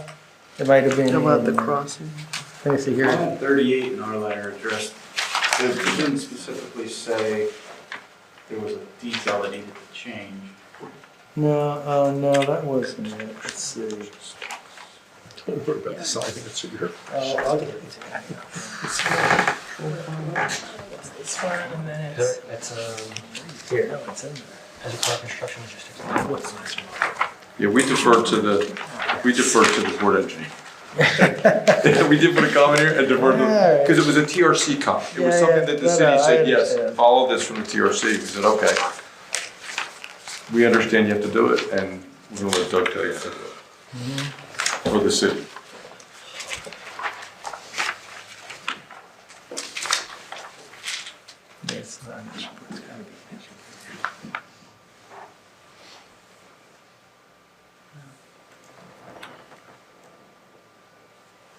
It might have been. About the crossing. Let me see here. Item 38 in our letter addressed, it didn't specifically say there was a detail that needed to change. No, that wasn't it. Let's see. Don't worry about the sign, it's in here. I'll get it. This one, and then it's. It's here. No, it's in there. As a part of construction logistics. Yeah, we defer to the board engineer. We did put a comment here and divert because it was a TRC comment. It was Yeah, something yeah. that the No, city no, I said, yes, understand. follow this from the TRC. We said, okay. We understand you have to do it, and we're gonna let Doug tell you how to do it. For the city.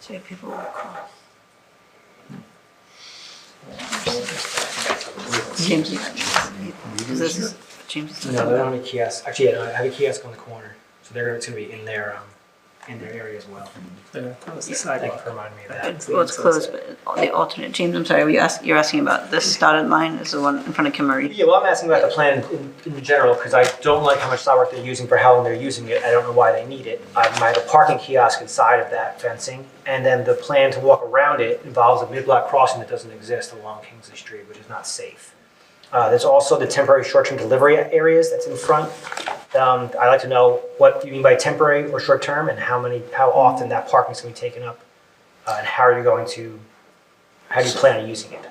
So people will cross. James, is this James? No, they don't have a kiosk. Actually, yeah, I have a kiosk on the corner, so it's gonna be in their area as well. Close the Thank you sidewalk. for reminding me of that. Well, it's closed, but the alternate, James, I'm sorry, you're asking about this dotted line is the one in front of Kimmery? Yeah, well, I'm asking about the plan in general, because I don't like how much sidewalk they're using for how long they're using it. I don't know why they need it. I have a parking kiosk inside of that fencing, and then the plan to walk around it involves a mid-block crossing that doesn't exist along Kingsley Street, which is not safe. There's also the temporary short-term delivery areas that's in front. I'd like to know what you mean by temporary or short-term, and how often that parking's gonna be taken up, and how do you plan on using it?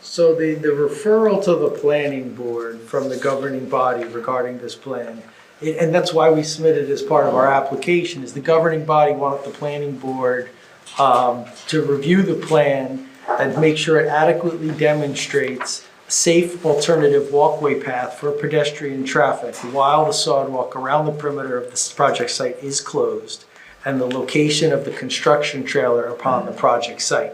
So the referral to the planning board from the governing body regarding this plan, and that's why we submitted as part of our application, is the governing body wanted the planning board to review the plan and make sure it adequately demonstrates a safe alternative walkway path for pedestrian traffic while the sidewalk around the perimeter of this project site is closed and the location of the construction trailer upon the project site.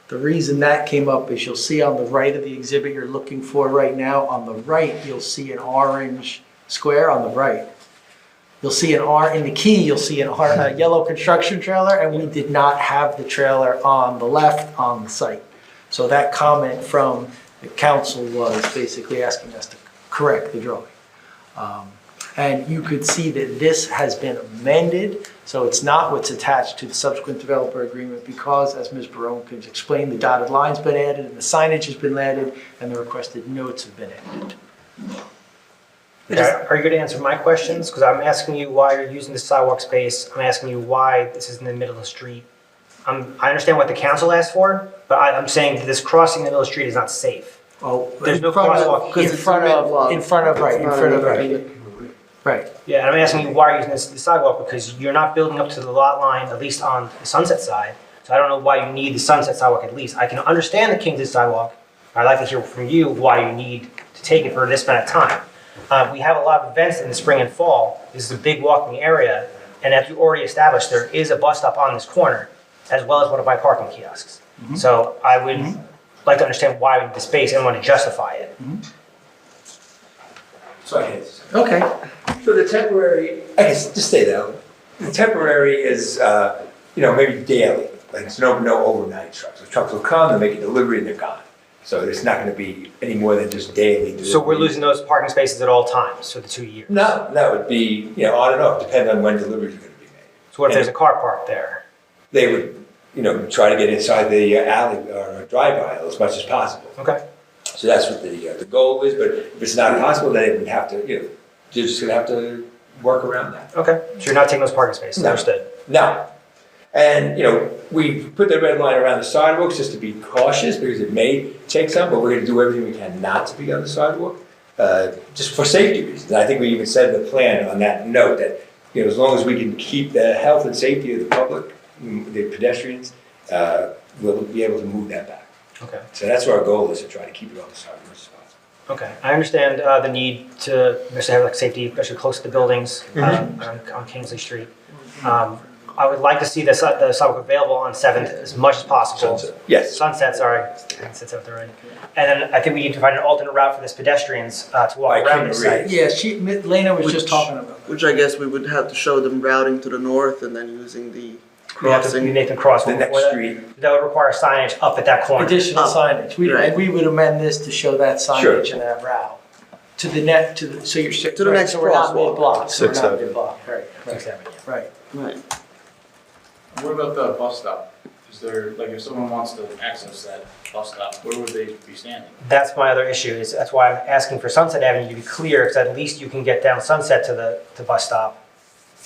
The reason that came up is you'll see on the right of the exhibit you're looking for right now, on the right, you'll see an orange square on the right. You'll see in the key, you'll see a yellow construction trailer, and we did not have the trailer on the left on the site. So that comment from the council was basically asking us to correct the drawing. And you could see that this has been amended, so it's not what's attached to the subsequent developer agreement because, as Ms. Barone could explain, the dotted line's been added and the signage has been added and the requested notes have been added. Are you going to answer my questions? Because I'm asking you why you're using the sidewalk space. I'm asking you why this is in the middle of the street. I understand what the council asked for, but I'm saying that this crossing in the middle of the street is not safe. Oh, There's no crosswalk in front of, right. Yeah, and I'm asking you why you're using this sidewalk, because you're not building up to the lot line, at least on the Sunset side. So I don't know why you need the Sunset sidewalk at least. I can understand the Kingsley sidewalk. I'd like to hear from you why you need to take it for this amount of time. We have a lot of events in the spring and fall. This is a big walking area. And as you already established, there is a bus stop on this corner, as well as one of my parking kiosks. So I would like to understand why we need the space and want to justify it. So I guess. Okay. So the temporary, I guess, just say that, the temporary is, maybe daily, like it's no overnight trucks. The trucks will come, they'll make a delivery and they're gone. So it's not gonna be any more than just daily delivery. So we're losing those parking spaces at all times for the 2 years? No, that would be, on and off, depending on when deliveries are gonna be made. So what if there's a car parked there? They would, try to get inside the alley or drive aisle as much as possible. Okay. So that's what the goal is, but if it's not possible, then it would have to, you're just gonna have to work around that. Okay, so you're not taking those parking spaces, No. understood? No. And, we put the red line around the sidewalks just to be cautious because it may take some, but we're gonna do everything we can not to be on the sidewalk, just for safety reasons. And I think we even said in the plan on that note that, as long as we can keep the health and safety of the public, the pedestrians, we'll be able to move that back. Okay. So that's what our goal is, to try to keep it on the sidewalks as possible. Okay, I understand the need to have like safety, especially close to the buildings on Kingsley Street. I would like to see the sidewalk available on 7th as much as possible. Sunset. Yes. Sunset, sorry. Sunset 7th already. And then I think we need to find an alternate route for this pedestrians to walk around the site. Yeah, Lena was just talking about that. Which I guess we would have to show them routing to the north and then using the We have to make them cross The over next for that. street. That would require signage up at that corner. Additional signage. Right. We would amend this to show that Sure. signage and that route. So you're To the next so we're not crosswalk. mid-block. So we're Sixth not Avenue. mid-block, right. Sixth Avenue. Right. Right. What about the bus stop? Is there, like, if someone wants to access that bus stop, where would they be standing? That's my other issue, that's why I'm asking for Sunset Avenue to be clear, because at least you can get down Sunset to the bus stop.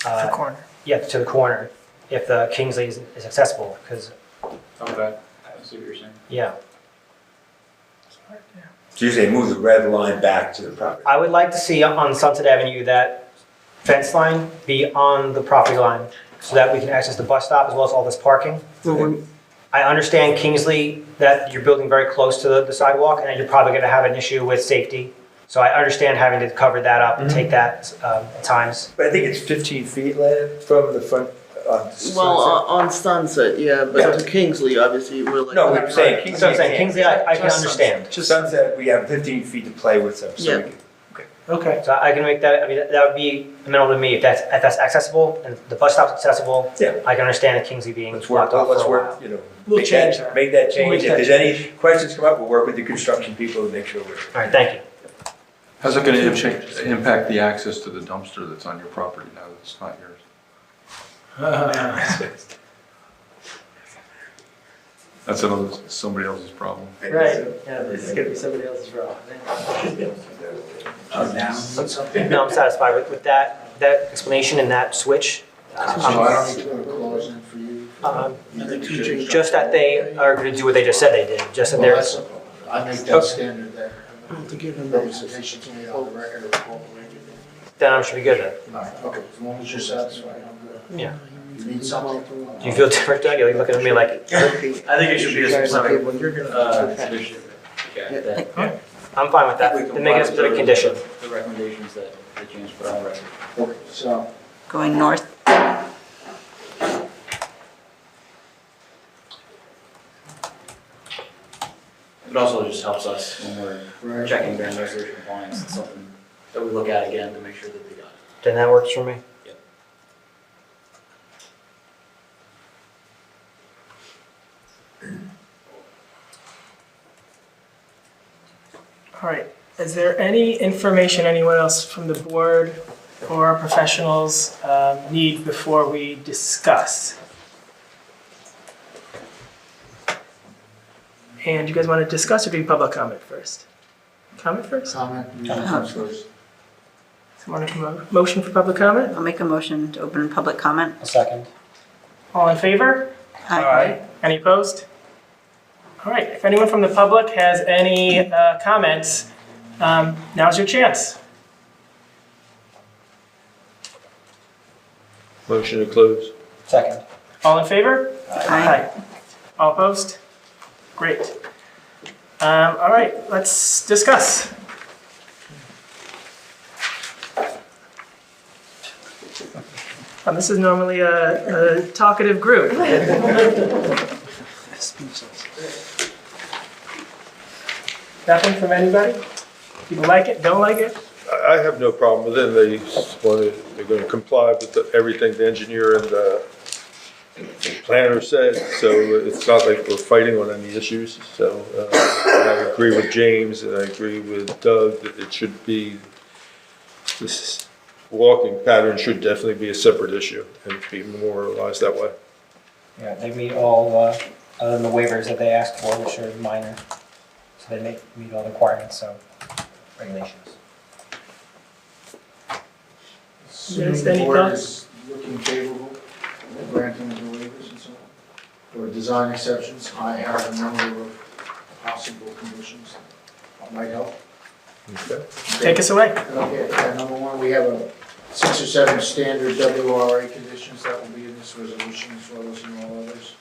The corner. Yeah, to the corner. if the Kingsley is accessible, because, Okay, I see what you're saying. yeah. So you say move the red line back to the property? I would like to see on Sunset Avenue that fence line be on the property line so that we can access the bus stop as well as all this parking. I understand Kingsley, that you're building very close to the sidewalk and that you're probably gonna have an issue with safety. So I understand having to cover that up and take that at times. But I think it's 15 feet, Len, from the front on Sunset. Well, on Sunset, yeah, but Yeah. to Kingsley, obviously, we're like. No, we're saying That's what I'm saying, Kingsley, I can understand. Just Sunset, we have 15 feet to play with, so we Yeah. can. Okay. So I can make that, I mean, that would be amenable to me if that's accessible and the bus stop's accessible. Yeah. I can understand the Kingsley being Let's work, blocked off for let's a work, while. you know. We'll make change that. Make that We'll change. make If that there's any questions come up, we'll work with the construction people to make sure we're. All right, thank you. How's it gonna impact the access to the dumpster that's on your property now that it's not yours? That's somebody else's problem. Right, yeah, this is gonna be somebody else's problem. No, I'm satisfied with that explanation and that switch. So I don't need to put a clause in for you. Just that they are gonna do what they just said they did, just that Well, they're. that's, I make that standard that representation's made on the record or incorporated. Then I should be good then. Okay, as long as you're satisfied, I'm good. Yeah. You need something? Do you feel different, Doug? You're looking at me like, I think it should be a specific, condition. I'm fine with that. Then make it a specific condition. The recommendations that James put on the record. Okay, so, Going north. It also just helps us when we're right. checking during resolution compliance. It's something that we look at again to make sure that they got it. Then that works for me. All right, is there any information anyone else from the board or our professionals need before we discuss? And you guys want to discuss or do public comment first? Comment first? Comment, you come first. Someone make a motion for public comment? I'll make a motion to open public comment. A second. All in favor? Aye. Any opposed? All right, if anyone from the public has any comments, now's your chance. Motion to close. Second. All in favor? Aye. All opposed? Great. All right, let's discuss. This is normally a talkative group. Nothing from anybody? People like it, don't like it? I have no problem with it. They're going to comply with everything the engineer and the planner said, so it's not like we're fighting on any issues. So I agree with James and I agree with Doug that it should be, this walking pattern should definitely be a separate issue and be memorialized that way. Yeah, they meet all, other than the waivers that they asked for, which are minor. So they meet all the requirements, so regulations. Yes, The any board thoughts? is looking favorable at granting the waivers and so on, or design exceptions. I have a number of possible conditions that might help. Okay. Take us away. Okay, number one, we have 6 or 7 standard WRA conditions that will be in this resolution as well as in all others.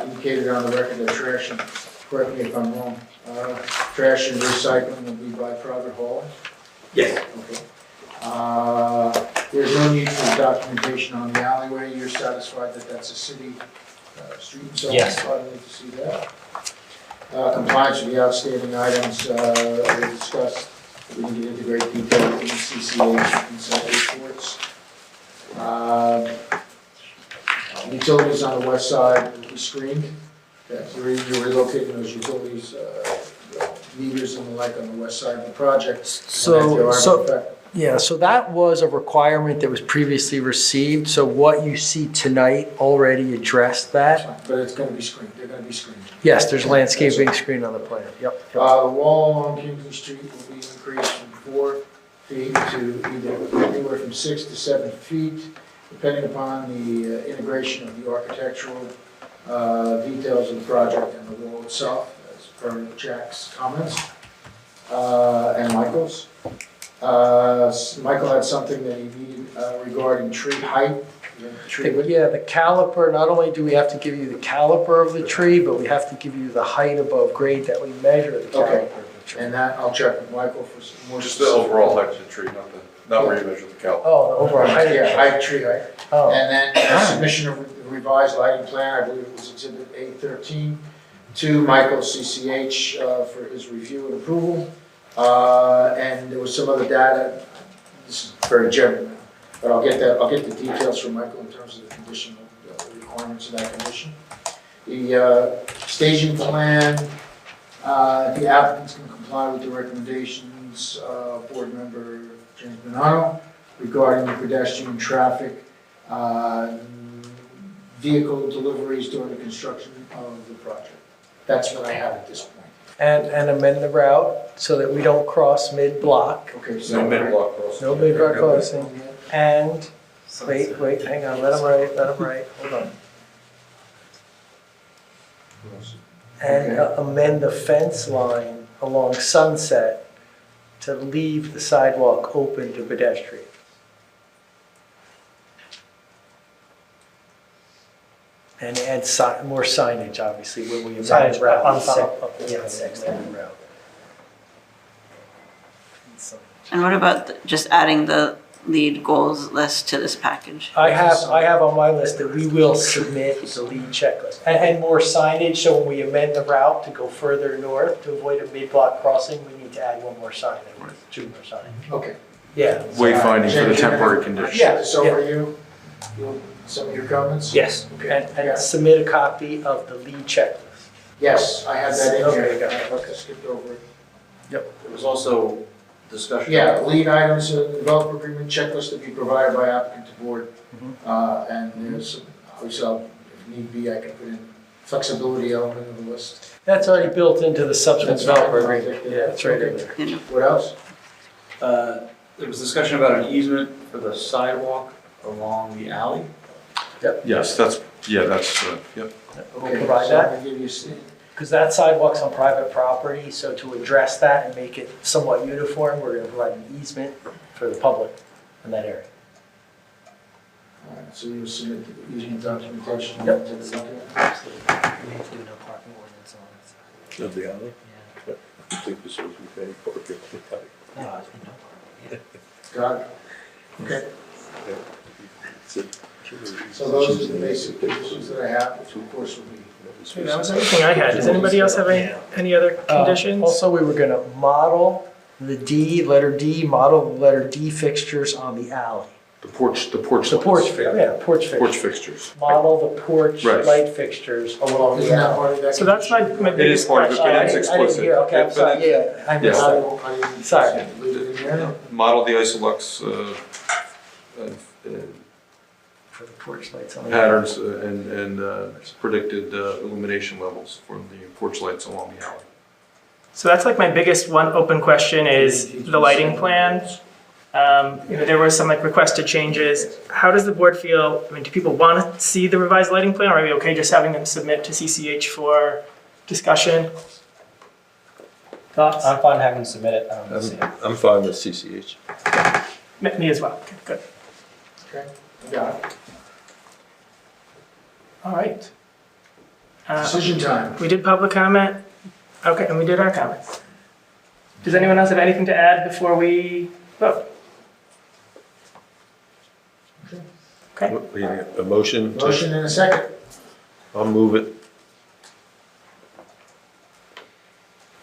Indicated on the record that trash, and correct me if I'm wrong, trash and recycling will be by private hauling. Yes. Okay. There's no need for documentation on the alleyway. You're satisfied that that's a city street and so on? Yes. So I don't need to see that. Compliance with the outstanding items we discussed. We didn't get into great detail in the CCH consent reports. Utilities on the west side will be screened. You're relocating those utilities, meters and the like on the west side of the project. So that was a requirement that was previously received, so what you see tonight already addressed that? But it's gonna be screened, they're gonna be screened. Yes, there's landscaping screen on the plan, yep. The wall along Kingsley Street will be increased from 4 feet to either anywhere from 6 to 7 feet. depending upon the integration of the architectural details of the project and the wall itself, as per Jack's comments, and Michael's. Michael had something that he needed regarding tree height. Tree width. Yeah, the caliper, not only do we have to give you the caliper of the tree, but we have to give you the height above grade that we measure the caliper Okay. of the tree. And that, I'll check with Michael for some more. Just the overall height of the tree, not where you measure the caliper. Oh, the overall height of the Yeah, tree. height, tree height. Oh. And then submission of the revised lighting plan, I believe it was exhibit A13, to Michael CCH for his review and approval. And there was some other data, this is very general now, but I'll get the details from Michael in terms of the condition, of the requirements of that condition. The staging plan, the applicants can comply with the recommendations of Board Member James Bonanno regarding the pedestrian traffic, vehicle deliveries during the construction of the project. That's what I have at this point. And amend the route so that we don't cross mid-block. Okay, so. No mid-block crossing. No mid-block crossing. And, wait, hang on, let him write, hold on. And amend the fence line along Sunset to leave the sidewalk open to pedestrians. And add more signage, obviously, when we amend Signage the route. on six. Yeah, on six, the route. And what about just adding the lead goals list to this package? I have on my list that we will submit the lead checklist. And more signage, so when we amend the route to go further north to avoid a mid-block crossing, we need to add one more sign, two more signs. Okay. Yeah. Wayfinding for the temporary conditions. Yeah. This over to you, some of your comments? Yes, and submit a copy of the lead checklist. Yes, I have that in here. Okay, got it. Okay, skipped over it. There was also discussion. Yeah, lead items, developer agreement checklist to be provided by applicant to board. And there's, obviously, if need be, I can put in flexibility element of the list. That's already built into the subsequent That's fine. developer agreement. Yeah, it's right in there. What else? There was discussion about an easement for the sidewalk along the alley. Yes, yep. We'll Okay, provide so that. I'll give you, Because that sidewalk's on private property, so to address that and make it somewhat uniform, we're gonna provide an easement for the public in that area. all right, so you submit the easement documentation. Yep. to the document. Absolutely. We need to do no parking ordinance on it. Of the alley? I think this was very appropriate. No, I think no parking. Got it? Okay, so those are the basic conditions that I have, which of course will be. That was everything I had. Does anybody else have any other conditions? Also, we were gonna model letter D, model the letter D fixtures on the alley. The porch The lights. porch fixtures. Porch fixtures. Model the porch Right. light fixtures along Isn't the that alley. part of that? So that's my It is biggest part of it, question. but it's I didn't explicit. hear, okay, I'm But sorry, yeah, I missed that. condition? Sorry. Leave it in there? Model the Isolux For the porch lights on the alley. patterns and predicted illumination levels for the porch lights along the alley. So that's like my biggest one open question is the lighting plan. There were some like requested changes. How does the board feel? I mean, do people want to see the revised lighting plan, or are we okay just having them submit to CCH for discussion? Thoughts? I'm fine having them submit it. I don't see it. I'm fine with CCH. Me as well. Okay, good. Okay, I got it. All right. Decision time. We did public comment. Okay, and we did our comments. Does anyone else have anything to add before we vote? Okay. A motion? to- Motion in a second. I'll move it.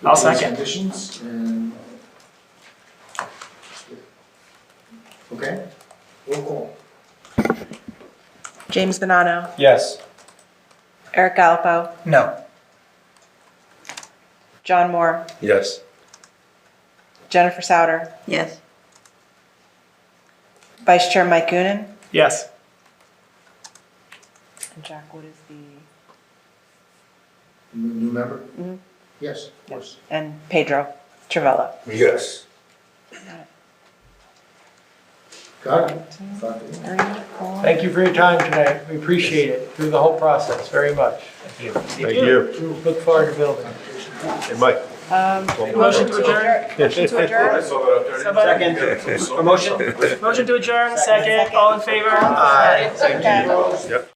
I'll With these second. Conditions and. Okay, roll call. James Bonanno, Yes. Eric Gallopo, No. John Moore, Yes. Jennifer Souter, Yes. Vice Chair Mike Goonan, Yes. and Jack, what is the, New member? Mhm. Yes, of course. and Pedro Travella. Yes. Got it? Thank you for your time tonight. We appreciate it through the whole process very much. Thank you. Look forward to building. Hey, Mike. Motion to adjourn? Motion to adjourn? Somebody? Second. Motion? Motion to adjourn, second, all in favor? Aye. Okay. Yep.